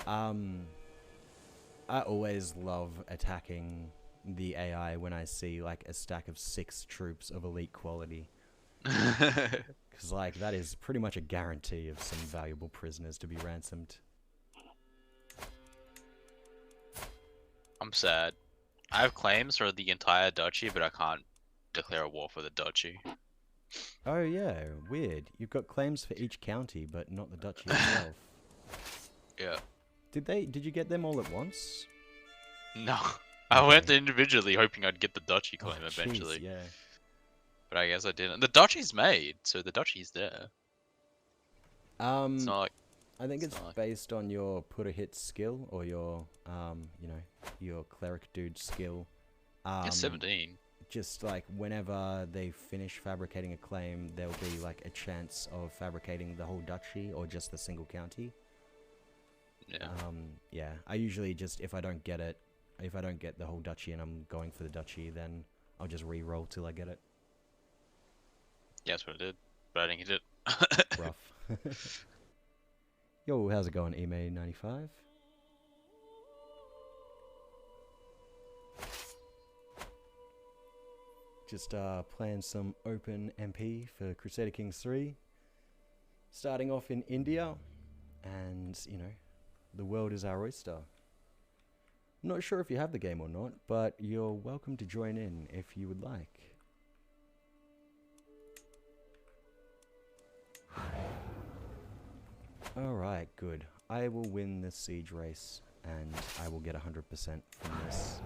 I always love attacking the AI when I see, like, a stack of 6 troops of elite quality. Because, like, that is pretty much a guarantee of some valuable prisoners to be ransomed. I'm sad. I have claims for the entire duchy, but I can't declare a war for the duchy. Oh yeah, weird. You've got claims for each county, but not the duchy itself. Yeah. Did you get them all at once? No. I went individually hoping I'd get the duchy claim eventually. Jeez, yeah. But I guess I didn't. The duchy's made, so the duchy's there. It's not like... I think it's based on your put a hit skill, or your, you know, your cleric dude skill. It's 17. Just like whenever they finish fabricating a claim, there'll be like a chance of fabricating the whole duchy or just the single county. Yeah. Yeah. I usually just, if I don't get the whole duchy and I'm going for the duchy, then I'll just re-roll till I get it. Yeah, that's what I did. But I didn't get it. Rough. Yo, how's it going, Eme95? Just playing some open MP for Crusader Kings 3. Starting off in India, and, you know, the world is our oyster. I'm not sure if you have the game or not, but you're welcome to join in if you would like. Alright, good. I will win this siege race, and I will get 100% from this.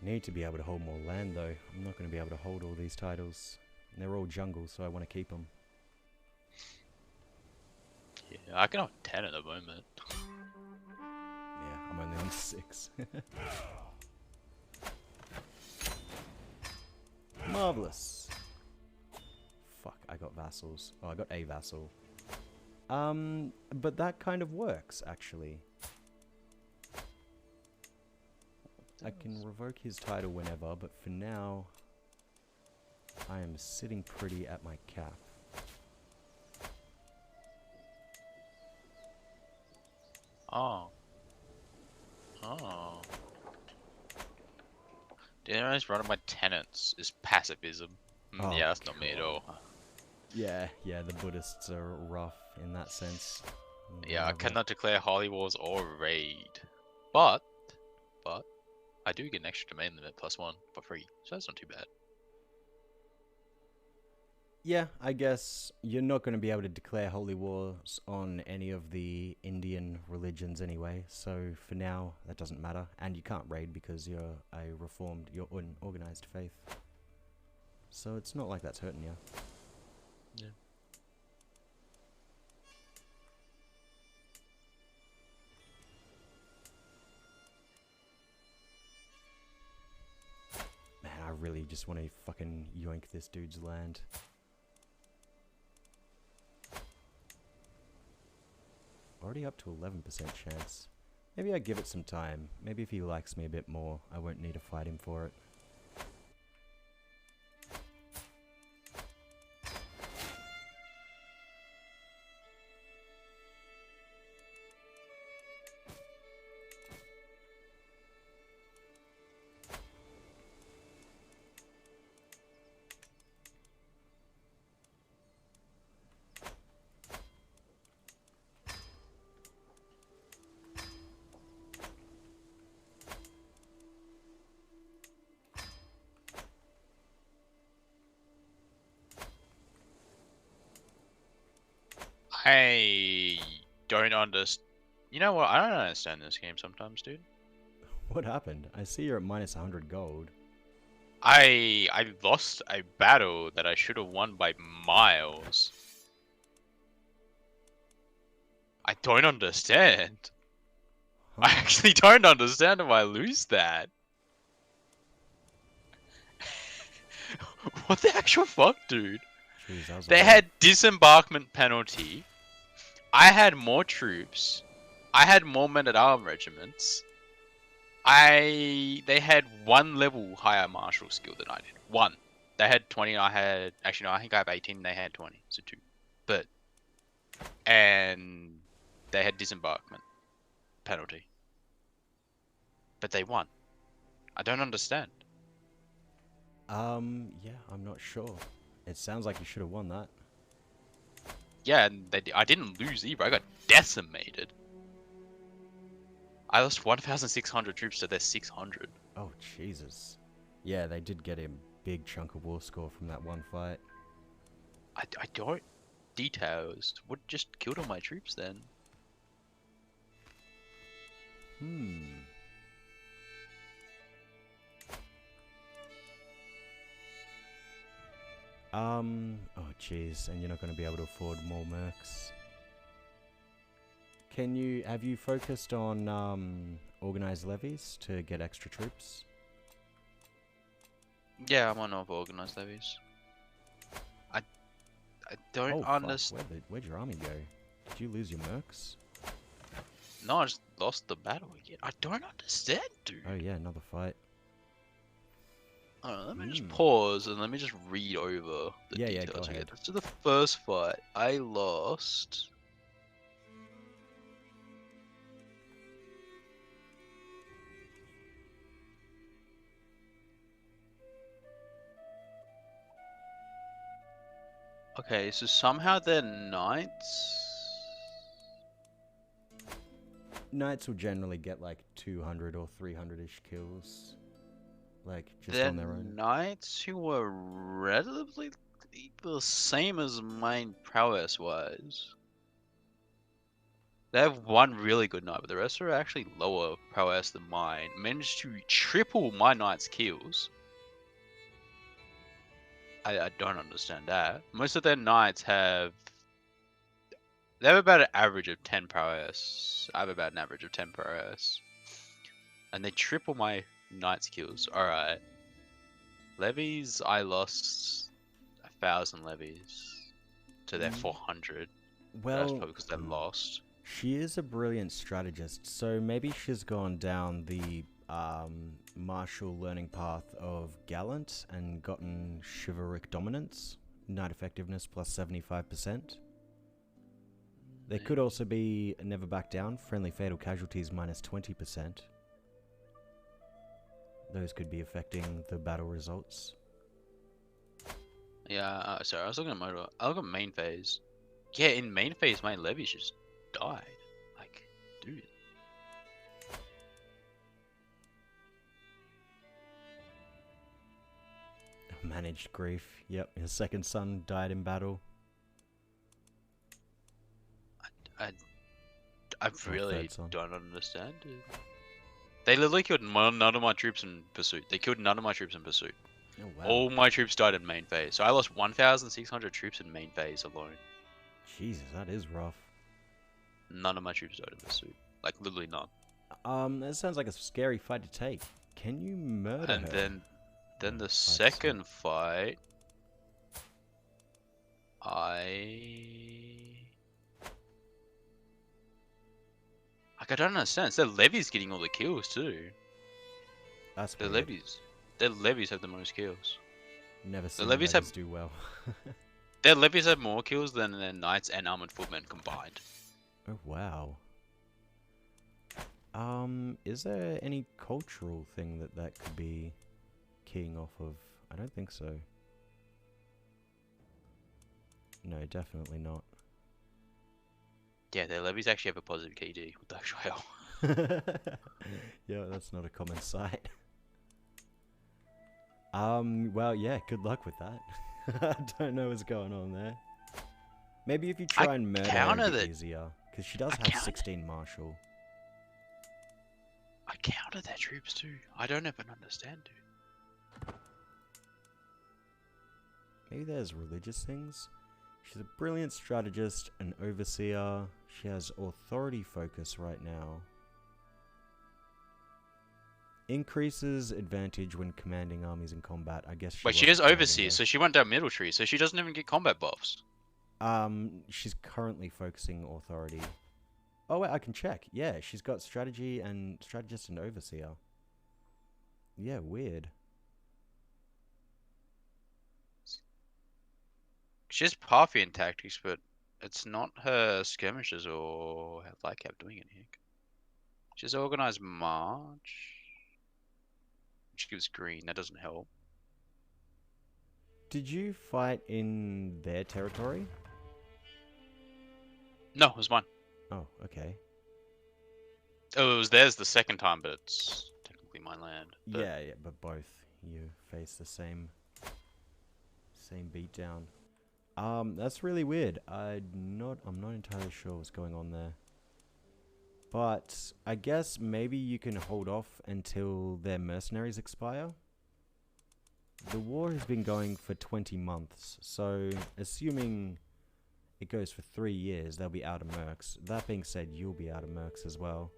I need to be able to hold more land, though. I'm not going to be able to hold all these titles. And they're all jungle, so I want to keep them. Yeah, I can have 10 at the moment. Yeah, I'm only on 6. Marvelous. Fuck, I got vassals. Oh, I got a vassal. But that kind of works, actually. I can revoke his title whenever, but for now, I am sitting pretty at my cap. Oh. Oh. Didn't realize one of my tenants is pacifism. Oh, yeah, that's not me at all. Yeah, the Buddhists are rough in that sense. Yeah, I cannot declare holy wars or raid. But, I do get an extra domain limit +1 for free, so that's not too bad. Yeah, I guess you're not going to be able to declare holy wars on any of the Indian religions anyway, so for now, that doesn't matter. And you can't raid because you're you're an organized faith. So it's not like that's hurting you. Yeah. Man, I really just want to fucking yoink this dude's land. Already up to 11% chance. Maybe I give it some time. Maybe if he likes me a bit more, I won't need to fight him for it. I don't understand. You know what? I don't understand this game sometimes, dude. What happened? I see you're at minus 100 gold. I lost a battle that I should have won by miles. I don't understand. I Huh. actually don't understand why I lose that. What the actual fuck, dude? Jeez, that was a They lot. had disembarkment penalty. I had more troops. I had more men-at-arms regiments. They had one level higher martial skill than I did. One. They had 20. I had actually no. I think I have 18. They had 20. So two. But and they had disembarkment penalty. But they won. I don't understand. Yeah, I'm not sure. It sounds like you should have won that. Yeah, and I didn't lose either. I got decimated. I lost 1,600 troops to their 600. Oh, Jesus. Yeah, they did get a big chunk of war score from that one fight. I don't... Details. What just killed all my troops then? Oh, jeez, and you're not going to be able to afford more mercs. Have you focused on, organized levies to get extra troops? Yeah, I'm on all organized levies. I don't Oh, understand. fuck, where'd your army go? Did you lose your mercs? No, I just lost the battle again. I don't understand, dude. Oh yeah, another fight. Let me just pause and let me just read over the Yeah, details go again. ahead. So the first fight, I lost. Okay, so somehow they're knights. Knights will generally get like 200 or 300-ish kills. Like, just They're on their own. knights who were relatively the same as mine prowess-wise. They have one really good knight, but the rest are actually lower prowess than mine. Managed to triple my knight's kills. I don't understand that. Most of their knights have... They have about an average of 10 prowess. I have about an average of 10 prowess. And they triple my knight's kills. Alright. Levies, I lost 1,000 levies to their 400. But that's Well, probably because they lost. she is a brilliant strategist, so maybe she's gone down the martial learning path of Gallant and gotten chivalric dominance, knight effectiveness plus 75%. There could also be never back down, friendly fatal casualties minus 20%. Those could be affecting the battle results. Yeah, sorry, I was looking at motor. I look at main phase. Yeah, in main phase, my levies just died. Like, dude. Managed grief. Yep, his second son died in battle. I really don't understand it. They literally killed none of my troops in pursuit. They killed none of my troops in pursuit. Oh, wow. All my troops died in main phase. So I lost 1,600 troops in main phase alone. Jesus, that is rough. None of my troops died in pursuit. Like, literally none. That sounds like a scary fight to take. Can you murder And her? then the second fight, Like, I don't understand. It's their levies getting all the kills too. That's Their weird. levies. Their levies have the most kills. Never seen levies levies do well. Their levies have more kills than their knights and armored footmen combined. Oh, wow. Is there any cultural thing that could be keying off of? I don't think so. No, definitely not. Yeah, their levies actually have a positive KD. What the actual hell? Yeah, that's not a common sight. Well, yeah, good luck with that. I don't know what's going on there. Maybe if you try and murder her, counter it'd be that. easier. Because she does I have counter. 16 martial. I counter their troops too. I don't even understand, dude. Maybe there's religious things? She's a brilliant strategist, an overseer. She has authority focus right now. Increases advantage when commanding armies in combat. I guess she Wait, she wasn't is commanding overseer, those. so she went down middle tree, so she doesn't even get combat buffs. She's currently focusing authority. Oh wait, I can check. Yeah, she's got strategy and strategist and overseer. Yeah, weird. She has Parthian tactics, but it's not her skirmishes or her flight cap doing anything. She's organized march, which gives green. That doesn't help. Did you fight in their territory? No, it was mine. Oh, okay. Oh, it was theirs the second time, but it's technically my land. But Yeah, but both you face the same beatdown. That's really weird. I'm not entirely sure what's going on there. But I guess maybe you can hold off until their mercenaries expire. The war has been going for 20 months, so assuming it goes for 3 years, they'll be out of mercs. That being said, you'll be out of mercs as well.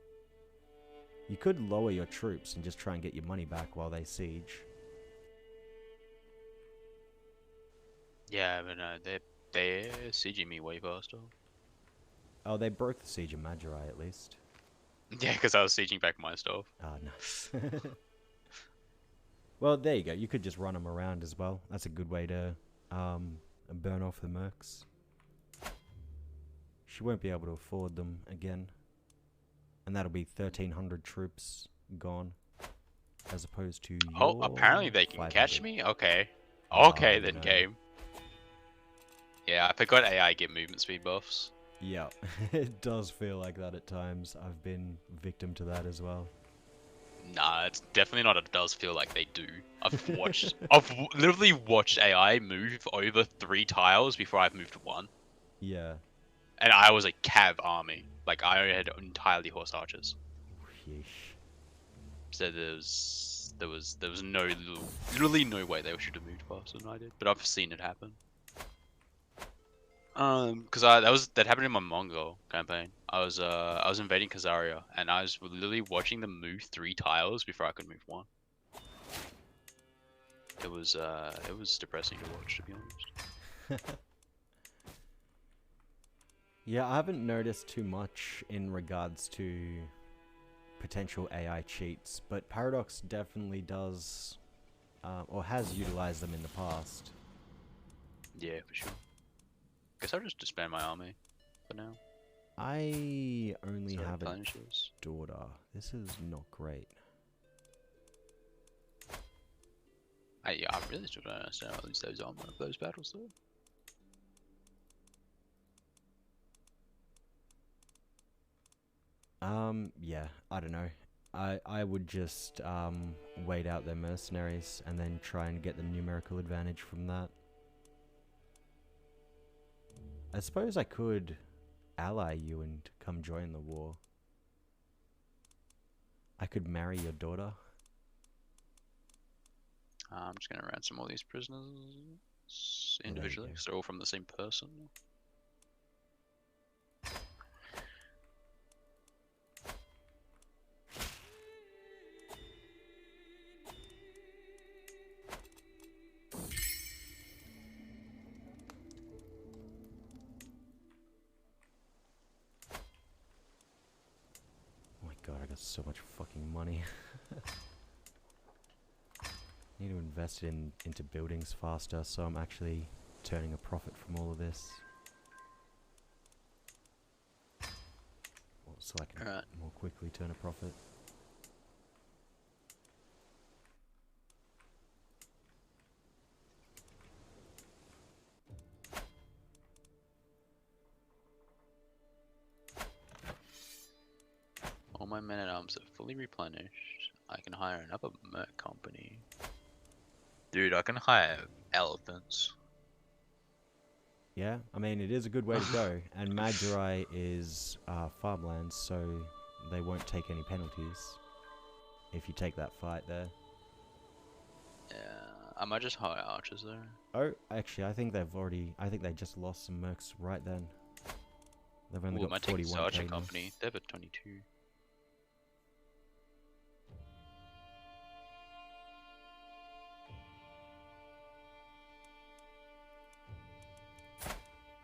You could lower your troops and just try and get your money back while they siege. yeah, but no, they're sieging me way faster. Oh, they broke the siege of Magi at least. Yeah, because I was sieging back my stuff. Ah, nice. Well, there you go. You could just run them around as well. That's a good way to burn off the mercs. She won't be able to afford them again. And that'll be 1,300 troops gone. As opposed to Oh, your apparently they can 500. catch me? Okay. Oh, Okay then, no. game. Yeah, I forgot AI get movement speed buffs. Yeah, it does feel like that at times. I've been victim to that as well. Nah, it's definitely not. It does feel like they do. I've literally watched AI move over 3 tiles before I've moved 1. Yeah. And I was a cav army. Like, I had entirely horse archers. Yeesh. So there was literally no way they should have moved faster than I did. But I've seen it happen. Because that happened in my Mongol campaign. I was invading Khazaria, and I was literally watching them move 3 tiles before I could move 1. It was depressing to watch, to be honest. Yeah, I haven't noticed too much in regards to potential AI cheats, but Paradox definitely does, or has utilized them in the past. Yeah, for sure. Guess I'll just disband my army for now. I only So have a replenishes. daughter. This is not great. Yeah, I really still don't understand how these days armor of those battles though. Yeah, I don't know. I would just wait out their mercenaries and then try and get the numerical advantage from that. I suppose I could ally you and come join the war. I could marry your daughter. I'm just gonna ransom all these prisoners individually, go. because they're all from the same person. Oh my god, I got so much fucking money. Need to invest into buildings faster, so I'm actually turning a profit from all of this. Well, so I can more quickly turn a profit. All my men at arms are fully replenished. I can hire another merc company. Dude, I can hire elephants. Yeah, I mean, it is a good way to go. And Magdurai is farmlands, so they won't take any penalties if you take that fight there. Yeah, I might just hire archers there. Oh, actually, I think they just lost some mercs right then. They've only Ooh, I got might take this 41k archer now. company. They have a 22.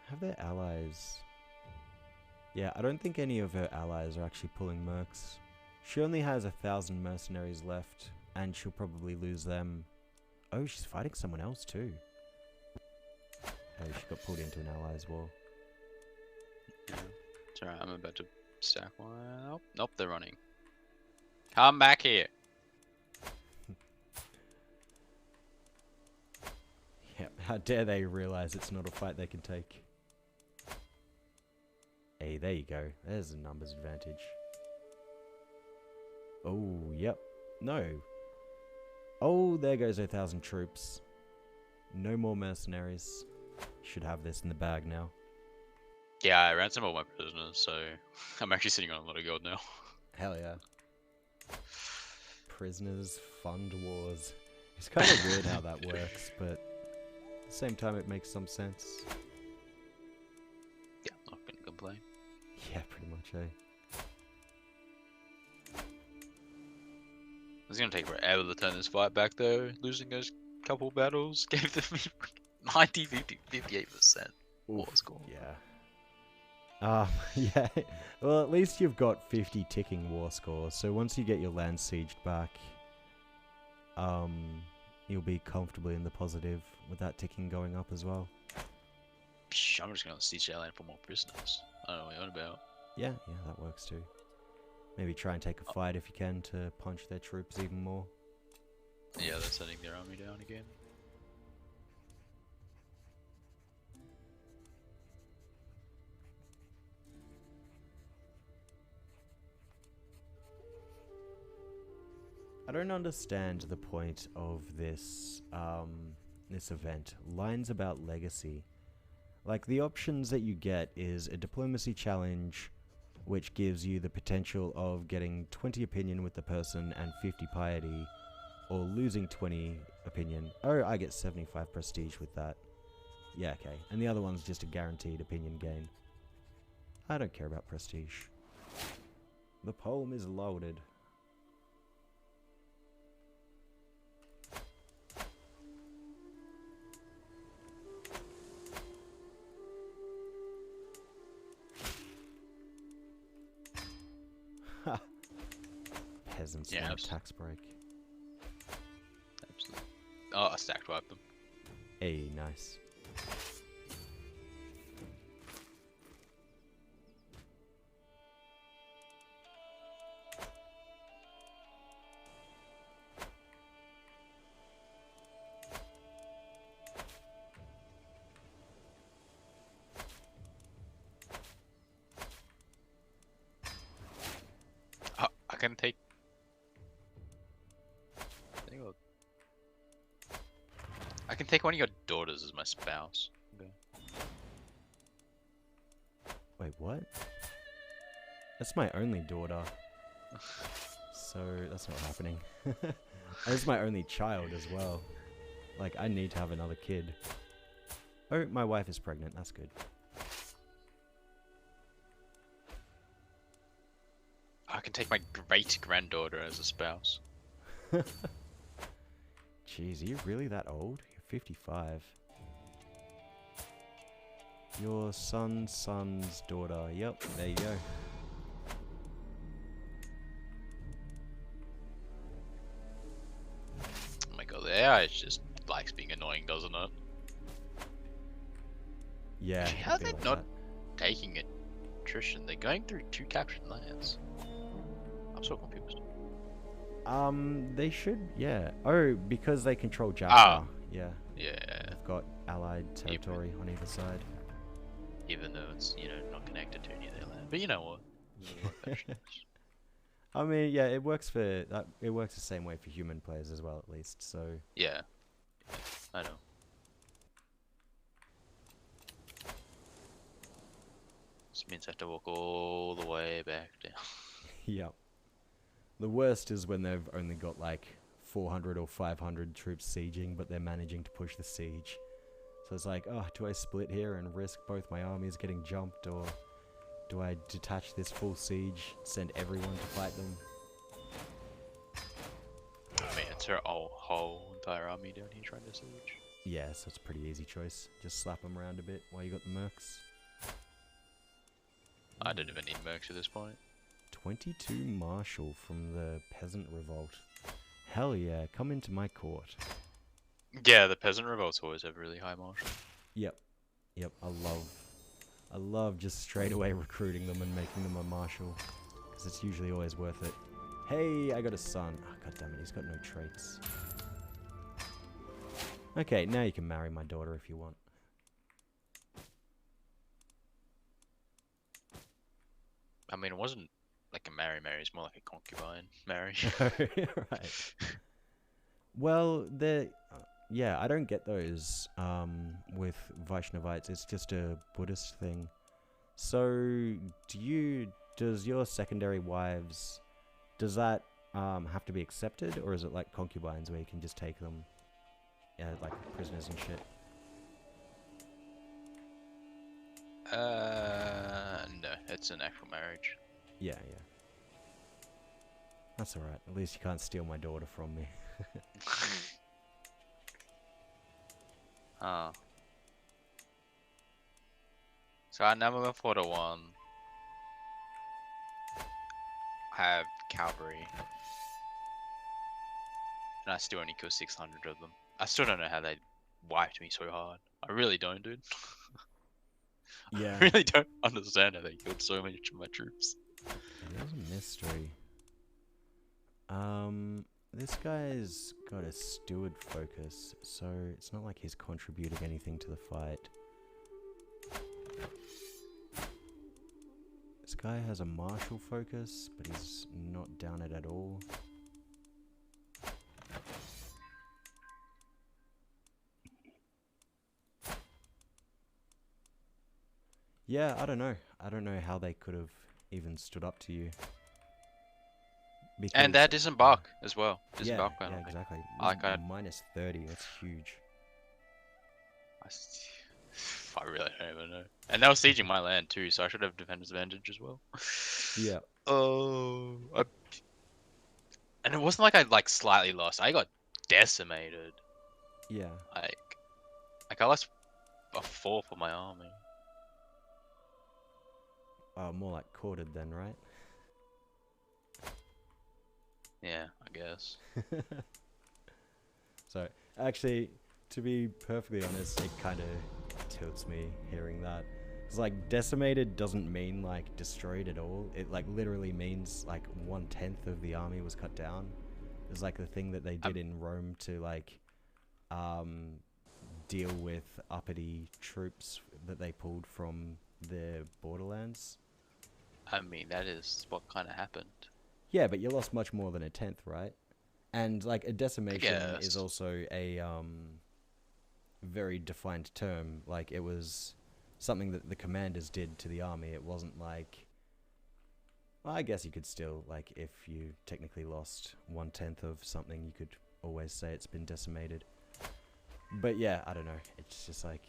Have their allies... Yeah, I don't think any of her allies are actually pulling mercs. She only has 1,000 mercenaries left, and she'll probably lose them. Oh, she's fighting someone else too. Oh, she got pulled into an allies war. Yeah. It's alright, I'm about to stack one. Nope, nope, they're running. Come back here. Yep, how dare they realize it's not a fight they can take. Hey, there you go. There's a numbers advantage. Oh, yep. No. Oh, there goes 1,000 troops. No more mercenaries. Should have this in the bag now. Yeah, I ransomed all my prisoners, so I'm actually sitting on a lot of gold now. Hell yeah. Prisoners fund wars. It's kind of weird how that works, but at the same time it makes some sense. Yeah, I'm not gonna complain. Yeah, pretty much, eh? It's gonna take forever to turn this fight back though. Losing those couple battles gave them 90, 50, 58% war score. Yeah. Yeah. Well, at least you've got 50 ticking war scores, so once you get your land sieged back, you'll be comfortably in the positive with that ticking going up as well. Psh, I'm just gonna siege their land for more prisoners. I don't know what you're on about. Yeah, that works too. Maybe try and take a fight if you can to punch their troops even more. Yeah, they're sending their army down again. I don't understand the point of this this event. Lines about legacy. Like, the options that you get is a diplomacy challenge, which gives you the potential of getting 20 opinion with the person and 50 piety, or losing 20 opinion. Oh, I get 75 prestige with that. Yeah, okay. And the other one's just a guaranteed opinion gain. I don't care about prestige. The poem is loaded. Peasants Yeah, want a tax break. Absolutely. Oh, I stacked wiped them. Hey, nice. I can take. I can take one of your daughters as my spouse. Okay. Wait, what? That's my only daughter. So, that's not happening. That's my only child as well. Like, I need to have another kid. Oh, my wife is pregnant. That's good. I can take my great-granddaughter as a spouse. Jeez, are you really that old? You're 55. Your son's daughter. Yep, there you go. Oh my god, the AI just likes being annoying, doesn't it? Yeah. Actually, how are they not taking attrition? They're going through 2 captured lands. I'm so confused. They should, yeah. Oh, because they control Jaffa. Ah. Yeah. Yeah. They've got allied territory on either side. Even though it's, you know, not connected to any of their land. But you know what? I mean, yeah, it works for it works the same way for human players as well, at least. So Yeah. I know. means I have to walk all the way back down. Yep. The worst is when they've only got like 400 or 500 troops sieging, but they're managing to push the siege. So it's like, oh, do I split here and risk both my armies getting jumped, or do I detach this full siege, send everyone to fight them? I mean, it's her whole entire army down here trying to siege. Yeah, so it's a pretty easy choice. Just slap them around a bit while you got the mercs. I don't even need mercs at this point. 22 marshal from the peasant revolt. Hell yeah, come into my court. Yeah, the peasant revolts always have really high martial. Yep. Yep, I love just straight away recruiting them and making them a marshal. Because it's usually always worth it. Hey, I got a son. Oh, god damn it, he's got no traits. Okay, now you can marry my daughter if you want. I mean, it wasn't like a marry, it's more like a concubine marry. Right. Well, yeah, I don't get those with Vaishnavites. It's just a Buddhist thing. So, does your secondary wives, does that have to be accepted, or is it like concubines where you can just take them, like prisoners and shit? No, it's an actual marriage. Yeah, yeah. That's alright. At least you can't steal my daughter from me. Oh. So our number 4 to 1 have cavalry, and I still only kill 600 of them. I still don't know how they wiped me so hard. I really don't, dude. Yeah. I really don't understand how they killed so many of my troops. It is a mystery. This guy's got a steward focus, so it's not like he's contributing anything to the fight. This guy has a martial focus, but he's not down it at all. Yeah, I don't know. I don't know how they could have even stood up to you. And that disembark as well. Yeah, Disembark penalty. yeah, exactly. Like minus 30, that's huge. I really don't even know. And they were sieging my land too, so I should have defender's advantage as well. Yeah. Oh. And it wasn't like I like slightly lost. I got decimated. Yeah. Like I lost a fourth of my army. Oh, more like quartered then, right? Yeah, I guess. So, actually, to be perfectly honest, it kind of tilts me hearing that. It's like, decimated doesn't mean, like, destroyed at all. It, like, literally means, like, 1/10 of the army was cut down. It's like the thing that they did in Rome to, like, deal with uppity troops that they pulled from their borderlands. I mean, that is what kind of happened. Yeah, but you lost much more than 1/10, right? And, like, a decimation is guess. also a very defined term. Like, it was something that the commanders did to the army. It wasn't like... Well, I guess you could still, like, if you technically lost 1/10 of something, you could always say it's been decimated. But yeah, I don't know. It's just like...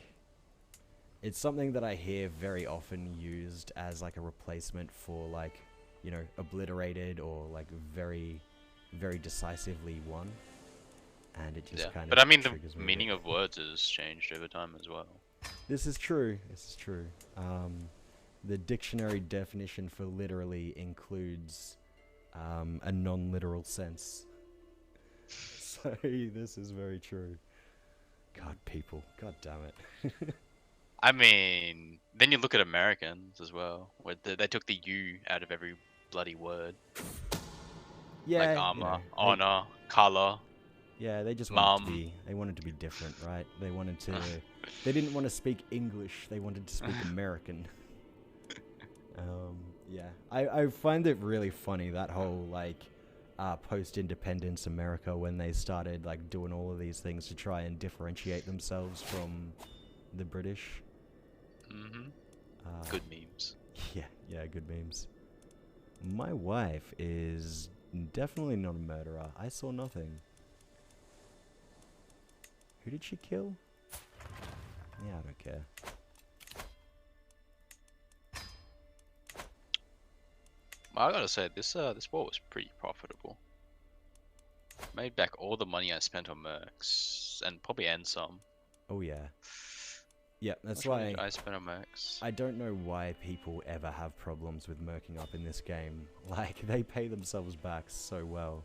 It's something that I hear very often used as, like, a replacement for, like, you know, obliterated or, like, very, very decisively won. And it just kind of... But I mean, the meaning of words has changed over time as well. This is true. This is true. The dictionary definition for literally includes a non-literal sense. So this is very true. God, people. God damn it. I mean, then you look at Americans as well, where they took the U out of every bloody word. Yeah, like armor, honor, color. Yeah, they just wanted to be. They wanted to be different, right? They wanted to. They didn't want to speak English. They wanted to speak American. Yeah, I find it really funny, that whole like post-independence America, when they started like doing all of these things to try and differentiate themselves from the British. Mm-hmm. Good memes. Yeah, good memes. My wife is definitely not a murderer. I saw nothing. Who did she kill? Yeah, I don't care. I gotta say, this war was pretty profitable. Made back all the money I spent on mercs, and probably and some. Oh yeah. Yeah, that's Which one why did I spent on mercs? I don't know why people ever have problems with merking up in this game. Like, they pay themselves back so well.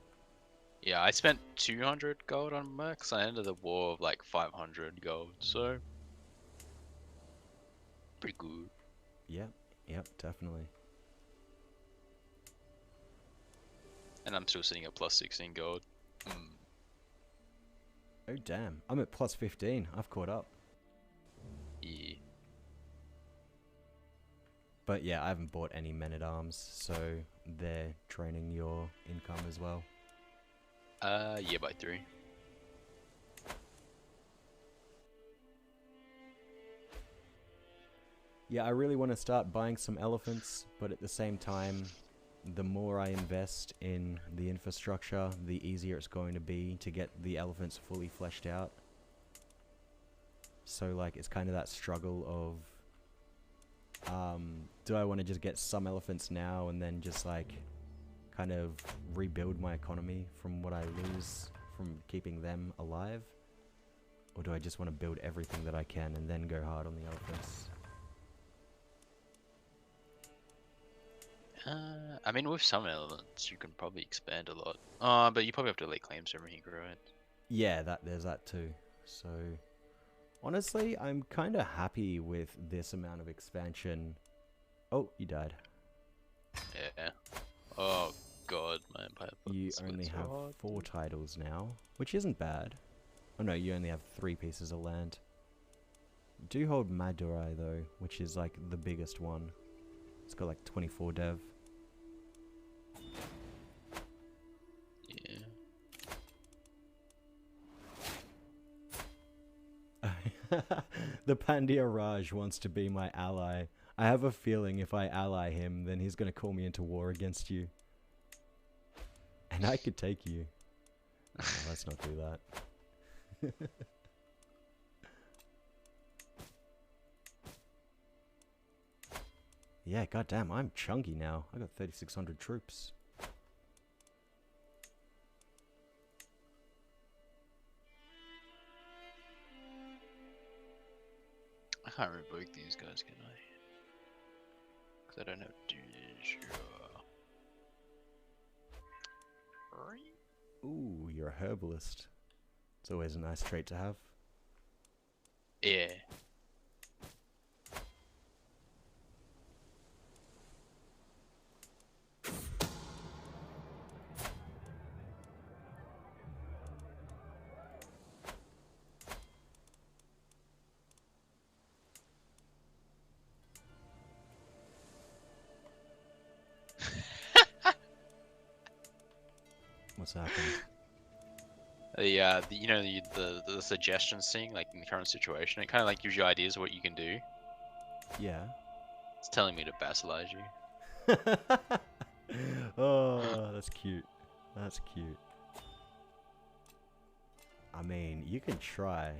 Yeah, I spent 200 gold on mercs. I ended the war of like 500 gold, so pretty good. Yep, definitely. And I'm still sitting at plus 16 gold. Oh damn, I'm at plus 15. I've caught up. Yeah. But yeah, I haven't bought any men-at-arms, so they're draining your income as well. Yeah, by 3. Yeah, I really want to start buying some elephants, but at the same time, the more I invest in the infrastructure, the easier it's going to be to get the elephants fully fleshed out. So like, it's kind of that struggle of, do I want to just get some elephants now and then just like, kind of rebuild my economy from what I lose from keeping them alive? Or do I just want to build everything that I can and then go hard on the elephants? I mean, with some elements, you can probably expand a lot. But you probably have to lay claims to everything, right? Yeah, there's that too. So, honestly, I'm kind of happy with this amount of expansion. Oh, you died. Yeah. Oh god, my empire. You only have 4 titles now, which isn't bad. Oh no, you only have 3 pieces of land. You do hold Madurai though, which is like the biggest one. It's got like 24 dev. Yeah. The Pandya Raj wants to be my ally. I have a feeling if I ally him, then he's going to call me into war against you. And I could take you. No, let's not do that. Yeah, goddamn, I'm chunky now. I got 3,600 troops. I can't revoke these guys, can I? Because I don't have Ooh, you're a herbalist. It's always a nice trait to have. Yeah. What's happened? You know, the suggestions thing, like in the current situation, it kind of like gives you ideas of what you can do. Yeah. It's telling me to vassalize you. Oh, that's cute. That's cute. I mean, you can try.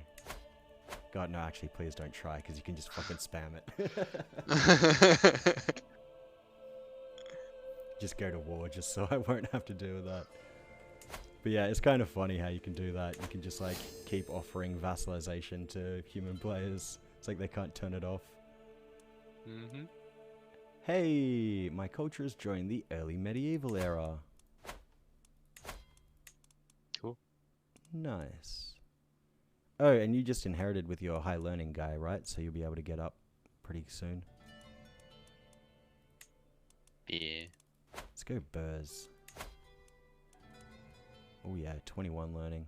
God, no, actually, please don't try, because you can just fucking spam it. Just go to war, just so I won't have to deal with that. But yeah, it's kind of funny how you can do that. You can just, like, keep offering vassalization to human players. It's like they can't turn it off. Mm-hmm. Hey, my culture has joined the early medieval era. Cool. Nice. Oh, and you just inherited with your high learning guy, right? So you'll be able to get up pretty soon. Yeah. Let's go Burrs. Oh yeah, 21 learning.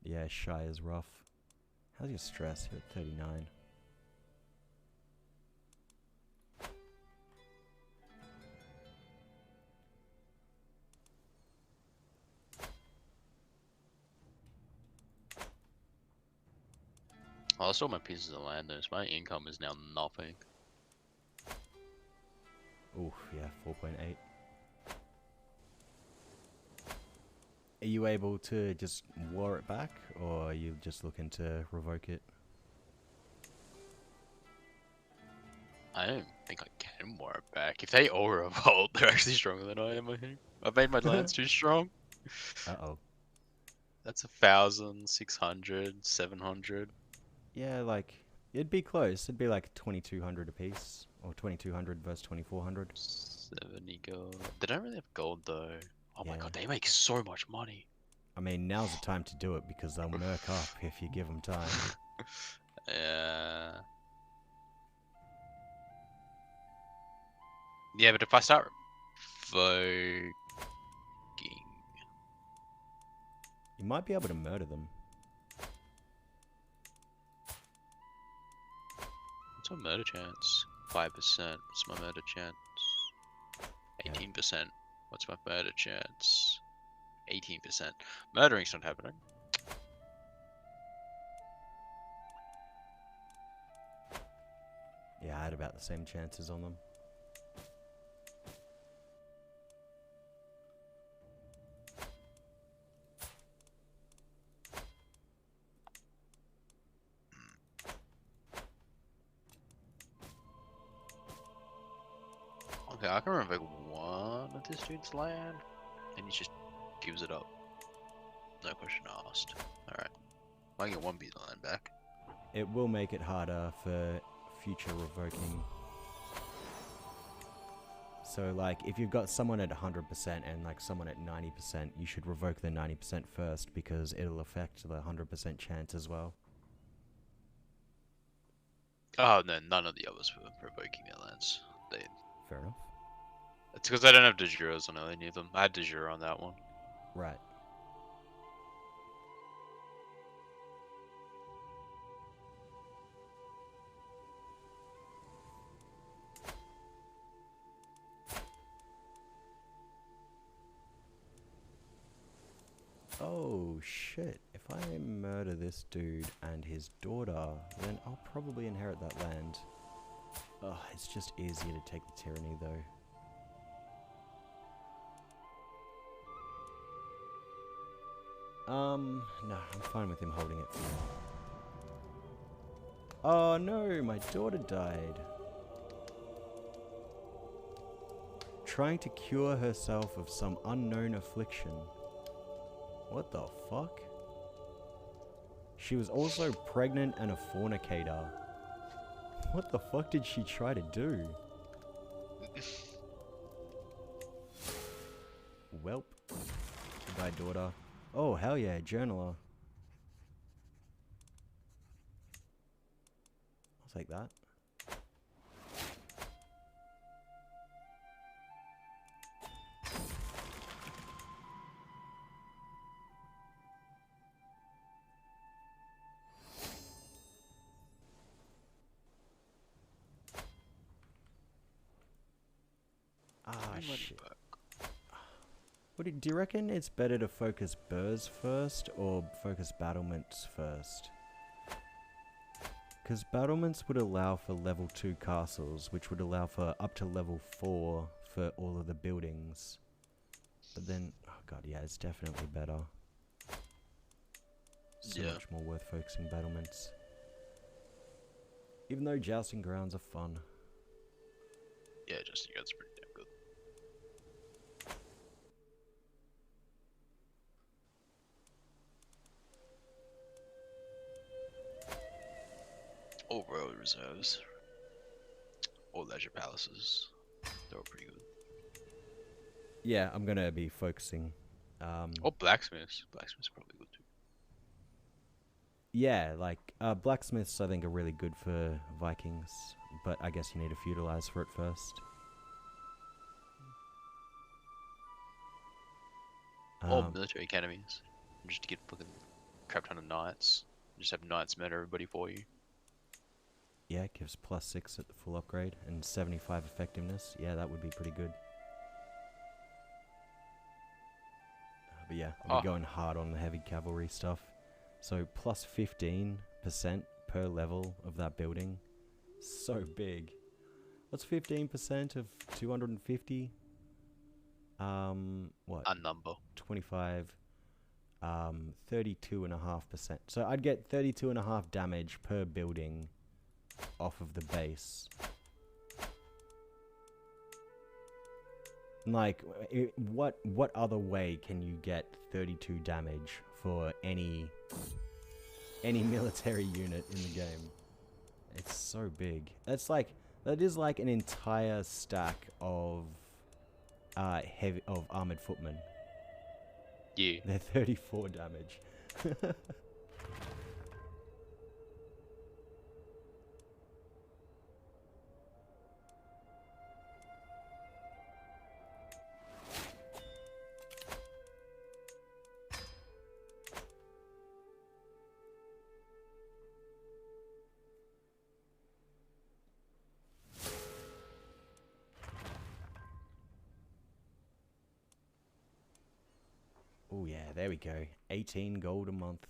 Yeah, shy is rough. How's your stress? You're at 39. Oh, I sold my pieces of land though, so my income is now nothing. Oof, yeah, 4.8. Are you able to just war it back, or are you just looking to revoke it? I don't think I can war it back. If they all revolt, they're actually stronger than I am, I think. I've made my lands too strong. Uh-oh. That's 1,000, 600, 700. Yeah, like, it'd be close. It'd be like 2,200 apiece, or 2,200 versus 2,400. 70 gold. They don't really have gold though. Oh my Yeah. god, they make so much money. I mean, now's the time to do it because they'll merc up if you give them time. Yeah. Yeah, but if I start voguing, You might be able to murder them. what's my murder chance? 5%. What's my murder chance? 18%. What's my murder chance? 18%. Murdering's not happening. Yeah, I had about the same chances on them. Okay, I can revoke one of this dude's land, and he just gives it up. No question asked. Alright. I get one piece of land back. It will make it harder for future revoking. So, like, if you've got someone at 100% and, like, someone at 90%, you should revoke the 90% first because it'll affect the 100% chance as well. Oh, no, none of the others were revoking their lands. Fair enough. It's because I don't have de jures on any of them. I had de jure on that one. Right. Oh shit, if I murder this dude and his daughter, then I'll probably inherit that land. Oh, it's just easier to take the tyranny though. No, I'm fine with him holding it for now. Oh no, my daughter died. Trying to cure herself of some unknown affliction. What the fuck? She was also pregnant and a fornicator. What the fuck did she try to do? Welp. Goodbye, daughter. Oh, hell yeah, journaler. I'll take that. Ah, shit. Do you reckon it's better to focus burrs first or focus battlements first? Because battlements would allow for level 2 castles, which would allow for up to level 4 for all of the buildings. But then, oh god, yeah, it's definitely better. So much more worth focusing battlements. Even though jousting grounds are fun. Yeah, just you guys are pretty damn good. All royal reserves. All leisure palaces. They're all pretty good. Yeah, I'm gonna be focusing. Oh, blacksmiths. Blacksmiths are probably good too. Yeah, like, blacksmiths I think are really good for Vikings, but I guess you need to feudalize for it first. Or military academies. Just to get fucking crap ton of knights. Just have knights murder everybody for you. Yeah, it gives +6 at the full upgrade and 75 effectiveness. Yeah, that would be pretty good. But yeah, I'm going hard on the heavy cavalry stuff. So +15% per level of that building. So big. I What's 15% of 250? What? A number. 25. 32.5%. So I'd get 32.5 damage per building off of the base. Like, what other way can you get 32 damage for any military unit in the game? It's so big. That is like an entire stack of armored footmen. Yeah. They're 34 damage. Oh yeah, there we go. 18 gold a month.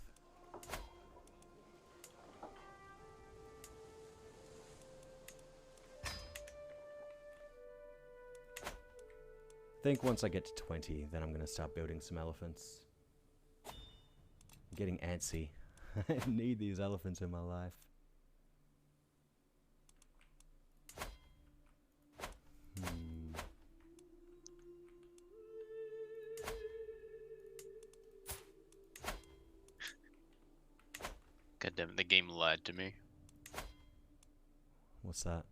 I think once I get to 20, then I'm going to start building some elephants. I'm getting antsy. I need these elephants in my life. God damn it, the game lied to me. What's that?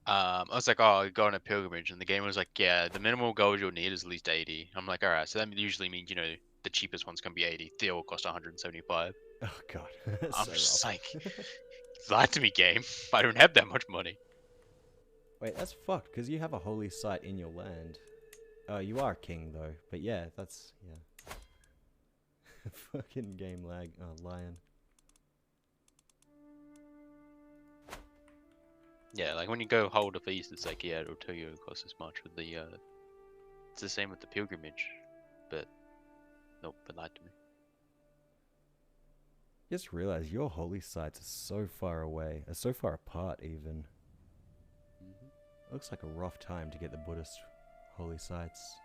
I was like, oh, go on a pilgrimage, and the game was like, yeah, the minimal gold you'll need is at least 80. I'm like, alright, so that usually means, you know, the cheapest one's gonna be 80. They all cost 175. Oh god. I'm So just rough. like, lied to me, game. I don't have that much money. Wait, that's fucked, because you have a holy site in your land. Oh, you are king, though. But yeah, that's... yeah. Fucking game lag. Oh, lion. Yeah, like when you go hold a feast, it's like, yeah, it'll tell you it costs this much with the, it's the same with the pilgrimage. But, nope, it lied to me. Just realized your holy sites are so far away. Are so far apart, even. Looks like a rough time to get the Buddhist holy sites.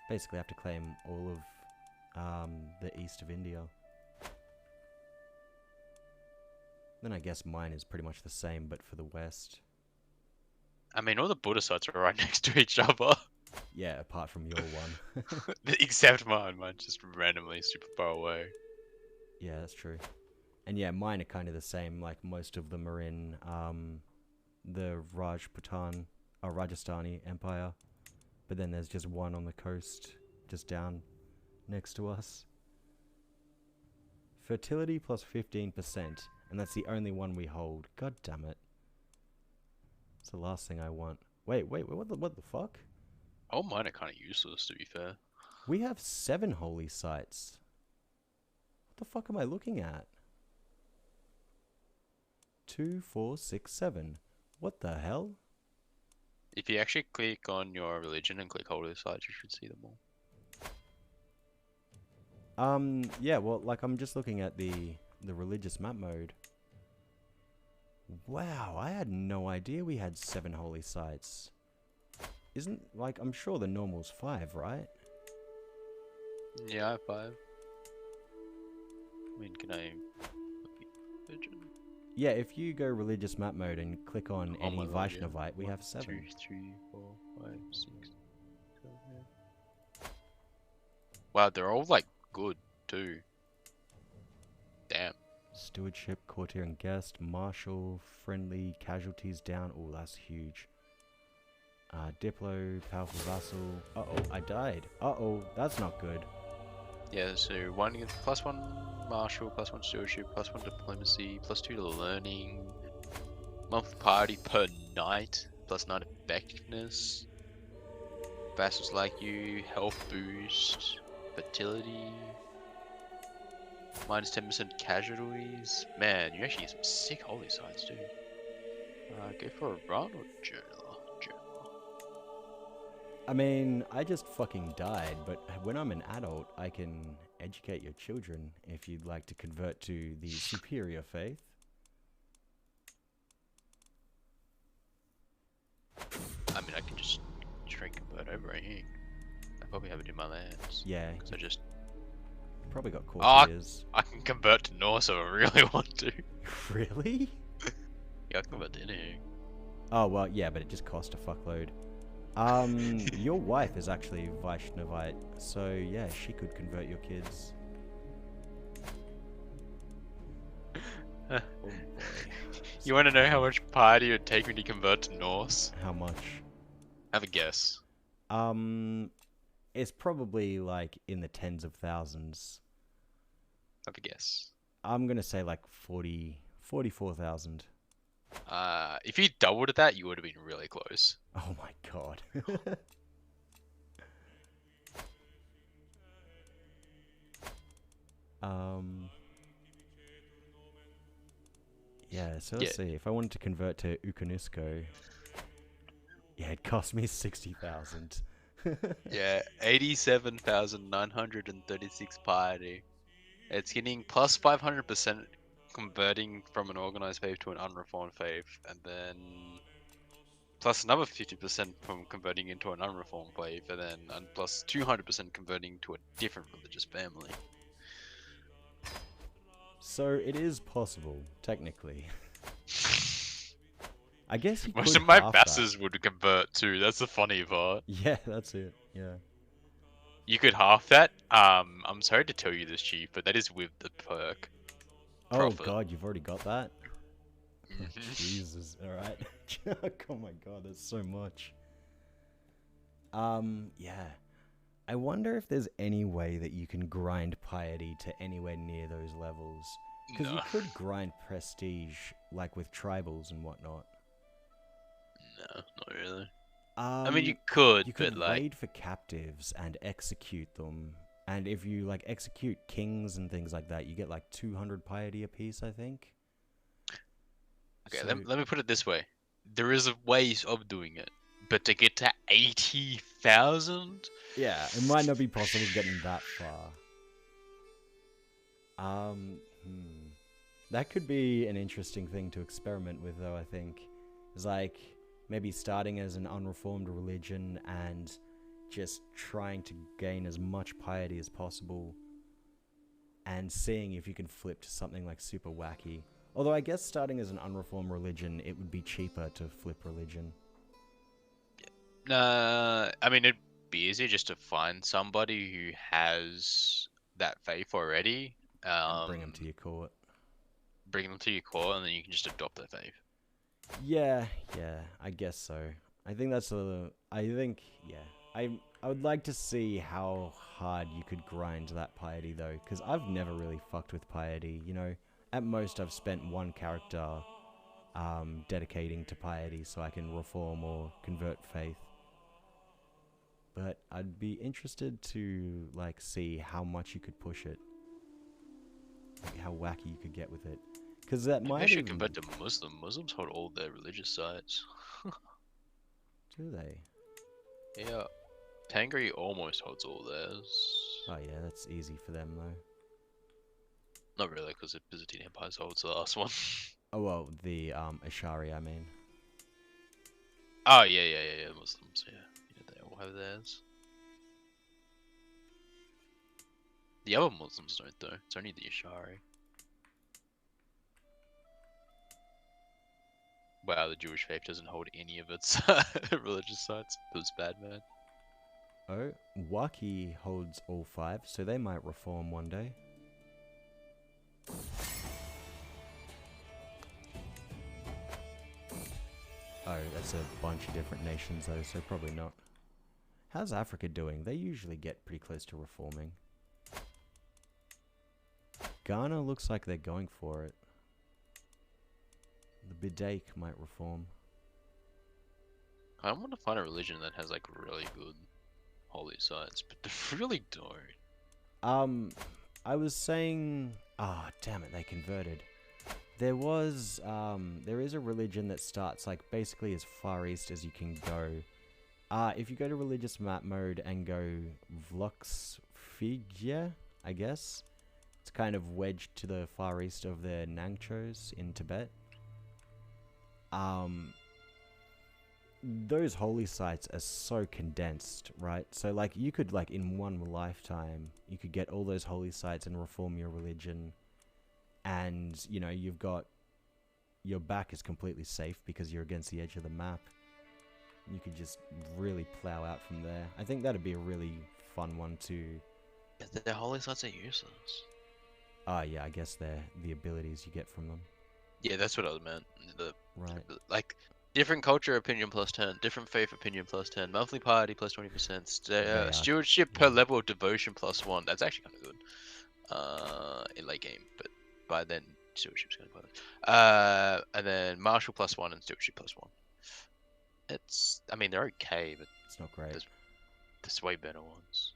Basically, I have to claim all of the east of India. Then I guess mine is pretty much the same, but for the west. I mean, all the Buddha sites are right next to each other. Yeah, apart from your one. Except mine. Mine's just randomly super far away. Yeah, that's true. And yeah, mine are kind of the same. Like, most of them are in the Rajasthani Empire. But then there's just one on the coast, just down next to us. Fertility plus 15%, and that's the only one we hold. God damn it. It's the last thing I want. Wait, what the fuck? Oh, mine are kind of useless, to be fair. We have 7 holy sites. What the fuck am I looking at? 2, 4, 6, 7. What the hell? If you actually click on your religion and click holy sites, you should see them all. Yeah, well, like, I'm just looking at the religious map mode. Wow, I had no idea we had 7 holy sites. Isn't, like, I'm sure the normal's 5, right? Yeah, I have 5. I mean, can I... religion? Yeah, if you go religious map mode and click on Oh any my lord, yeah. Vaishnavite, we 1, have 7. 2, 3, 4, 5, 6, 7, 8. Wow, they're all, like, good, too. Damn. Stewardship, courtier and guest, marshal, friendly, casualties down. Oh, that's huge. Diplo, powerful vassal. Uh-oh, I died. Uh-oh, that's not good. Yeah, so +1 martial, +1 stewardship, +1 diplomacy, +2 to learning, month party per night, +9 effectiveness, vassals like you, health boost, fertility, -10% casualties. Man, you actually get some sick holy sites, dude. Go for a run or journal? I mean, I just fucking died, but when I'm an adult, I can educate your children if you'd like to convert to the superior faith. probably have it in my lands. Yeah, Because I just... probably got Oh, courtiers. I can convert to Norse if I really want to. Really? Yeah, I can convert to anything. Oh, well, yeah, but it just cost a fuckload. Your wife is actually Vaishnavite, so yeah, she could convert your kids. Oh boy. You want to know how much piety it would take me to convert to Norse? How much? Have a guess. It's probably like in the tens of thousands. Have a guess. I'm gonna say like 44,000. If you doubled that, you would have been really close. Oh my god. Yeah, so let's see. If I wanted to convert to Ukanusko, yeah, it cost me 60,000. Yeah, 87,936 piety. It's getting plus 500% converting from an organized faith to an unreformed faith, and then plus another 50% from converting into an unreformed faith, and then plus 200% converting to a different religious family. So it is possible, technically. I guess you Most could of my half basses would convert too. That's the funny part. Yeah, that's it. Yeah. You could half that. I'm sorry to tell you this, Chief, but that is with the perk. Profit. Oh god, you've already got that? Mm-hmm. Jesus, alright. Oh my god, that's so much. Yeah. I wonder if there's any way that you can grind piety to anywhere near those levels. Because you could grind prestige, like with tribals and whatnot. No, not really. I mean, you could like raid for captives and execute them. And if you like execute kings and things like that, you get like 200 piety apiece, I think. Okay, So, let me put it this way. There is a ways of doing it, but to get to 80,000? yeah, it might not be possible getting that far. That could be an interesting thing to experiment with, though, I think. It's like maybe starting as an unreformed religion and just trying to gain as much piety as possible and seeing if you can flip to something like super wacky. Although I guess starting as an unreformed religion, it would be cheaper to flip religion. I mean, it'd be easier just to find somebody who has that faith already. And bring them to your court. Bring them to your court, and then you can just adopt their faith. Yeah, I guess so. I think that's I would like to see how hard you could grind that piety, though, because I've never really fucked with piety, you know? At most, I've spent one character dedicating to piety so I can reform or convert faith. But I'd be interested to, like, see how much you could push it. Like, how wacky you could get with it. Because that might actually convert to Muslim. Muslims hold all their religious sites. Do they? Yeah. Tangri almost holds all theirs. Oh yeah, that's easy for them, though. Not really, because the Byzantine Empire holds the last one. Oh, well, the Ashari, I mean. Oh, yeah, Muslims, yeah. They all have theirs. The other Muslims don't, though. It's only the Ashari. Wow, the Jewish faith doesn't hold any of its religious sites. Those bad, man. Oh, Waki holds all 5, so they might reform one day. Oh, that's a bunch of different nations though, so probably not. How's Africa doing? They usually get pretty close to reforming. Ghana looks like they're going for it. The Bidake might reform. I want to find a religion that has like really good holy sites, but they really don't. I was saying, damn it, they converted. There is a religion that starts like basically as far east as you can go. If you go to religious map mode and go Vloxfigia, I guess, it's kind of wedged to the far east of the Nangchos in Tibet. those holy sites are so condensed, right? So like you could like in one lifetime you could get all those holy sites and reform your religion, and you know you've got your back is completely safe because you're against the edge of the map. You could just really plow out from there. I think that'd be a really fun one to. The holy sites are useless. Yeah, I guess they're the abilities you get from them. Yeah, that's what I meant. Right. Like different culture opinion plus 10, different faith opinion plus 10, monthly piety plus 20%, They are, stewardship per yeah. level of devotion plus 1. That's actually kind of good. In late game, but by then stewardship's kind of bad. And then martial plus 1 and stewardship plus 1. I mean, they're okay, but It's not great. there's way better ones.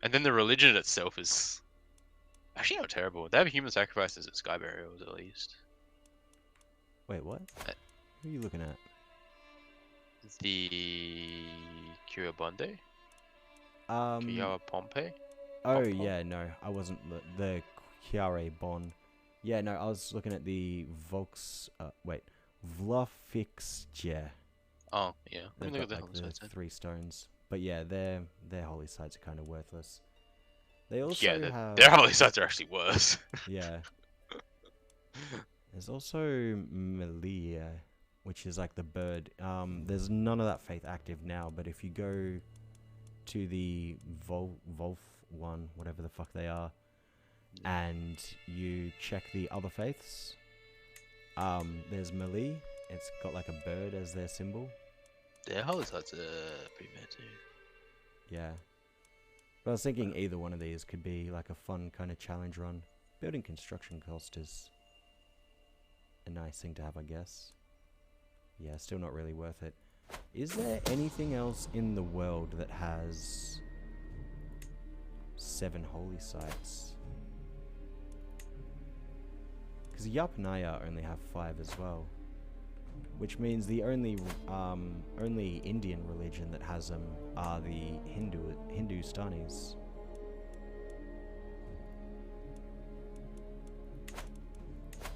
And then the religion itself is actually not terrible. They have human sacrifices at sky burials at least. Wait, what? Who are you looking at? The Curabonde? Kiara Pompey? Oh Pom-pom? yeah, no, I wasn't the Chiare Bon. Yeah, no, I was looking at the Vlofixje. Oh, yeah. Let They've me look got at like the the holy sites. 3 stones. But yeah, their holy sites are kind of worthless. They also Yeah, have their holy sites are actually worse. yeah. There's also Melia, which is like the bird. There's none of that faith active now, but if you go to the Volf one, whatever the fuck they are, and you check the other faiths, there's Melee. It's got like a bird as their symbol. Their holy sites are pretty bad too. Yeah. But I was thinking either one of these could be like a fun kind of challenge run. Building construction cost is a nice thing to have, I guess. Yeah, still not really worth it. Is there anything else in the world that has 7 holy sites? Because Yapnaya only have 5 as well. Which means the only Indian religion that has them are the Hindustanis.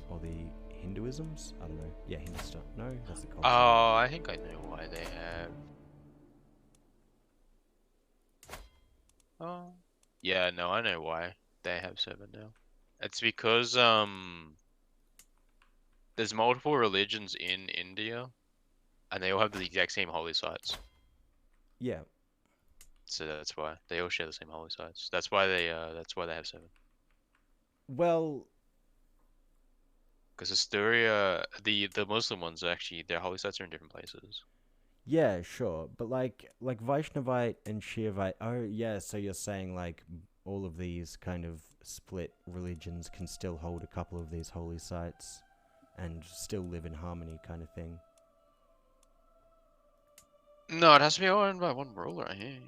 Or the Hinduisms? I don't know. Yeah, Hindustan. No, that's the culture. Oh, I think I know why they have. Oh. Yeah, no, I know why they have 7 now. It's because there's multiple religions in India, and they all have the exact same holy sites. Yeah. So that's why they all share the same holy sites. That's why they have 7. Well, because Asturia, the Muslim ones actually their holy sites are in different places. yeah, sure, but like Vaishnavite and Shiavite. Oh, yeah. So you're saying like all of these kind of split religions can still hold a couple of these holy sites and still live in harmony, kind of thing. No, it has to be owned by one ruler, I think.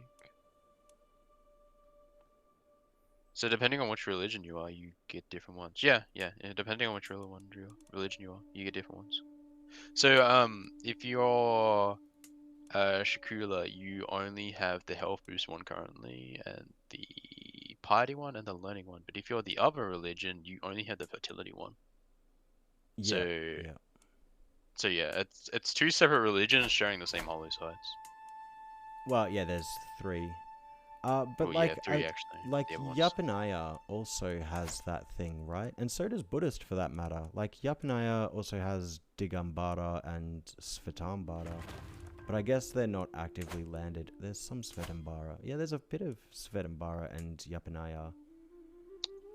So depending on which religion you are, you get different ones. Yeah. Depending on which religion you are, you get different ones. So if you're Shakula, you only have the health boost one currently, and the piety one, and the learning one. But if you're the other religion, you only have the fertility one. Yeah. So yeah, it's 2 separate religions sharing the same holy sites. Well, yeah, there's 3. But well, like, yeah, 3 actually. like Yapanaya also has that thing, right? And so does Buddhist, for that matter. Like Yapanaya also has Digambara and Svetambara, but I guess they're not actively landed. There's some Svetambara. Yeah, there's a bit of Svetambara and Yapanaya,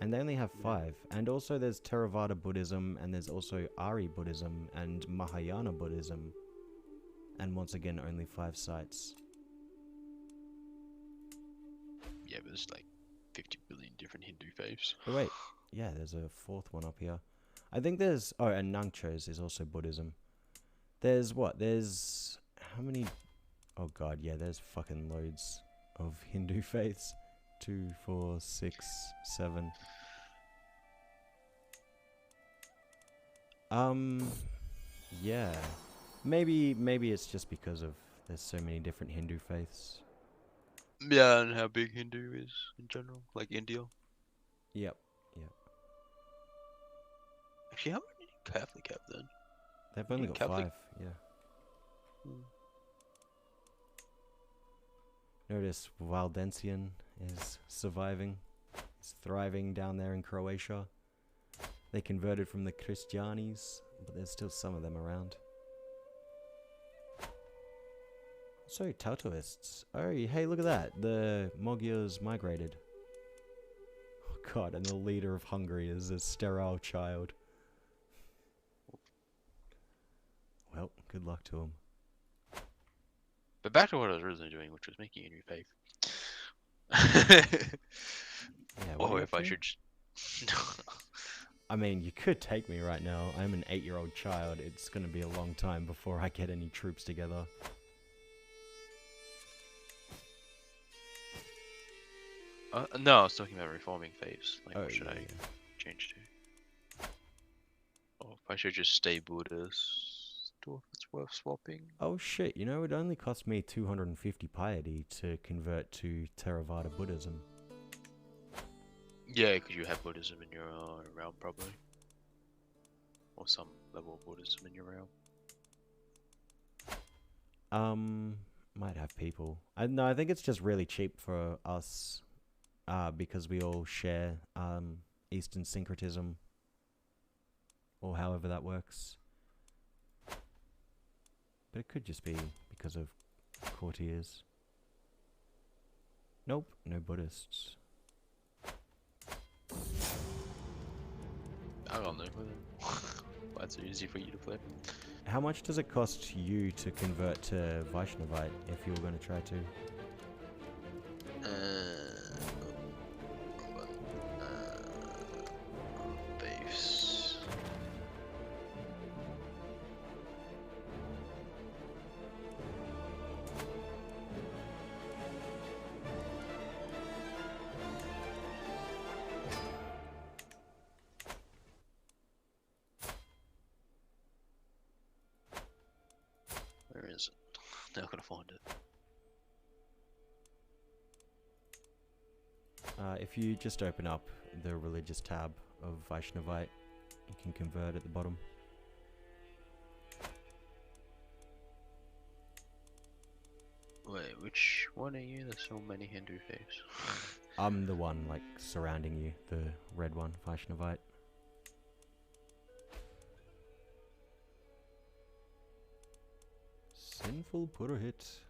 and they only have 5. And also there's Theravada Buddhism, and there's also Ari Buddhism and Mahayana Buddhism, and once again only 5 sites. Yeah, but there's like 50 billion different Hindu faiths. Oh wait, yeah, there's a 4th one up here. I think there's and Nangchos is also Buddhism. There's how many? Oh god, yeah, there's fucking loads of Hindu faiths. 2, 4, 6, 7. Yeah, maybe it's just because of there's so many different Hindu faiths. Yeah, and how big Hindu is in general, like India. Yep. Actually, how many Catholic have then? They've only got Catholic? 5. Yeah. Notice Valdensian is surviving. He's thriving down there in Croatia. They converted from the Christianis, but there's still some of them around. So, Tautoists. Oh, hey, look at that. The Magyars migrated. Oh god, and the leader of Hungary is a sterile child. Well, good luck to him. But back to what I was originally doing, which was making a new faith. Yeah, what are Or you if up I to? should. I mean, you could take me right now. I'm an 8-year-old child. It's gonna be a long time before I get any troops together. No, I was talking about reforming faiths. Like, Oh, what should yeah, I yeah. change to? Or if I should just stay Buddhist, or if it's worth swapping. Oh shit, you know, it only cost me 250 piety to convert to Theravada Buddhism. Yeah, because you have Buddhism in your realm, probably. Or some level of Buddhism in your realm. Might have people. No, I think it's just really cheap for us, because we all share, Eastern syncretism. Or however that works. But it could just be because of courtiers. Nope, no Buddhists. I don't know. Why it's so easy for you to flip. How much does it cost you to convert to Vaishnavite if you were going to try to? Base. Where is it? Not gonna find it. If you just open up the religious tab of Vaishnavite, you can convert at the bottom. Wait, which one are you? There's so many Hindu faiths. I'm the one, like, surrounding you, the red one, Vaishnavite. Sinful Purohit.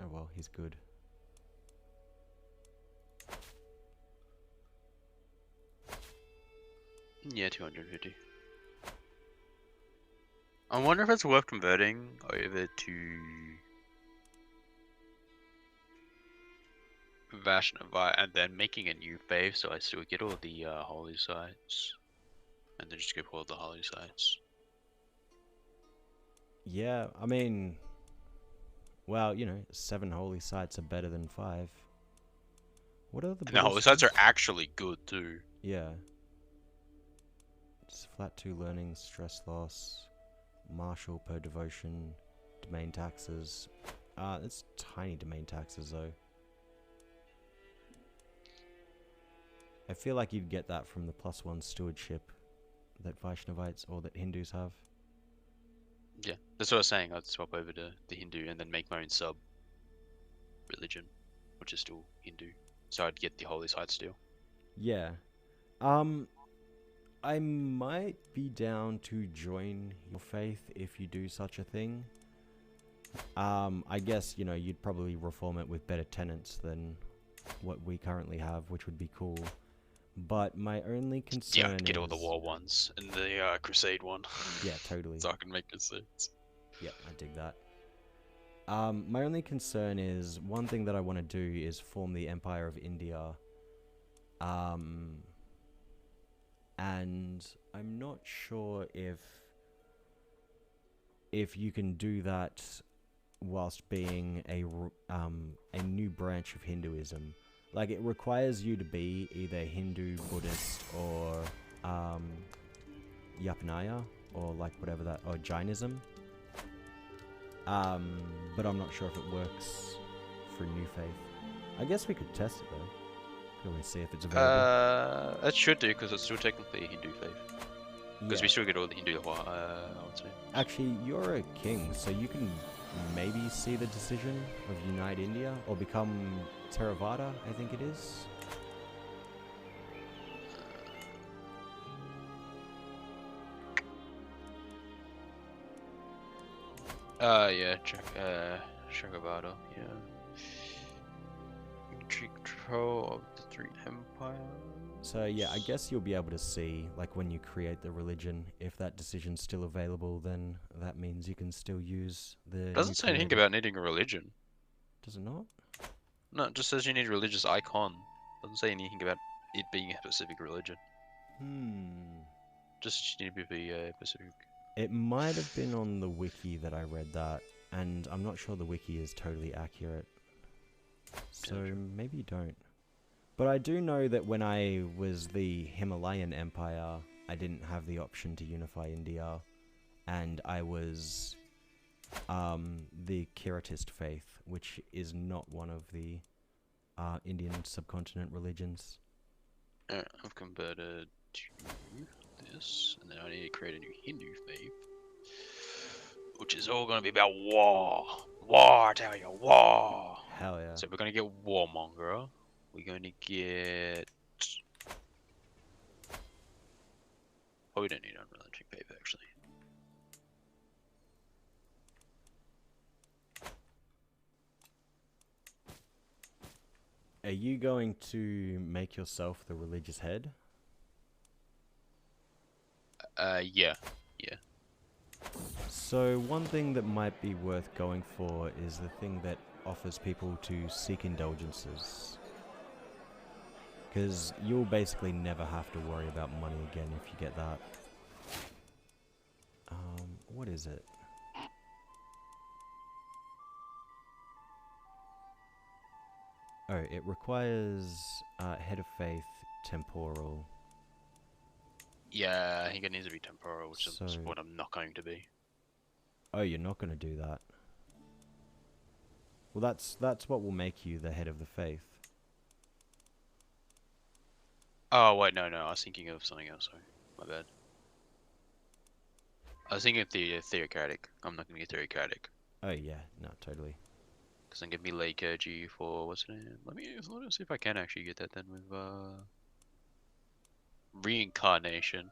Oh well, he's good. Yeah, 250. I wonder if it's worth converting over to Vaishnava and then making a new faith so I still get all the holy sites. And then just skip all the holy sites. Yeah, I mean, well, you know, 7 holy sites are better than 5. What are the And the holy sites are actually good too. Yeah. Just flat 2 learning, stress loss, martial per devotion, domain taxes. It's tiny domain taxes though. I feel like you'd get that from the +1 stewardship that Vaishnavites or that Hindus have. Yeah, that's what I was saying. I'd swap over to the Hindu and then make my own sub religion, which is still Hindu. So I'd get the holy site still. Yeah. I might be down to join your faith if you do such a thing. I guess, you know, you'd probably reform it with better tenets than what we currently have, which would be cool. But my only concern Yeah, I'd get all the war ones and the crusade one. Yeah, totally. So I can make crusades. Yeah, I dig that. My only concern is, one thing that I want to do is form the Empire of India. And I'm not sure if you can do that whilst being a new branch of Hinduism. Like, it requires you to be either Hindu, Buddhist, or Yapanaya, or like whatever that, or Jainism. But I'm not sure if it works for new faith. I guess we could test it though. Could always see if it's available. It should do because it's still technically a Hindu faith. Because Yeah. we still get all the Hindu I would say. Actually, you're a king, so you can maybe see the decision of Unite India or become Theravada, I think it is. Yeah, Chagavado, yeah. Intrigue control of the three empires. So yeah, I guess you'll be able to see, like when you create the religion, if that decision's still available, then that means you can still use the. Doesn't say anything about needing a religion. Does it not? No, it just says you need a religious icon. Doesn't say anything about it being a specific religion. Just need to be a specific. It might have been on the wiki that I read that, and I'm not sure the wiki is totally accurate. So maybe you don't. But I do know that when I was the Himalayan Empire, I didn't have the option to unify India, and I was the Kiratist faith, which is not one of the Indian subcontinent religions. I've converted to this, and then I need to create a new Hindu faith, which is all going to be about war. War, I tell you, war. Hell yeah. So we're going to get Warmonger. We're going to get... Oh, we don't need unrelenting faith, actually. Are you going to make yourself the religious head? Yeah. So one thing that might be worth going for is the thing that offers people to seek indulgences. Because you'll basically never have to worry about money again if you get that. What is it? Oh, it requires Head of Faith, Temporal. Yeah, I think it needs to be temporal, which is So- what I'm not going to be. Oh, you're not going to do that. Well, that's what will make you the Head of the Faith. Oh, wait, no, I was thinking of something else, sorry. My bad. I was thinking of theocratic. I'm not going to get theocratic. Oh yeah, no, totally. Because then give me liturgy for, what's it name? Let me see if I can actually get that then with, reincarnation.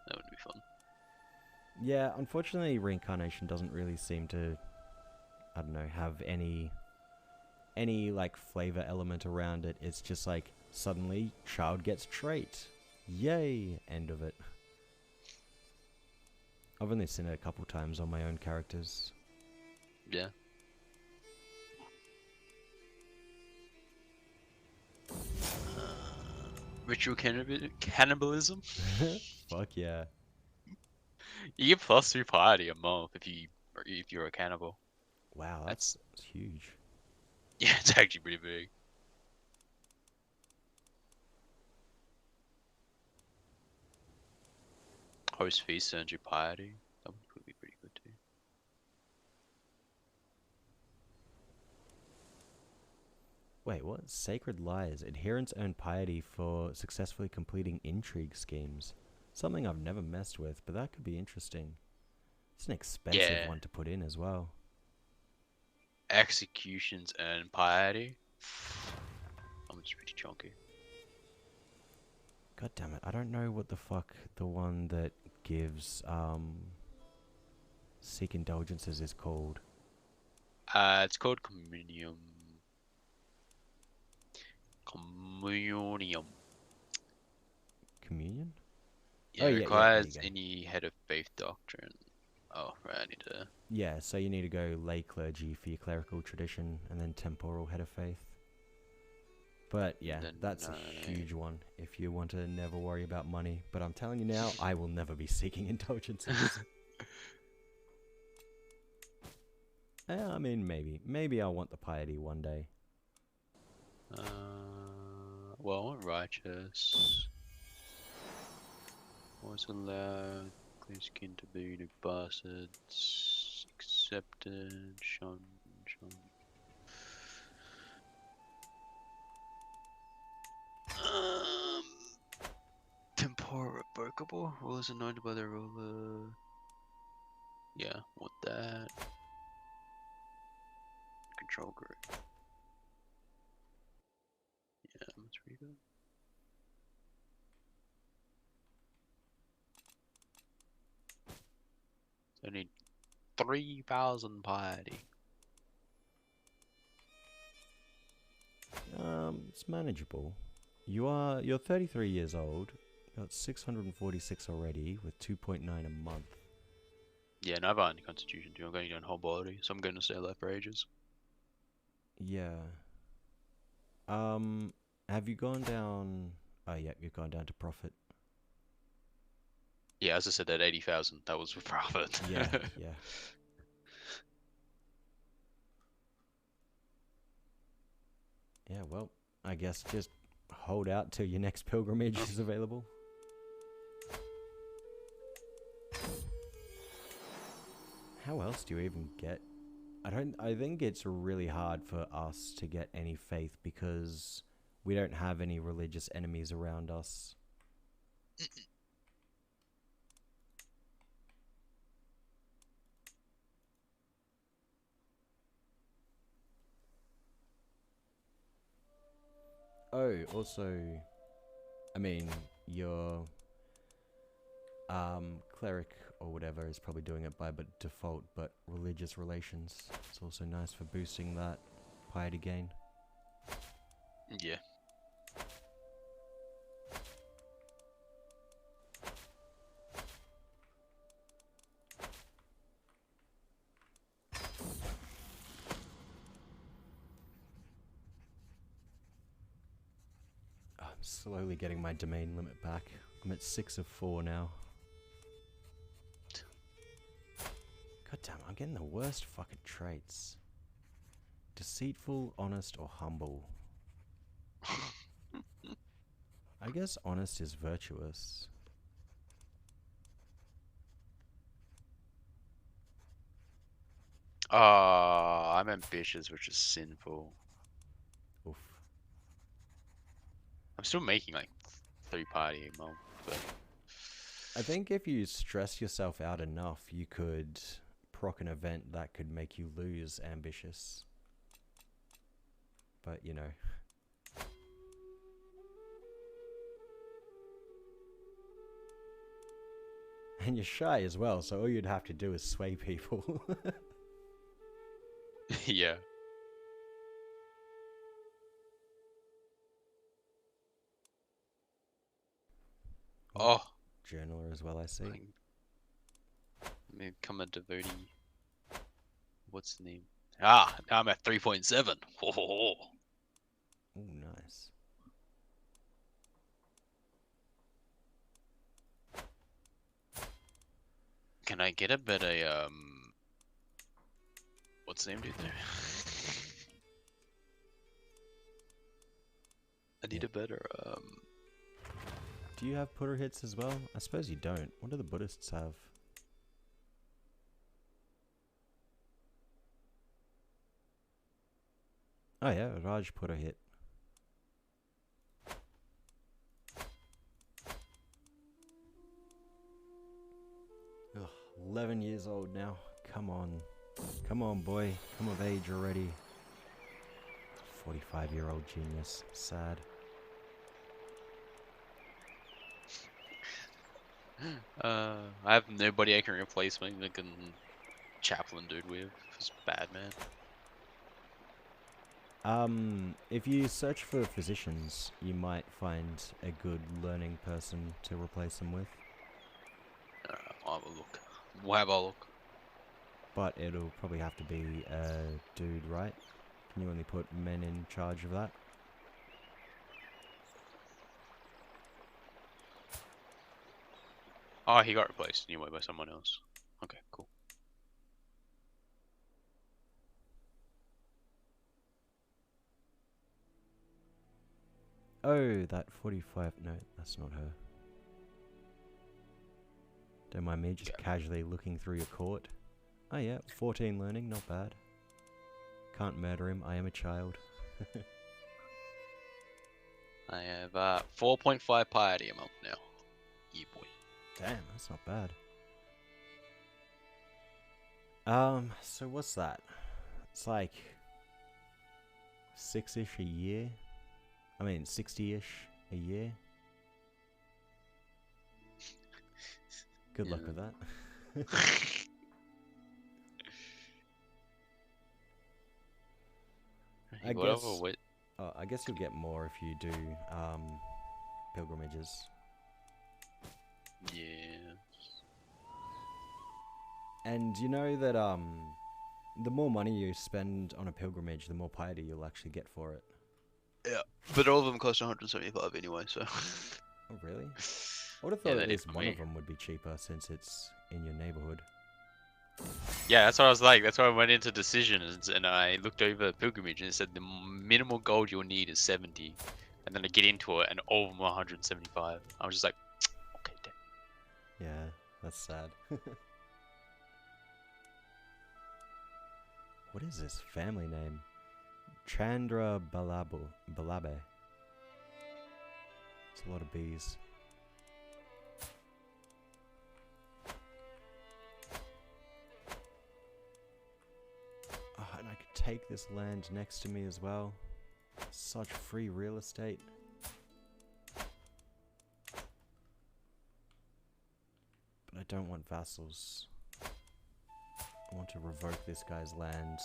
That would be fun. Yeah, unfortunately, reincarnation doesn't really seem to, I don't know, have any like flavor element around it. It's just like suddenly child gets trait, yay, end of it. I've only seen it a couple times on my own characters. Yeah. Ritual cannibalism? Fuck yeah. You get +2 piety a month if you're a cannibal. Wow, that's huge. Yeah, it's actually pretty big. Host feast earns you piety. That would be pretty good too. Wait, what? Sacred Lies. Adherents earn piety for successfully completing intrigue schemes. Something I've never messed with, but that could be interesting. It's an expensive one to put in as well. Executions earn piety. I'm just pretty chunky. God damn it, I don't know what the fuck the one that gives seek indulgences is called. It's called communium. Communium. Communion? Yeah, Oh, it yeah, requires there you go. any head of faith doctrine. Oh, right, I need to... Yeah, so you need to go lay clergy for your clerical tradition, and then temporal head of faith. But yeah, Then that's a huge one if you want to never worry about money. But I'm telling you now, I will never be seeking indulgences. I mean, maybe I'll want the piety one day. Well, righteous. Was allowed clear skin to be the bastards. Accepted. Shun. Temporal revocable. Rules anointed by the ruler. Yeah, want that. Control group. That's pretty good. I need 3,000 piety. It's manageable. You're 33 years old. Got 646 already with 2.9 a month. Yeah, no, I have any constitution too. I'm going down whole body, so I'm going to stay alive for ages. Yeah. Have you gone down? Oh, yeah, you've gone down to profit. Yeah, as I said, that 80,000, that was for profit. Yeah, yeah. Yeah, well, I guess just hold out till your next pilgrimage is available. How else do you even get? I think it's really hard for us to get any faith because we don't have any religious enemies around us. Oh, also, I mean, your cleric or whatever is probably doing it by default, but religious relations. It's also nice for boosting that piety gain. Yeah. I'm slowly getting my domain limit back. I'm at 6 of 4 now. God damn, I'm getting the worst fucking traits. Deceitful, honest, or humble. I guess honest is virtuous. I'm ambitious, which is sinful. Oof. I'm still making like 3 piety a month, but I think if you stress yourself out enough, you could proc an event that could make you lose ambitious. But, you know. And you're shy as well, so all you'd have to do is sway people. yeah. Oh, Journaler as well, I see. let me become a devotee. What's the name? Ah, now I'm at 3.7. Oh. Ooh, nice. Can I get a better what's the name dude there? I need a better Do you have putter hits as well? I suppose you don't. What do the Buddhists have? Oh yeah, Raj putter hit. Ugh, 11 years old now. Come on. Come on, boy. Come of age already. 45-year-old genius. Sad. I have nobody I can replace my fucking chaplain dude with. It's bad, man. If you search for physicians, you might find a good learning person to replace them with. I'll have a look. We'll have a look. But it'll probably have to be a dude, right? Can you only put men in charge of that? Oh, he got replaced anyway by someone else. Okay, cool. Oh, that 45. No, that's not her. Don't mind me just casually looking through your court. Oh yeah, 14 learning, not bad. Can't murder him, I am a child. I have 4.5 piety a month now. Yeah, boy. Damn, that's not bad. So what's that? It's like 6-ish a year. I mean, 60-ish a year. Good luck with that. I Whatever. guess. Wait. I guess you'll get more if you do pilgrimages. Yeah. And you know that the more money you spend on a pilgrimage, the more piety you'll actually get for it. Yeah. But all of them cost 175 anyway, so. Oh, really? I would have Yeah, thought they at did least for one me. of them would be cheaper since it's in your neighborhood. Yeah, that's what I was like. That's why I went into decisions and I looked over pilgrimage and it said the minimal gold you'll need is 70. And then I get into it and all of them are 175. I was just like, okay, damn. Yeah, that's sad. What is this family name? Chandra Balabe. It's a lot of bees. Oh, and I could take this land next to me as well. Such free real estate. But I don't want vassals. I want to revoke this guy's land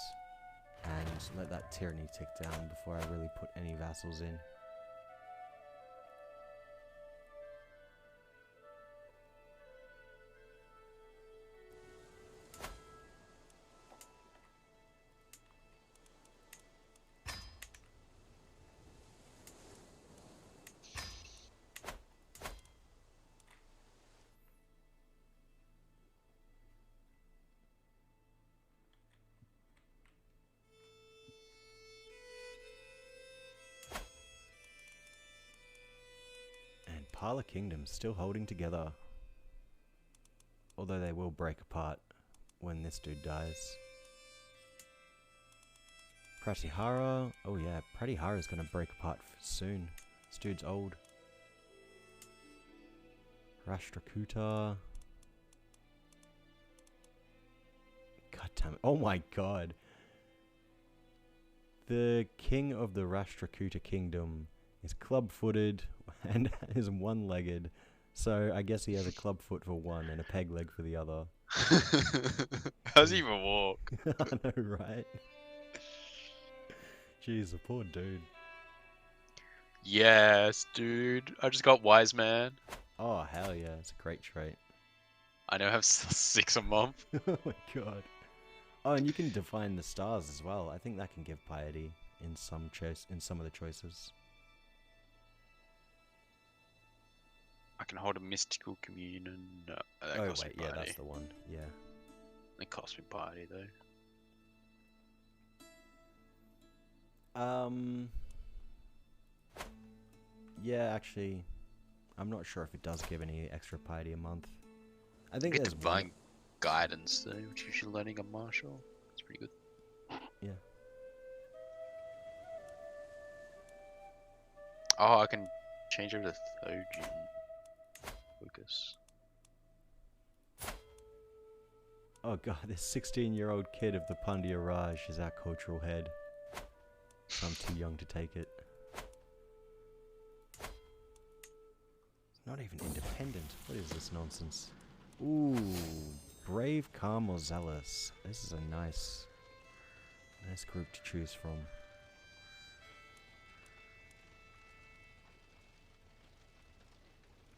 and let that tyranny tick down before I really put any vassals in. And Parla Kingdom's still holding together. Although they will break apart when this dude dies. Pratihara. Oh yeah, Pratihara's gonna break apart soon. This dude's old. Rashtrakuta. God damn it. Oh my god. The king of the Rashtrakuta kingdom is club-footed and is one-legged. So I guess he has a club foot for one and a peg leg for the other. How does he even walk? I know, right? Jeez, the poor dude. Yes, dude. I just got wise man. Oh, hell yeah. It's a great trait. I now have 6 a month. Oh my god. Oh, and you can define the stars as well. I think that can give piety in some of the choices. I can hold a mystical communion. No, that Oh costs wait, me yeah, piety. that's the one. Yeah. It costs me piety though. Yeah, actually, I'm not sure if it does give any extra piety a month. I You think get there's divine guidance though, which you should learning a martial. It's pretty good. Yeah. Oh, I can change over to Thojin. Focus. Oh god, this 16-year-old kid of the Pandya Raj is our cultural head. I'm too young to take it. Not even independent. What is this nonsense? Ooh, brave, calm, or zealous. This is a nice group to choose from.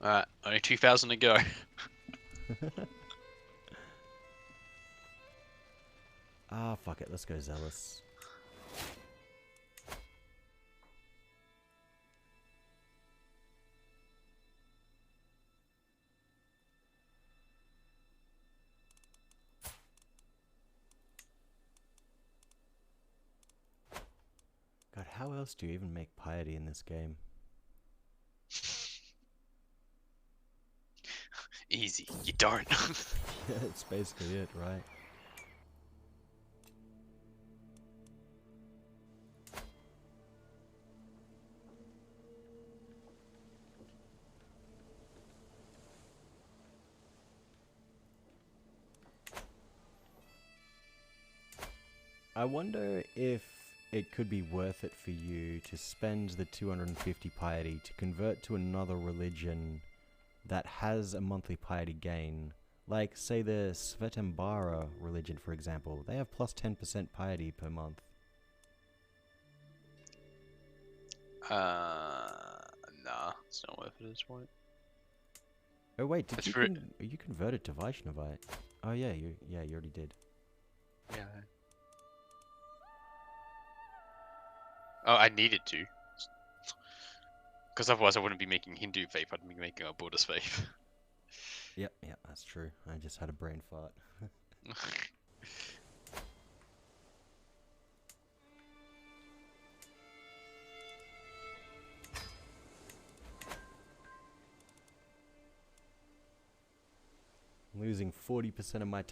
Alright, only 2,000 to go. Ah, fuck it. Let's go zealous. God, how else do you even make piety in this game? Easy, you don't. That's basically it, right? I wonder if it could be worth it for you to spend the 250 piety to convert to another religion that has a monthly piety gain. Like, say the Svetambara religion, for example. They have plus 10% piety per month. Nah, it's not worth it at this point. Oh wait, It's you for- you converted to Vaishnavite? Oh yeah, you already did. Yeah. Oh, I needed to. Because otherwise I wouldn't be making Hindu faith, I'd be making a Buddhist faith. Yep, that's true. I just had a brain fart. Losing 40% of my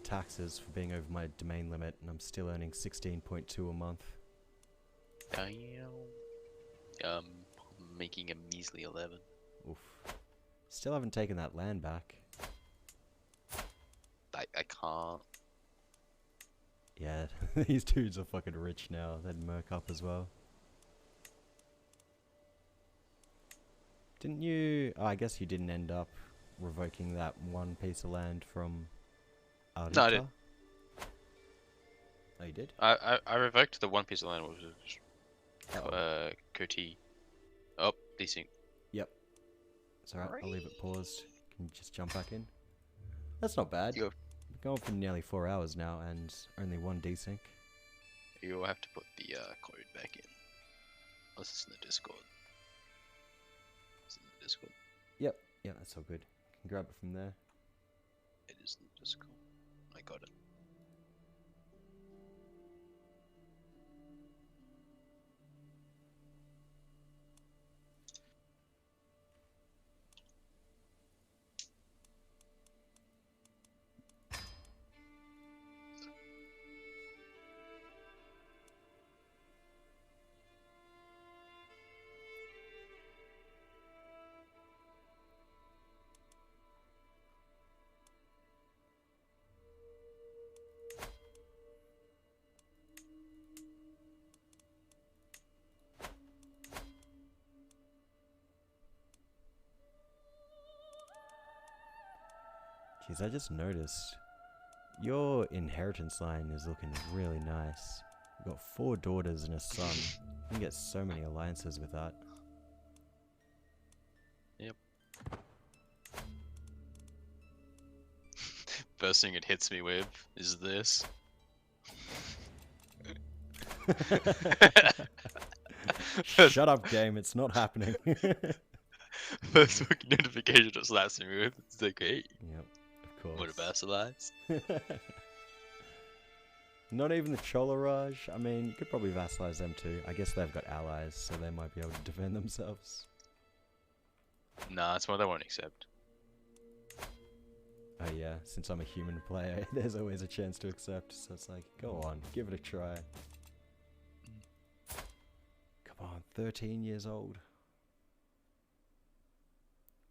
taxes for being over my domain limit, and I'm still earning 16.2 a month. Damn. Making a measly 11. Oof. Still haven't taken that land back. I can't. Yeah, these dudes are fucking rich now. They'd merc up as well. Didn't you... Oh, I guess you didn't end up revoking that one piece of land from Arita? No, I did. Oh, you did? I revoked the one piece of land, which was Koti. Oh, desync. Yep. It's alright, I'll leave it paused. Can you just jump back in? That's not bad. You'll, We're going for nearly 4 hours now and only one desync. you'll have to put the code back in. Unless it's in the Discord. It's in the Discord. Yep, yeah, that's all good. Can grab it from there. It is in the Discord. I got it. Jeez, I just noticed your inheritance line is looking really nice. You've got 4 daughters and a son. You can get so many alliances with that. Yep. First thing it hits me with is this. Shut up, game. It's not happening. First fucking notification just slaps me with. It's like, hey, Yep, of course. what a vassalize. Not even the Cholaraj. I mean, you could probably vassalize them too. I guess they've got allies, so they might be able to defend themselves. Nah, that's why they won't accept. Oh yeah, since I'm a human player, there's always a chance to accept, so it's like, go on, give it a try. Come on, 13 years old.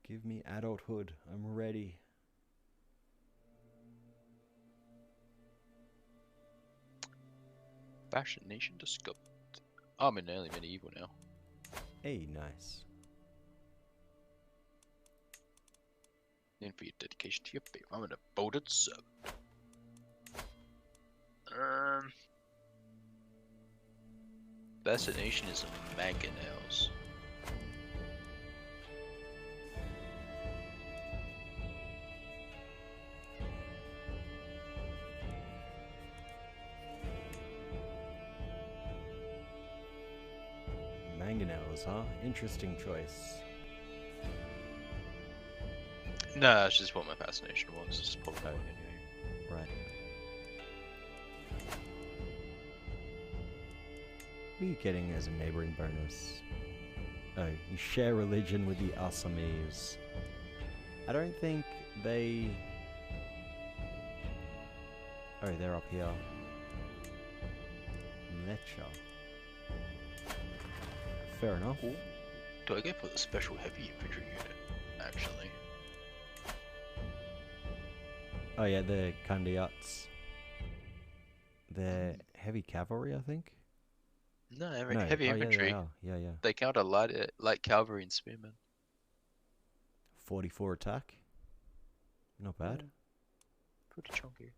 Give me adulthood, I'm ready. Fascination discovered. I'm in early medieval now. Hey, nice. Then for your dedication to your faith, I'm an devoted servant. Fascination is a mangonels. Mangonels, huh? Interesting choice. No, that's just what my fascination was. Just pull it out. Right. What are you getting as a neighboring bonus? Oh, you share religion with the Assamese. I don't think they... Oh, they're up here. Lecha. Fair enough. Ooh. Do I go for the special heavy infantry unit? Actually. Oh yeah, they're Kandiyats. They're heavy cavalry, I think. No, No. heavy Oh yeah, they infantry. are. Yeah, yeah. They counter light cavalry and spearmen. 44 attack. Not bad. Yeah, pretty chunky.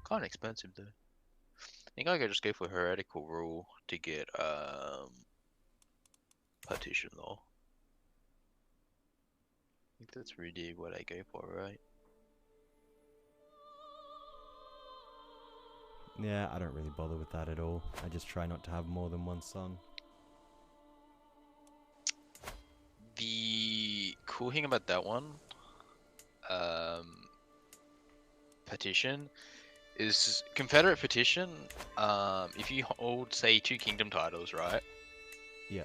Kind of expensive though. I think I could just go for heretical rule to get partition though. I think that's really what I go for, right? Yeah, I don't really bother with that at all. I just try not to have more than one son. The cool thing about that one, petition, is Confederate petition. If you hold, say, 2 kingdom titles, right? Yeah.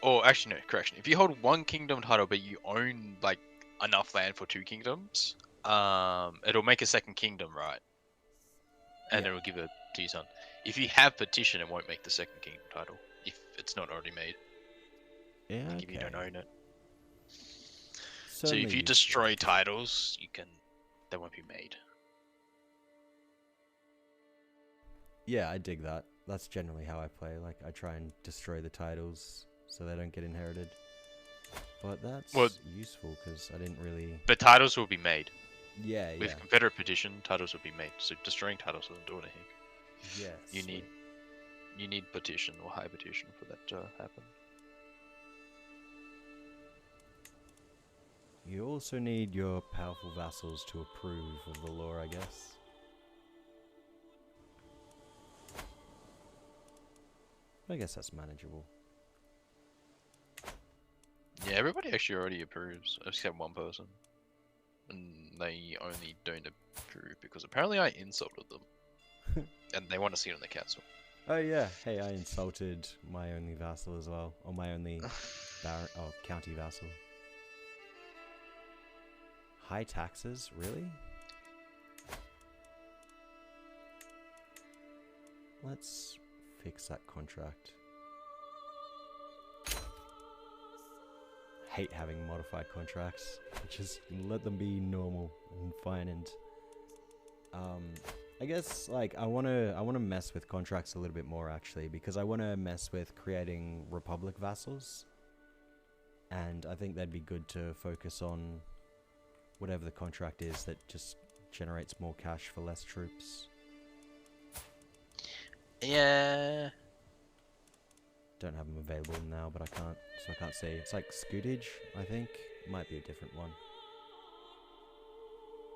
Or actually, no, correction. If you hold 1 kingdom title, but you own like enough land for 2 kingdoms, it'll make a 2nd kingdom, right? And Yeah. it'll give it to your son. If you have petition, it won't make the 2nd kingdom title if it's not already made. Yeah. Like if you don't own it. So Certainly if you useful. destroy titles, they won't be made. Yeah, I dig that. That's generally how I play. Like, I try and destroy the titles so they don't get inherited. But that's useful because I didn't really. But titles will be made. Yeah, With yeah. Confederate petition, titles will be made. So destroying titles doesn't do anything. Yeah. You need petition or high petition for that to happen. You also need your powerful vassals to approve of the law, I guess. I guess that's manageable. Yeah, everybody actually already approves, except one person. And they only don't approve because apparently I insulted them. And they want to see it on the council. Oh yeah, hey, I insulted my only vassal as well, or my only county vassal. High taxes, really? Let's fix that contract. Hate having modified contracts. Just let them be normal and fine. And I guess like I wanna mess with contracts a little bit more actually, because I wanna mess with creating republic vassals, and I think that'd be good to focus on whatever the contract is that just generates more cash for less troops. Yeah. Don't have them available now, but I can't say. It's like Scootage, I think. Might be a different one.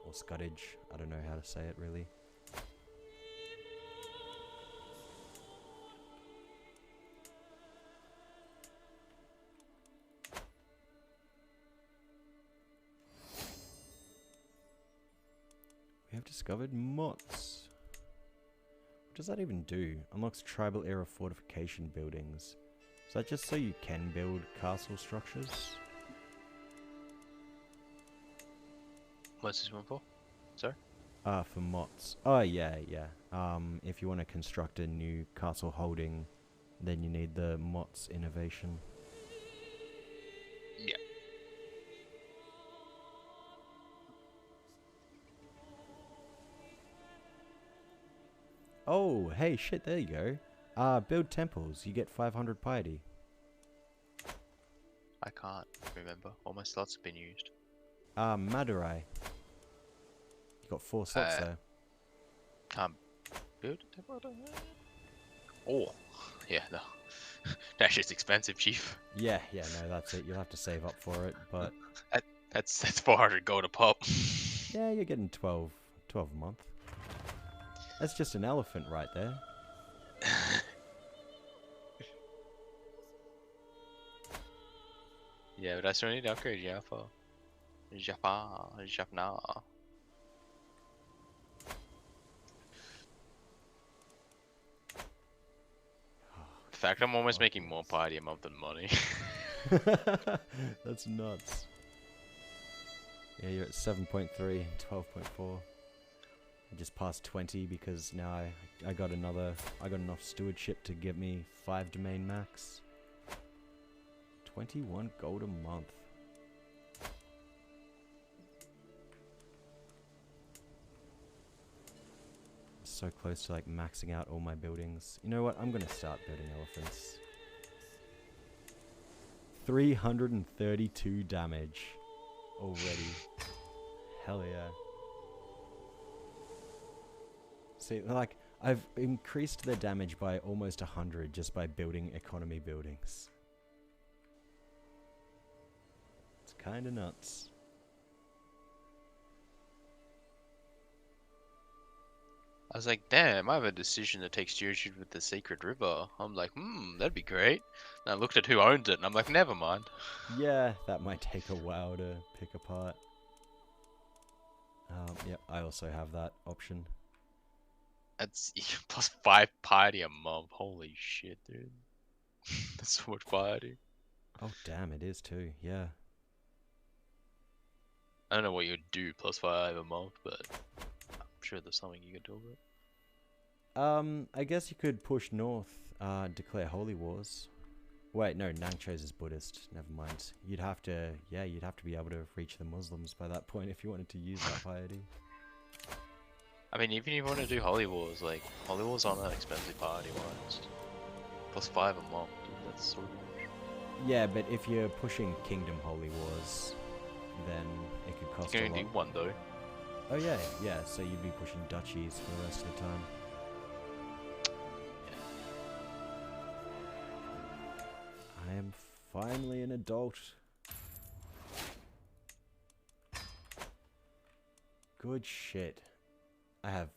Or Scuttage. I don't know how to say it really. We have discovered mots. What does that even do? Unlocks tribal era fortification buildings. Is that just so you can build castle structures? What's this one for? Sorry? For mots. Oh yeah, yeah. If you want to construct a new castle holding, then you need the mots innovation. Yeah. Oh, hey, shit, there you go. Build temples. You get 500 piety. I can't remember. All my slots have been used. Madurai. You got 4 slots there. Can't build a temple? Oh, yeah, no. That shit's expensive, chief. Yeah, no, that's it. You'll have to save up for it, but... That's 400 gold a pop. Yeah, you're getting 12 a month. That's just an elephant right there. Yeah, but I still need to upgrade Jaffa. Jaffna. The fact I'm almost making more party a month than money. That's nuts. Yeah, you're at 7.3 and 12.4. I just passed 20 because now I got enough stewardship to give me 5 domain max. 21 gold a month. so close to like maxing out all my buildings. You know what? I'm gonna start building elephants. 332 damage already. Hell yeah. See, like, I've increased their damage by almost 100 just by building economy buildings. It's kinda nuts. I was like, damn, I have a decision to take stewardship with the Sacred River. I'm like, that'd be great. And I looked at who owns it, and I'm like, never mind. Yeah, that might take a while to pick apart. Yep, I also have that option. That's +5 piety a month. Holy shit, dude. That's so much piety. Oh, damn, it is too, yeah. I don't know what you'd do +5 a month, but I'm sure there's something you could do with it. I guess you could push north, declare holy wars. Wait, no, Nangcho's is Buddhist. Never mind. You'd have to be able to reach the Muslims by that point if you wanted to use that piety. I mean, even if you want to do holy wars, like, holy wars aren't that expensive party-wise. +5 a month, dude, that's so much. Yeah, but if you're pushing Kingdom Holy Wars, then it could cost You a can only lot. do one, though. Oh yeah, so you'd be pushing duchies for the rest of the time. I am finally an adult. Good shit. I have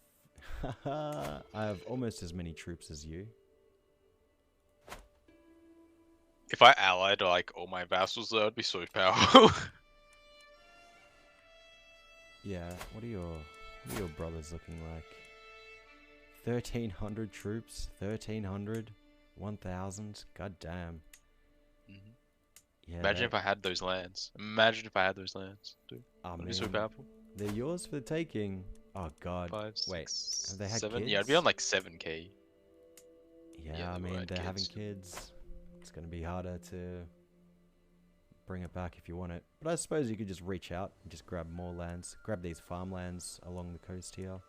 I have almost as many troops as you. If I allied, like, all my vassals, that would be so powerful. Yeah, what are your brothers looking like? 1,300 troops? 1,300? 1,000? God damn. Yeah, Imagine if I had those lands. Imagine if I had those lands, dude. I That'd be so mean, powerful. they're yours for the taking. Oh god. 5, Wait, 6, have they had 7? kids? Yeah, I'd be on like 7k. Yeah, Yeah, I they mean, were had they're having kids. kids. It's gonna be harder to bring it back if you want it. But I suppose you could just reach out and just grab more lands. Grab these farmlands along the coast here.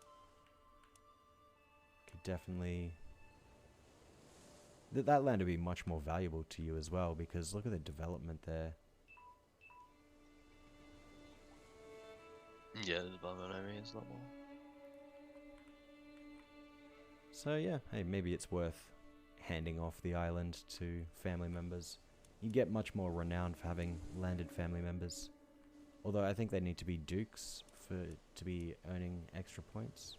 Could definitely... That land would be much more valuable to you as well, because look at the development there. Yeah, the development I mean is a lot more. So yeah, hey, maybe it's worth handing off the island to family members. You get much more renown for having landed family members. Although I think they need to be dukes to be earning extra points.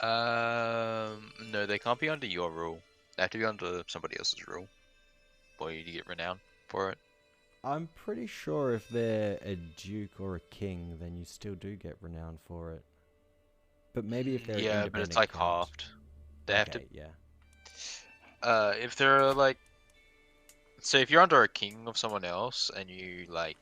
No, they can't be under your rule. They have to be under somebody else's rule for you to get renown for it. I'm pretty sure if they're a duke or a king, then you still do get renown for it. But maybe if they're an Yeah, but independent it's like count. halved. They have to. Okay, yeah. If they're like, so if you're under a king of someone else and you like,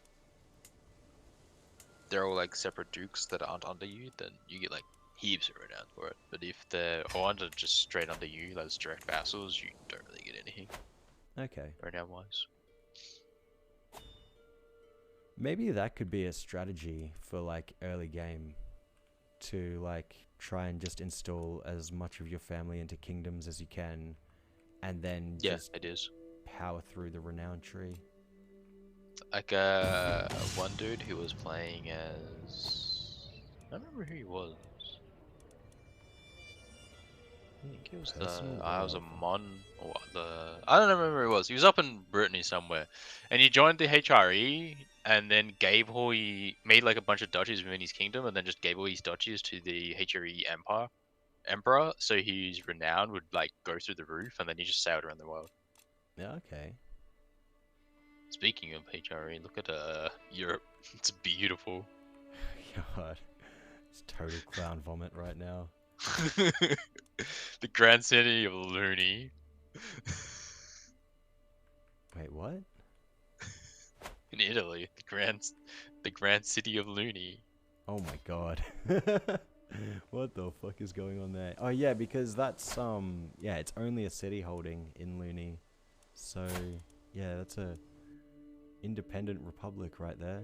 they're all like separate dukes that aren't under you, then you get like heaps of renown for it. But if they're all under just straight under you, like as direct vassals, you don't really get anything Okay. renown wise. Maybe that could be a strategy for like early game to like try and just install as much of your family into kingdoms as you can and then Yeah, just it is. power through the renown tree. Like one dude who was playing as, I don't remember who he was. I think he was Personal I was a development. mon or I don't remember who he was. He was up in Brittany somewhere, and he joined the HRE and then gave all he made like a bunch of duchies within his kingdom, and then just gave all his duchies to the HRE emperor. So his renown would like go through the roof, and then he just sailed around the world. Yeah, okay. Speaking of HRE, look at Europe. It's beautiful. God. It's total clown vomit right now. The grand city of Looney. Wait, what? In Italy, the grand city of Looney. Oh my god. What the fuck is going on there? Oh yeah, because that's yeah, it's only a city holding in Looney. So yeah, that's a independent republic right there.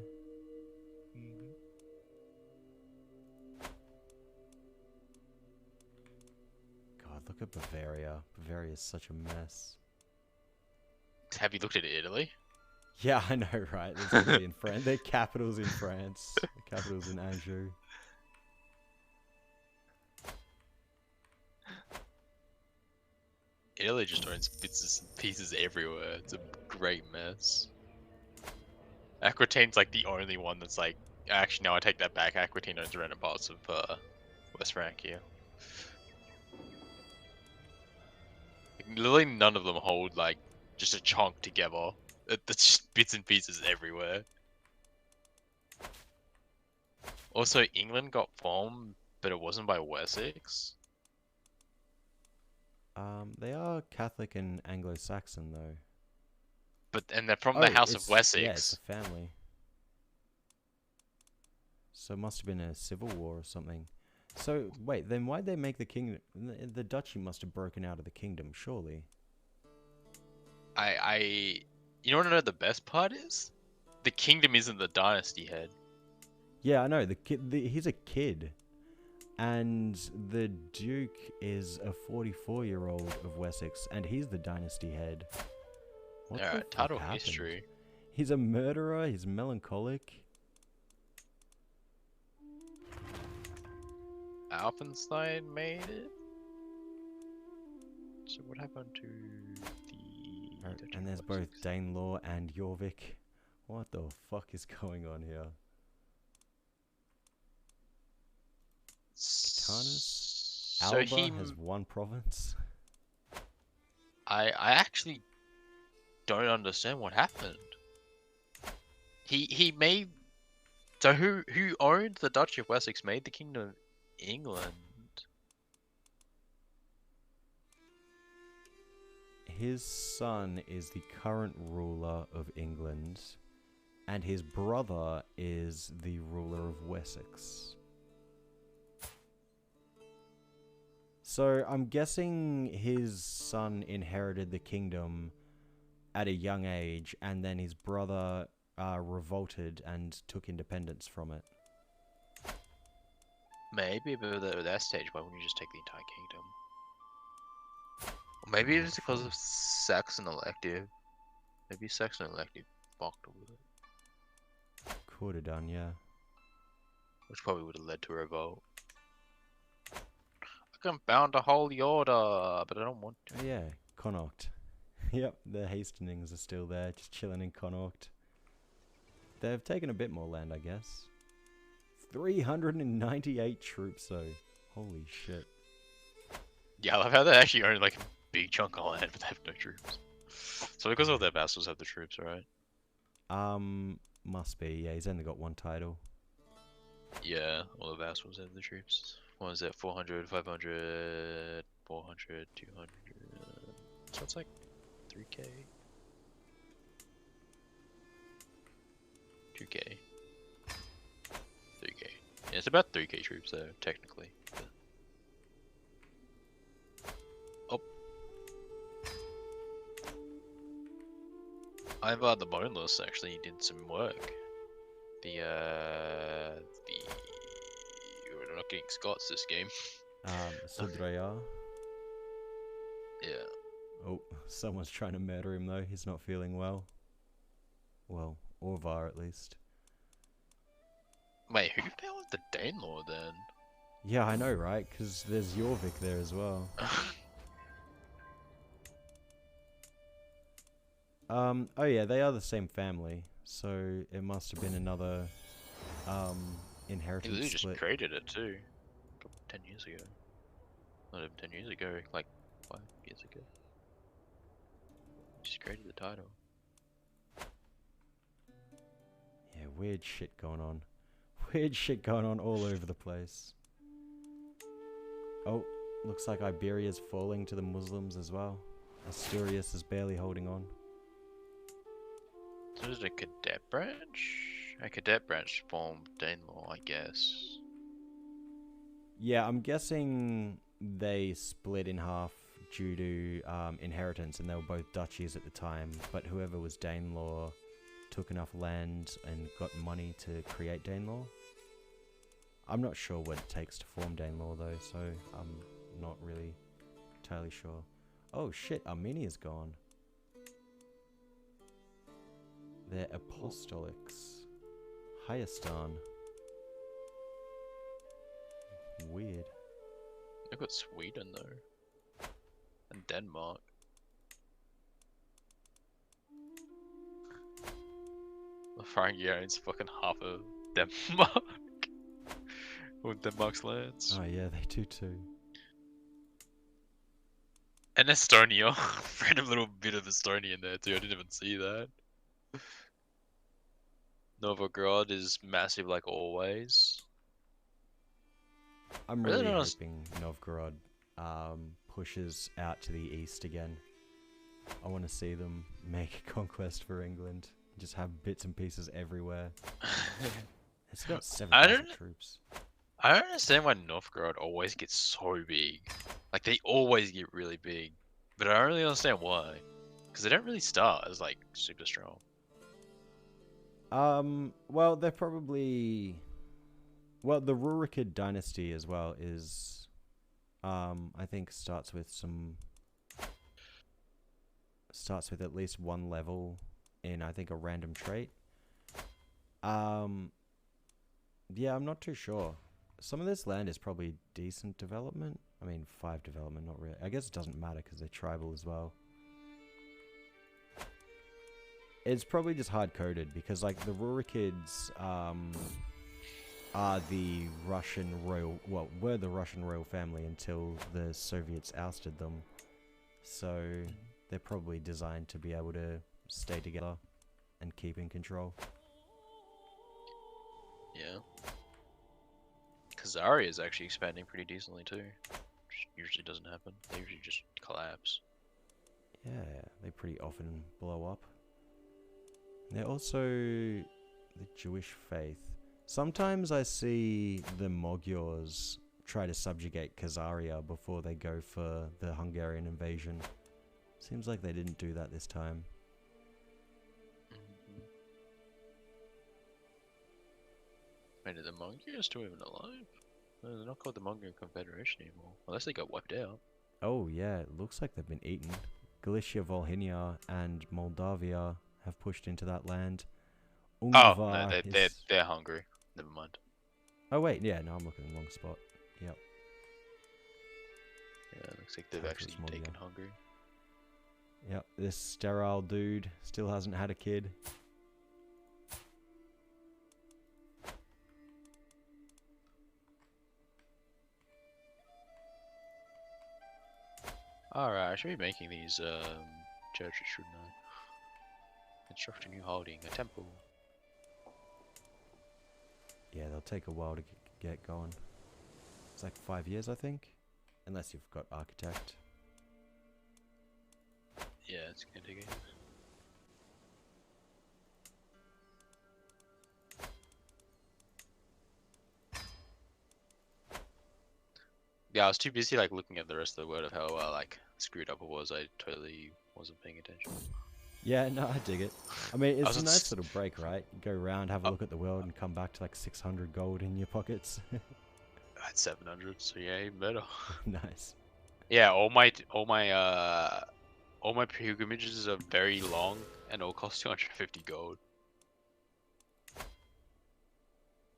look at Bavaria. Bavaria is such a mess. Have you looked at Italy? Yeah, I know, right? It's Italy and France. Their capital's in France. The capital's in Anjou. Italy just owns bits and pieces everywhere. It's a great mess. Aquitaine's like the only one that's like. Actually, no, I take that back. Aquitaine owns random parts of West Francia. Like, literally none of them hold like just a chunk together. It's just bits and pieces everywhere. Also, England got formed, but it wasn't by Wessex. They are Catholic and Anglo-Saxon though. And they're from the House of Wessex. Yeah, it's a family. So it must have been a civil war or something. So wait, then why'd they make the kingdom? The duchy must have broken out of the kingdom, surely. You know what I know the best part is? The kingdom isn't the dynasty head. Yeah, I know. He's a kid, and the Duke is a 44-year-old of Wessex, and he's the dynasty head. What the fuck title happened? history. He's a murderer. He's melancholic. Alpenstein made it. So what happened to the? Right, Duchy and of there's both Wessex? Danelaw and Jorvik. What the fuck is going on here? Catanus? So Alba has one province. I actually don't understand what happened. He made. So who owned the Duchy of Wessex? Made the Kingdom of England. His son is the current ruler of England, and his brother is the ruler of Wessex. So I'm guessing his son inherited the kingdom at a young age, and then his brother revolted and took independence from it. Maybe, but at that stage, why wouldn't you just take the entire kingdom? Or maybe it's because of Saxon elective. Maybe Saxon elective fucked with it. Could have done, yeah. Which probably would have led to a revolt. I can found a holy order, but I don't want to. Oh, yeah, Connaught. Yep, the Hastings are still there, just chilling in Connaught. They've taken a bit more land, I guess. 398 troops, though. Holy shit. Yeah, I love how they actually own like a big chunk of land, but they have no troops. So because all their vassals have the troops, right? Must be, yeah, he's only got one title. Yeah, all the vassals have the troops. What is that? 400, 500, 400, 200. So it's like 3k. 2k. 3k. Yeah, it's about 3k troops though, technically. But... Oh. I've the Boneless actually did some work. We're not getting Scots this game. Sudraya. Yeah. Oh, someone's trying to murder him though. He's not feeling well. Well, Orvar at least. Wait, who found the Danelaw then? Yeah, I know, right? Because there's Jorvik there as well. Oh yeah, they are the same family, so it must have been another He inheritance literally just split. created it too. 10 years ago. Not even 10 years ago, like 5 years ago. Just created the title. Yeah, weird shit going on. Weird shit going on all over the place. Oh, looks like Iberia's falling to the Muslims as well. Asturias is barely holding on. So is it a cadet branch? A cadet branch formed Danelaw, I guess. Yeah, I'm guessing they split in half due to inheritance, and they were both duchies at the time, but whoever was Danelaw took enough land and got money to create Danelaw. I'm not sure what it takes to form Danelaw though, so I'm not really entirely sure. Oh shit, Armenia's gone. They're apostolics. Hayastan. Weird. They've got Sweden though. And Denmark. The Frankie owns fucking half of Denmark. Or Denmark's lands. Oh yeah, they do too. And Estonia. Random little bit of Estonia in there too. I didn't even see that. Novgorod is massive like always. I'm Really really not as- hoping Novgorod pushes out to the east again. I want to see them make a conquest for England. Just have bits and pieces everywhere. It's got 7,000 troops. I don't understand why Novgorod always gets so big. Like they always get really big, but I don't really understand why. Because they don't really start as like super strong. Well, they're probably... Well, the Rurikid dynasty as well is... I think starts with at least one level in, I think, a random trait. Yeah, I'm not too sure. Some of this land is probably decent development. I mean, 5 development, not really. I guess it doesn't matter because they're tribal as well. It's probably just hard-coded because, like, the Rurikids are the Russian royal... Well, were the Russian royal family until the Soviets ousted them. So, they're probably designed to be able to stay together and keep in control. Yeah. Khazaria is actually expanding pretty decently too. Which usually doesn't happen. They usually just collapse. Yeah, they pretty often blow up. They're also the Jewish faith. Sometimes I see the Magyars try to subjugate Khazaria before they go for the Hungarian invasion. Seems like they didn't do that this time. Wait, are the Mongols still even alive? No, they're not called the Mongol Confederation anymore. Unless they got wiped out. Oh yeah, it looks like they've been eaten. Galicia, Volhynia, and Moldavia have pushed into that land. Oh, Ungvar no, is... they're hungry. Never mind. Oh wait, yeah, no, I'm looking in the wrong spot. Yep. Yeah, it looks like they've Sounds actually small, taken yeah. Hungary. Yep, this sterile dude still hasn't had a kid. Alright, I should be making these churches, shouldn't I? Construct a new holding, a temple. Yeah, they'll take a while to get going. It's like 5 years, I think. Unless you've got architect. Yeah, it's gonna take ages. Yeah, I was too busy like looking at the rest of the word of how like screwed up it was. I totally wasn't paying attention. Yeah, no, I dig it. I mean, I it's was a nice little break, right? You go around, have a Oh. look at the world, and come back to like 600 gold in your pockets. I had 700, so yeah, even better. Nice. Yeah, all my pilgrimages are very long and all cost 250 gold.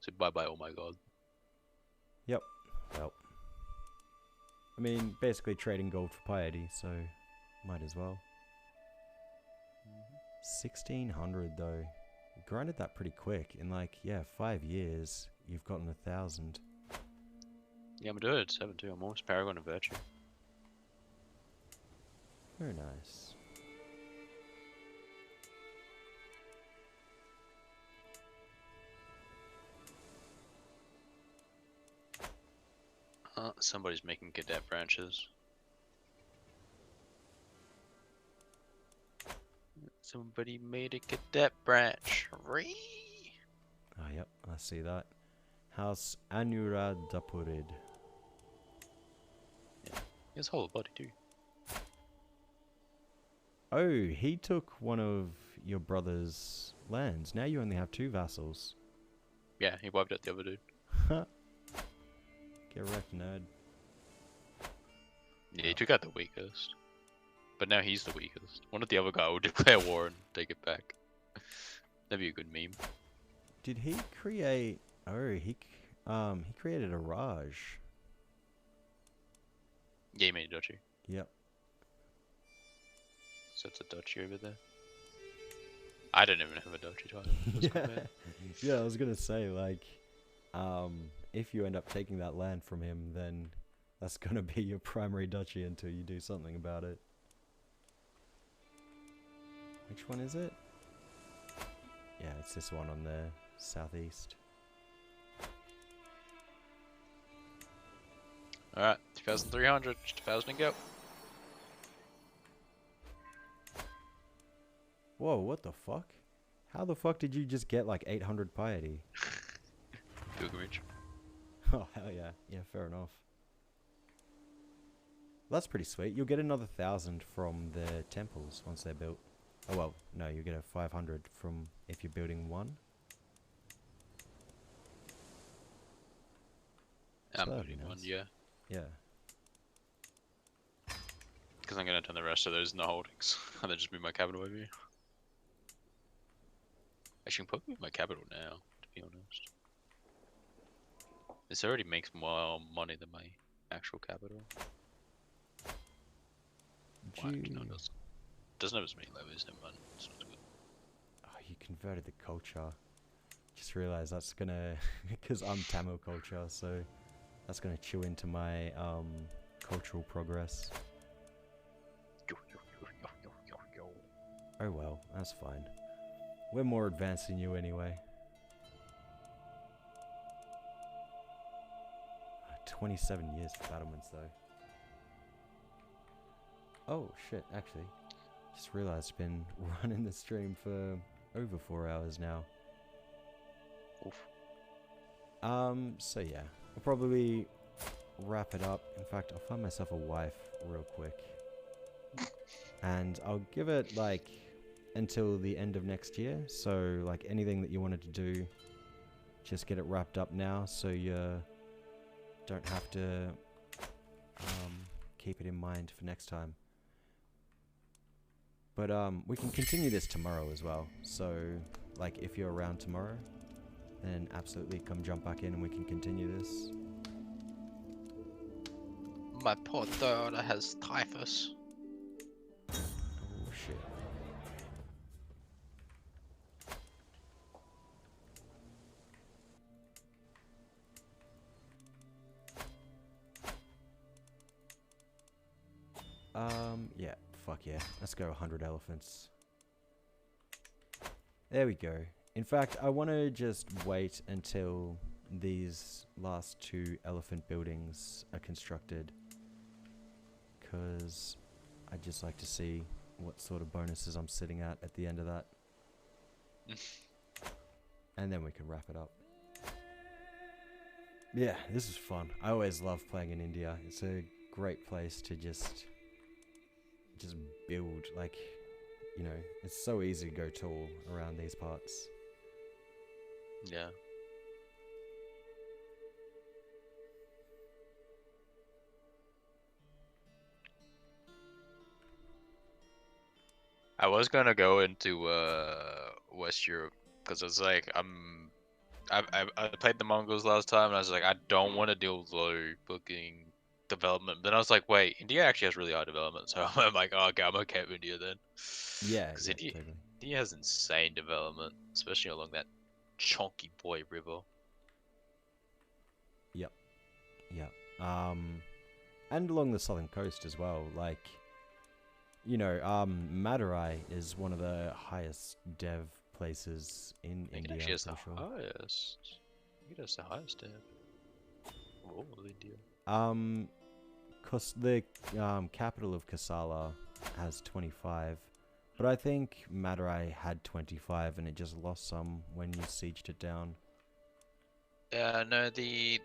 So bye bye, oh my god. Yep. Well. I mean, basically trading gold for piety, so might as well. 1600 though. You grinded that pretty quick. In like, yeah, 5 years, you've gotten 1,000. Yeah, I'm doing it 7-2. I'm almost Paragon of Virtue. Very nice. Somebody's making cadet branches. Somebody made a cadet branch. Ree! Ah, yep, I see that. House Anuradhapurid. He has a whole body too. Oh, he took one of your brother's lands. Now you only have 2 vassals. Yeah, he wiped out the other dude. Get wrecked, nerd. Yeah, he took out the weakest. But now he's the weakest. One of the other guy will declare war and take it back. That'd be a good meme. Did he create? Oh, he created a Raj. Yeah, he made a duchy. Yep. So it's a duchy over there. I don't even have a duchy title. That's not bad. Yeah, I was gonna say like, if you end up taking that land from him, then that's gonna be your primary duchy until you do something about it. Which one is it? Yeah, it's this one on the southeast. Alright, 2,300, 2,000 and go. Whoa, what the fuck? How the fuck did you just get like 800 piety? Pilgrimage. Oh, hell yeah. Yeah, fair enough. That's pretty sweet. You'll get another 1,000 from the temples once they're built. Oh, well, no, you get a 500 from if you're building one. So I'm that'd be building one, nice. yeah. Yeah. Because I'm going to turn the rest of those into holdings. And then just move my capital over here. Actually, I can probably move my capital now, to be honest. This already makes more money than my actual capital. Why? No, it doesn't have as many levels, never mind. It's not good. Oh, you converted the culture. Just realized that's gonna... Because I'm Tamil culture, so... That's gonna chew into my, cultural progress. Oh well, that's fine. We're more advanced than you anyway. 27 years for battlements though. Oh shit, actually. Just realized I've been running the stream for over 4 hours now. Oof. So yeah. I'll probably wrap it up. In fact, I'll find myself a wife real quick. And I'll give it like until the end of next year. So like anything that you wanted to do, just get it wrapped up now so you don't have to keep it in mind for next time. But we can continue this tomorrow as well. So like if you're around tomorrow, then absolutely come jump back in and we can continue this. My poor daughter has typhus. Oh shit. Yeah, fuck yeah. Let's go 100 elephants. There we go. In fact, I want to just wait until these last 2 elephant buildings are constructed. Because I'd just like to see what sort of bonuses I'm sitting at the end of that. And then we can wrap it up. Yeah, this is fun. I always love playing in India. It's a great place to just build, like, you know, it's so easy to go tall around these parts. Yeah. I was gonna go into West Europe because it's like I played the Mongols last time and I was like I don't want to deal with low booking development. Then I was like, wait, India actually has really high development, so I'm like, oh, okay, I'm okay with India then. Yeah, Because yeah, totally. India has insane development, especially along that chunky boy river. Yep. Yep. And along the southern coast as well. Like, you know, Madurai is one of the highest dev places in I think it India. actually has the I'm pretty sure. highest. I think it has the highest dev. Oh, India. The capital of Kasala has 25, but I think Madurai had 25 and it just lost some when you sieged it down. No, the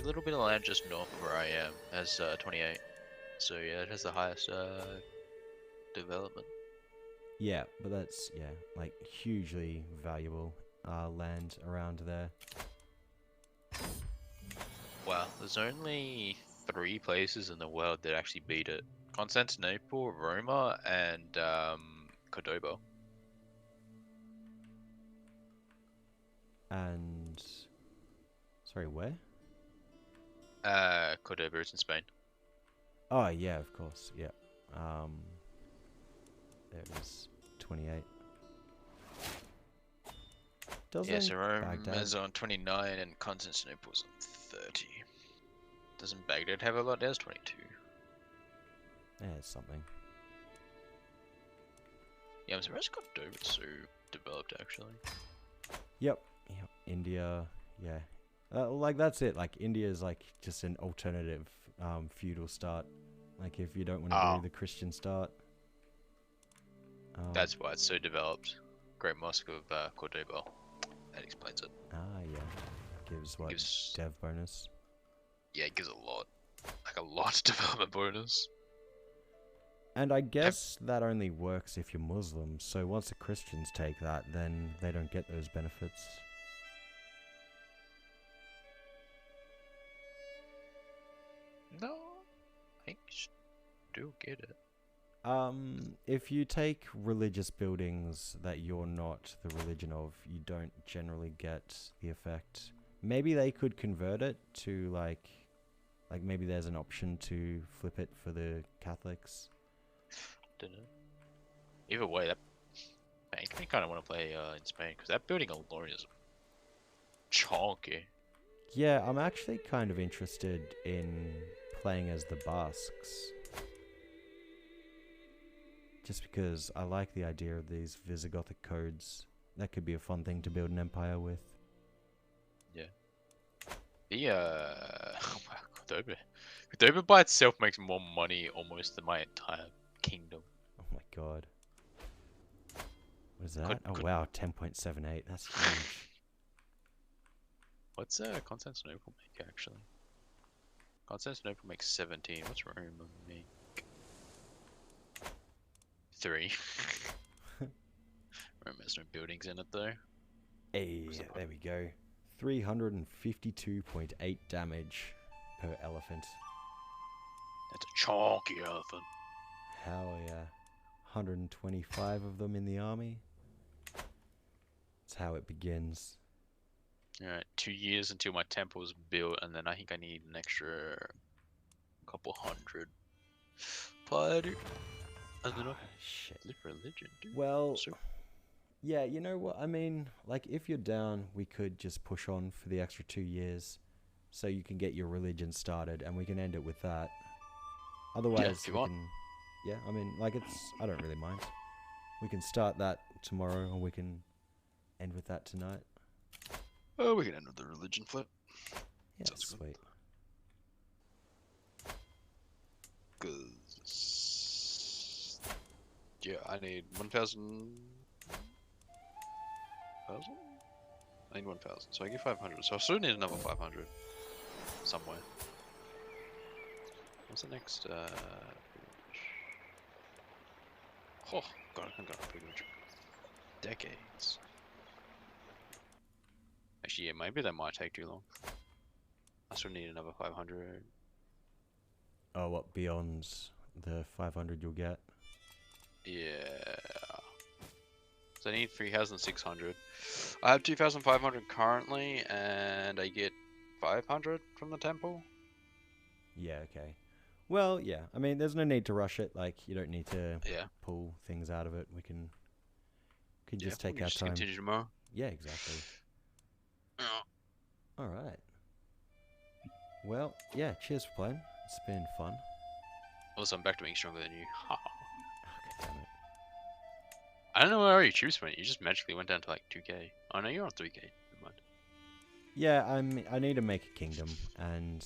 little bit of land just north of where I am has 28. So yeah, it has the highest development. Yeah, but that's, yeah, like hugely valuable land around there. Wow, there's only 3 places in the world that actually beat it: Constantinople, Roma, and Cordoba. And sorry, where? Cordoba is in Spain. Oh yeah, of course. Yeah. There it is. 28. Doesn't Yeah, so Rome Baghdad? is on 29 and Constantinople's on 30. Doesn't Baghdad have a lot? There's 22. Yeah, it's something. Yeah, I'm surprised Cordoba's so developed actually. Yep. Yep. India. Yeah. Like that's it. Like India is like just an alternative feudal start. Like if you don't want to Oh. do the Christian start. That's why it's so developed. Great Mosque of Cordoba. That explains it. Yeah. Gives what? Gives, Dev bonus. yeah, it gives a lot. Like a lot development bonus. And I guess that only works if you're Muslim. So once the Christians take that, then they don't get those benefits. No, I think you still get it. If you take religious buildings that you're not the religion of, you don't generally get the effect. Maybe they could convert it to like maybe there's an option to flip it for the Catholics. Don't know. Either way, that I kind of want to play in Spain because that building alone is chonky. Yeah, I'm actually kind of interested in playing as the Basques. Just because I like the idea of these Visigothic codes. That could be a fun thing to build an empire with. Yeah. The Cordoba by itself makes more money almost than my entire kingdom. Oh my god. What is that? Oh wow, 10.78. That's huge. What's Constantinople make actually? Constantinople makes 17. What's Rome make? 3. Rome has no buildings in it though. Hey, there we go. 352.8 damage per elephant. That's a chonky elephant. Hell yeah. 125 of them in the army. That's how it begins. Alright, 2 years until my temple is built, and then I think I need an extra couple hundred. But and then Shit. live religion, dude. Well, So, yeah, you know what? I mean, like, if you're down, we could just push on for the extra 2 years so you can get your religion started and we can end it with that. Otherwise, if you we want. can... Yeah, I mean, like, I don't really mind. We can start that tomorrow or we can end with that tonight. Oh, we can end with the religion flip. Yeah, Sounds good. sweet. Cause yeah, I need 1,000. I need 1,000, so I get 500. So I still need another 500 somewhere. What's the next? Oh god, I'm gonna pretty much decades. Actually, yeah, maybe that might take too long. I still need another 500. Oh, what, beyond the 500 you'll get? Yeah. So I need 3,600. I have 2,500 currently, and I get 500 from the temple. Yeah, okay. Well, yeah. I mean, there's no need to rush it. Like, you don't need to Yeah. pull things out of it. We can just we take can our just time. continue tomorrow. Yeah, exactly. Yeah. All right. Well, yeah. Cheers for playing. It's been fun. Also, I'm back to being stronger than you. Oh, God damn it. I don't know where your troops went. You just magically went down to like 2k. Oh no, you're on 3k. Never mind. Yeah, I need to make a kingdom, and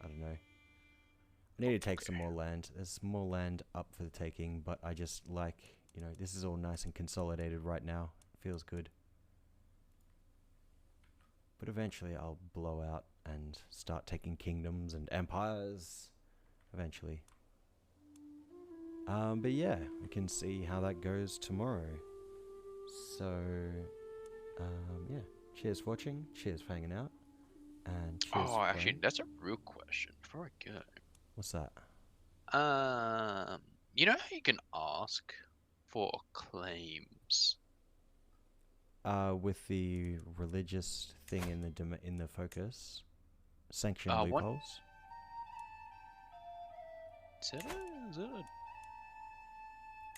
I don't know. I need to take some more land. There's more land up for the taking, but I just like, you know, this is all nice and consolidated right now. It feels good. But eventually I'll blow out and start taking kingdoms and empires. Eventually. But yeah, we can see how that goes tomorrow. So, yeah. Cheers for watching. Cheers for hanging out. And cheers, Oh, actually, friend. that's a real question before I go. What's that? You know how you can ask for claims? With the religious thing in the in the focus, sanction One loopholes. is it a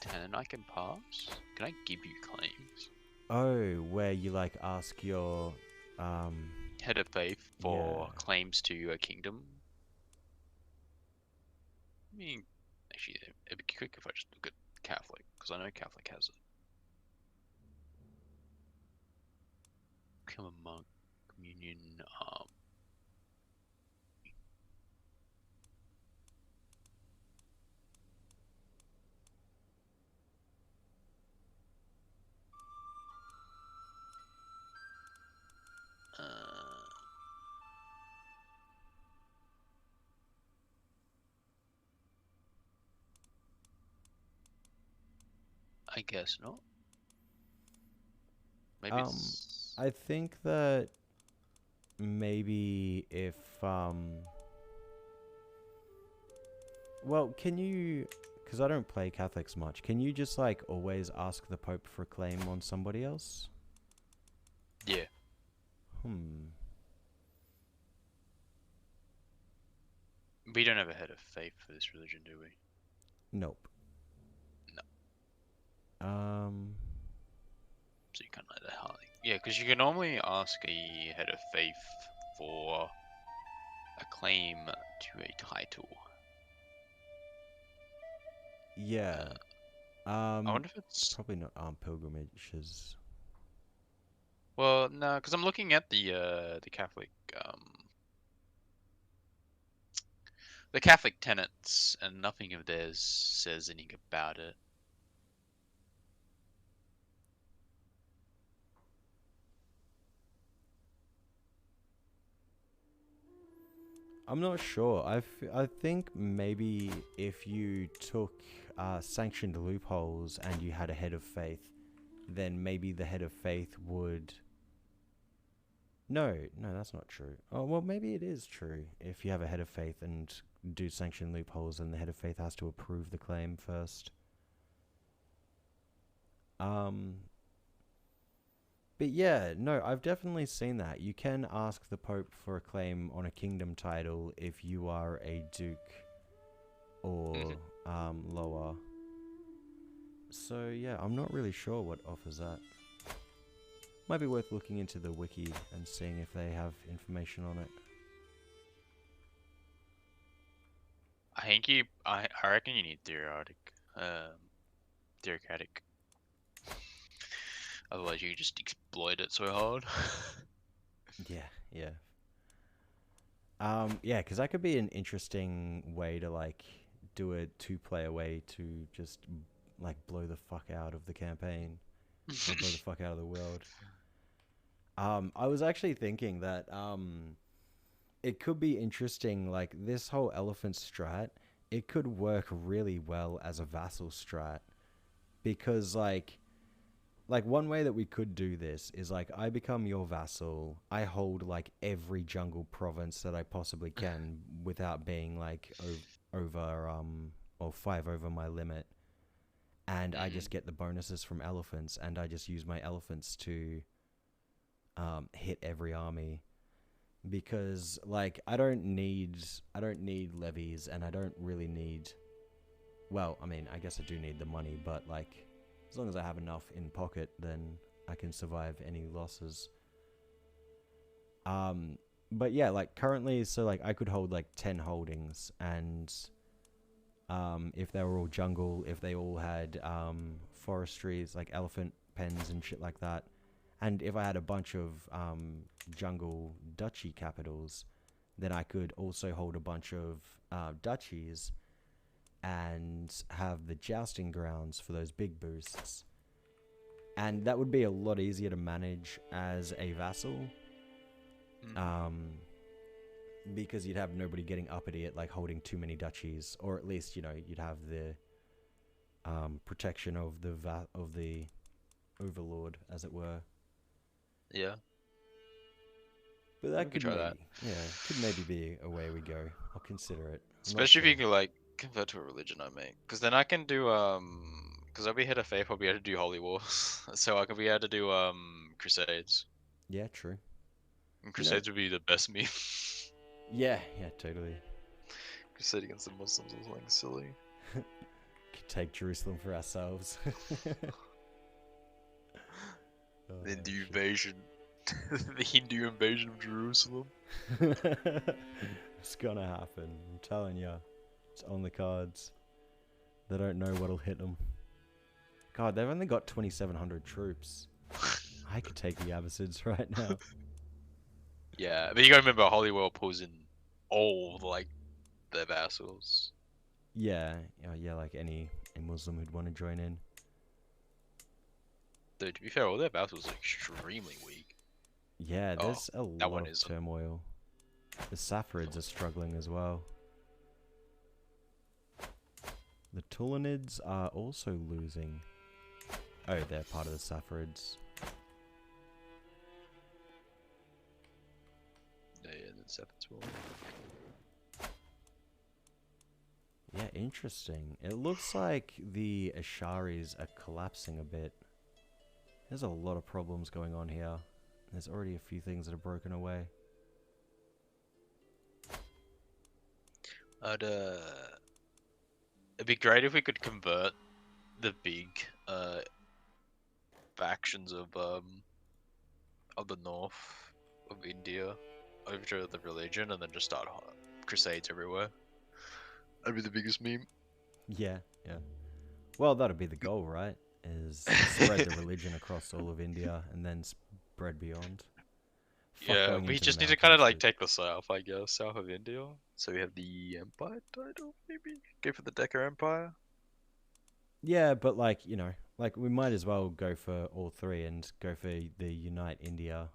tenant I can pass? Can I give you claims? Oh, where you like ask your, um, Head of faith yeah. for claims to a kingdom? I mean, actually, it'd be quick if I just look at Catholic, because I know Catholic has it. Become a monk, communion, I guess not. Maybe it's. I think that maybe if, well, can you, because I don't play Catholics much, can you just like always ask the Pope for a claim on somebody else? Yeah. We don't have a head of faith for this religion, do we? Nope. No. So you can't let that hardly. Yeah, because you can normally ask a head of faith for a claim to a title. Yeah. I wonder if it's. Probably not armed pilgrimages. Well, no, because I'm looking at the Catholic the Catholic tenets, and nothing of theirs says anything about it. I'm not sure. I think maybe if you took sanctioned loopholes and you had a head of faith, then maybe the head of faith would. No, no, that's not true. Oh, well, maybe it is true. If you have a head of faith and do sanction loopholes, and the head of faith has to approve the claim first. But yeah, no, I've definitely seen that. You can ask the Pope for a claim on a kingdom title if you are a duke or lower. So yeah, I'm not really sure what offers that. Might be worth looking into the wiki and seeing if they have information on it. I reckon you need theocratic. Otherwise, you just exploit it so hard. Yeah, yeah. Yeah, because that could be an interesting way to like do a two-player way to just like blow the fuck out of the campaign or blow the fuck out of the world. I was actually thinking that it could be interesting, like this whole elephant strat. It could work really well as a vassal strat because like one way that we could do this is like I become your vassal. I hold like every jungle province that I possibly can without being like over or 5 over my limit. And I just get the bonuses from elephants, and I just use my elephants to hit every army because like I don't need levies, and I don't really need, well, I mean, I guess I do need the money, but like as long as I have enough in pocket, then I can survive any losses. But yeah, like currently, so like I could hold like 10 holdings, and if they were all jungle, if they all had forestries, like elephant pens and shit like that, and if I had a bunch of jungle duchy capitals, then I could also hold a bunch of duchies and have the jousting grounds for those big boosts. And that would be a lot easier to manage as a vassal. Because you'd have nobody getting uppity at like holding too many duchies, or at least, you know, you'd have the protection of the overlord, as it were. Yeah. But that We could could try maybe, that. yeah, could maybe be a way we go. I'll consider it. I'm not Especially if sure. you can like convert to a religion, I mean, because then I can do because I'll be head of faith, I'll be able to do holy wars, so I can be able to do crusades. Yeah, true. And You know, crusades would be the best meme. yeah, totally. Crusade against the Muslims or something silly. Could take Jerusalem for ourselves. Oh, Then the shit. invasion, the Hindu invasion of Jerusalem. It's gonna happen. I'm telling ya. It's on the cards. They don't know what'll hit them. God, they've only got 2,700 troops. I could take the Abbasids right now. Yeah, but you gotta remember, Holy War pulls in all like their vassals. Yeah, yeah, like any Muslim who'd want to join in. Though to be fair, all their vassals are extremely weak. Yeah, Oh, there's a that lot one of isn't. turmoil. The Saffarids are struggling as well. The Tulanids are also losing. Oh, they're part of the Saffarids. Yeah, that's as well. Yeah, interesting. It looks like the Asharis are collapsing a bit. There's a lot of problems going on here. There's already a few things that are broken away. It'd be great if we could convert the big factions of the north of India over to the religion, and then just start crusades everywhere. That'd be the biggest meme. Yeah. Well, that'd be the goal, right? Is spread the religion across all of India and then spread beyond. Fuck Yeah, going we into just the need to kind of mountains, like dude. take the south, I guess, south of India. So we have the Empire title, maybe? Go for the Decca Empire? Yeah, but like, like we might as well go for all three and go for the Unite India.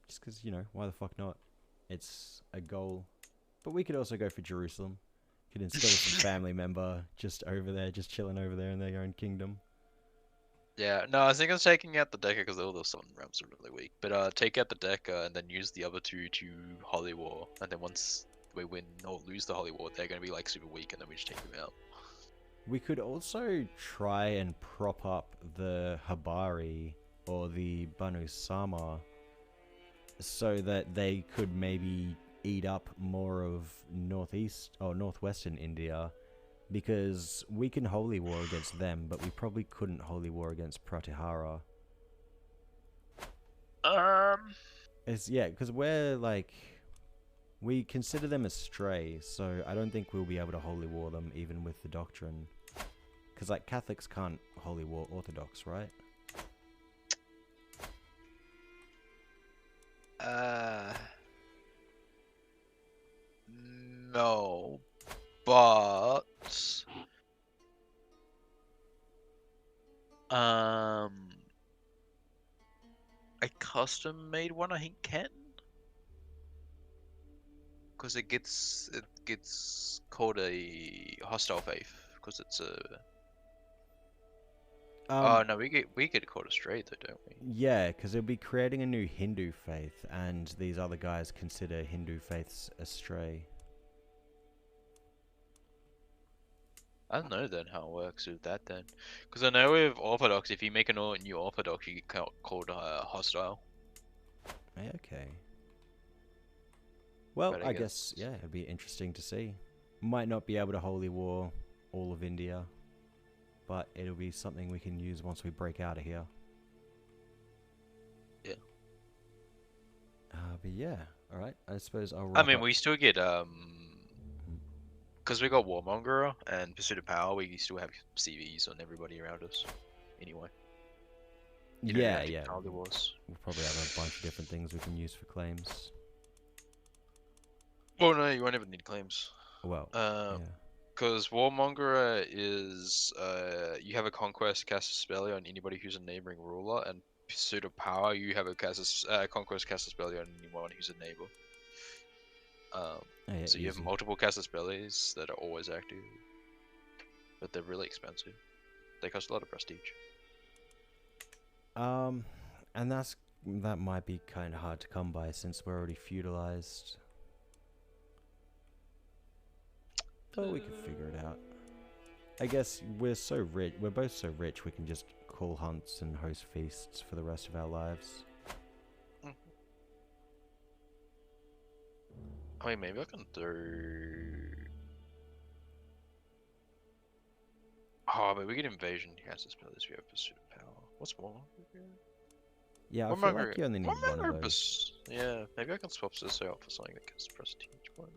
Just because, why the fuck not? It's a goal. But we could also go for Jerusalem. Could instill some family member just over there, just chilling over there in their own kingdom. Yeah, no, I think I was taking out the Decca because all those Southern realms are really weak. But take out the Decca and then use the other two to Holy War. And then once we win or lose the Holy War, they're going to be like super weak and then we just take them out. We could also try and prop up the Habari or the Banu Sama so that they could maybe eat up more of northeast or northwestern India, because we can holy war against them, but we probably couldn't holy war against Pratihara. Because we consider them a stray, so I don't think we'll be able to holy war them even with the doctrine. Because like Catholics can't holy war Orthodox, right? No, but a custom made one I think can, because it gets called a hostile faith because it's a. Oh no, we get called a stray though, don't we? Yeah, because it'll be creating a new Hindu faith, and these other guys consider Hindu faiths a stray. I don't know then how it works with that then, because I know with Orthodox, if you make a new Orthodox, you get called hostile. Okay. Well, But I guess, yeah, it'd be interesting to see. Might not be able to holy war all of India, but it'll be something we can use once we break out of here. Yeah. But yeah, alright, I suppose I'll I wrap mean, up. we still get because we got Warmonger and Pursuit of Power, we still have CVs on everybody around us. Anyway. You don't have to get Holy Wars. We'll probably have a bunch of different things we can use for claims. Well, no, you won't even need claims. Well, yeah. Because Warmonger is you have a conquest cast a spell on anybody who's a neighboring ruler, and Pursuit of Power you have a conquest cast a spell on anyone who's a neighbor. Yeah, so you have easy. multiple cast spells that are always active, but they're really expensive. They cost a lot of prestige. And that might be kind of hard to come by since we're already feudalized. But we can figure it out. I guess we're so rich. We're both so rich. We can just call hunts and host feasts for the rest of our lives. I mean, maybe I can do. Oh, but we get invasion. He has to spell this. We have pursuit of power. What's more? Yeah, I feel like you only need one of those. Yeah, maybe I can swap this out for something that gives prestige bonus.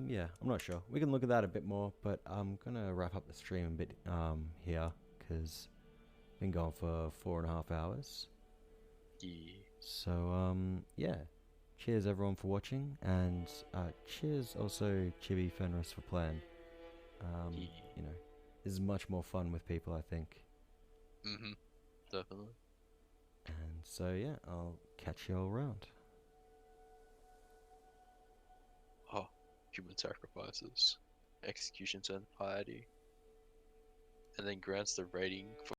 Yeah, I'm not sure. We can look at that a bit more, but I'm gonna wrap up the stream a bit here because been going for 4.5 hours. Yeah. So yeah, cheers everyone for watching, and cheers also Chibi Fenris for playing. Yeah. You know, this is much more fun with people, I think. Definitely. And so yeah, I'll catch you all around. Oh, human sacrifices, executions, and piety, and then grants the rating for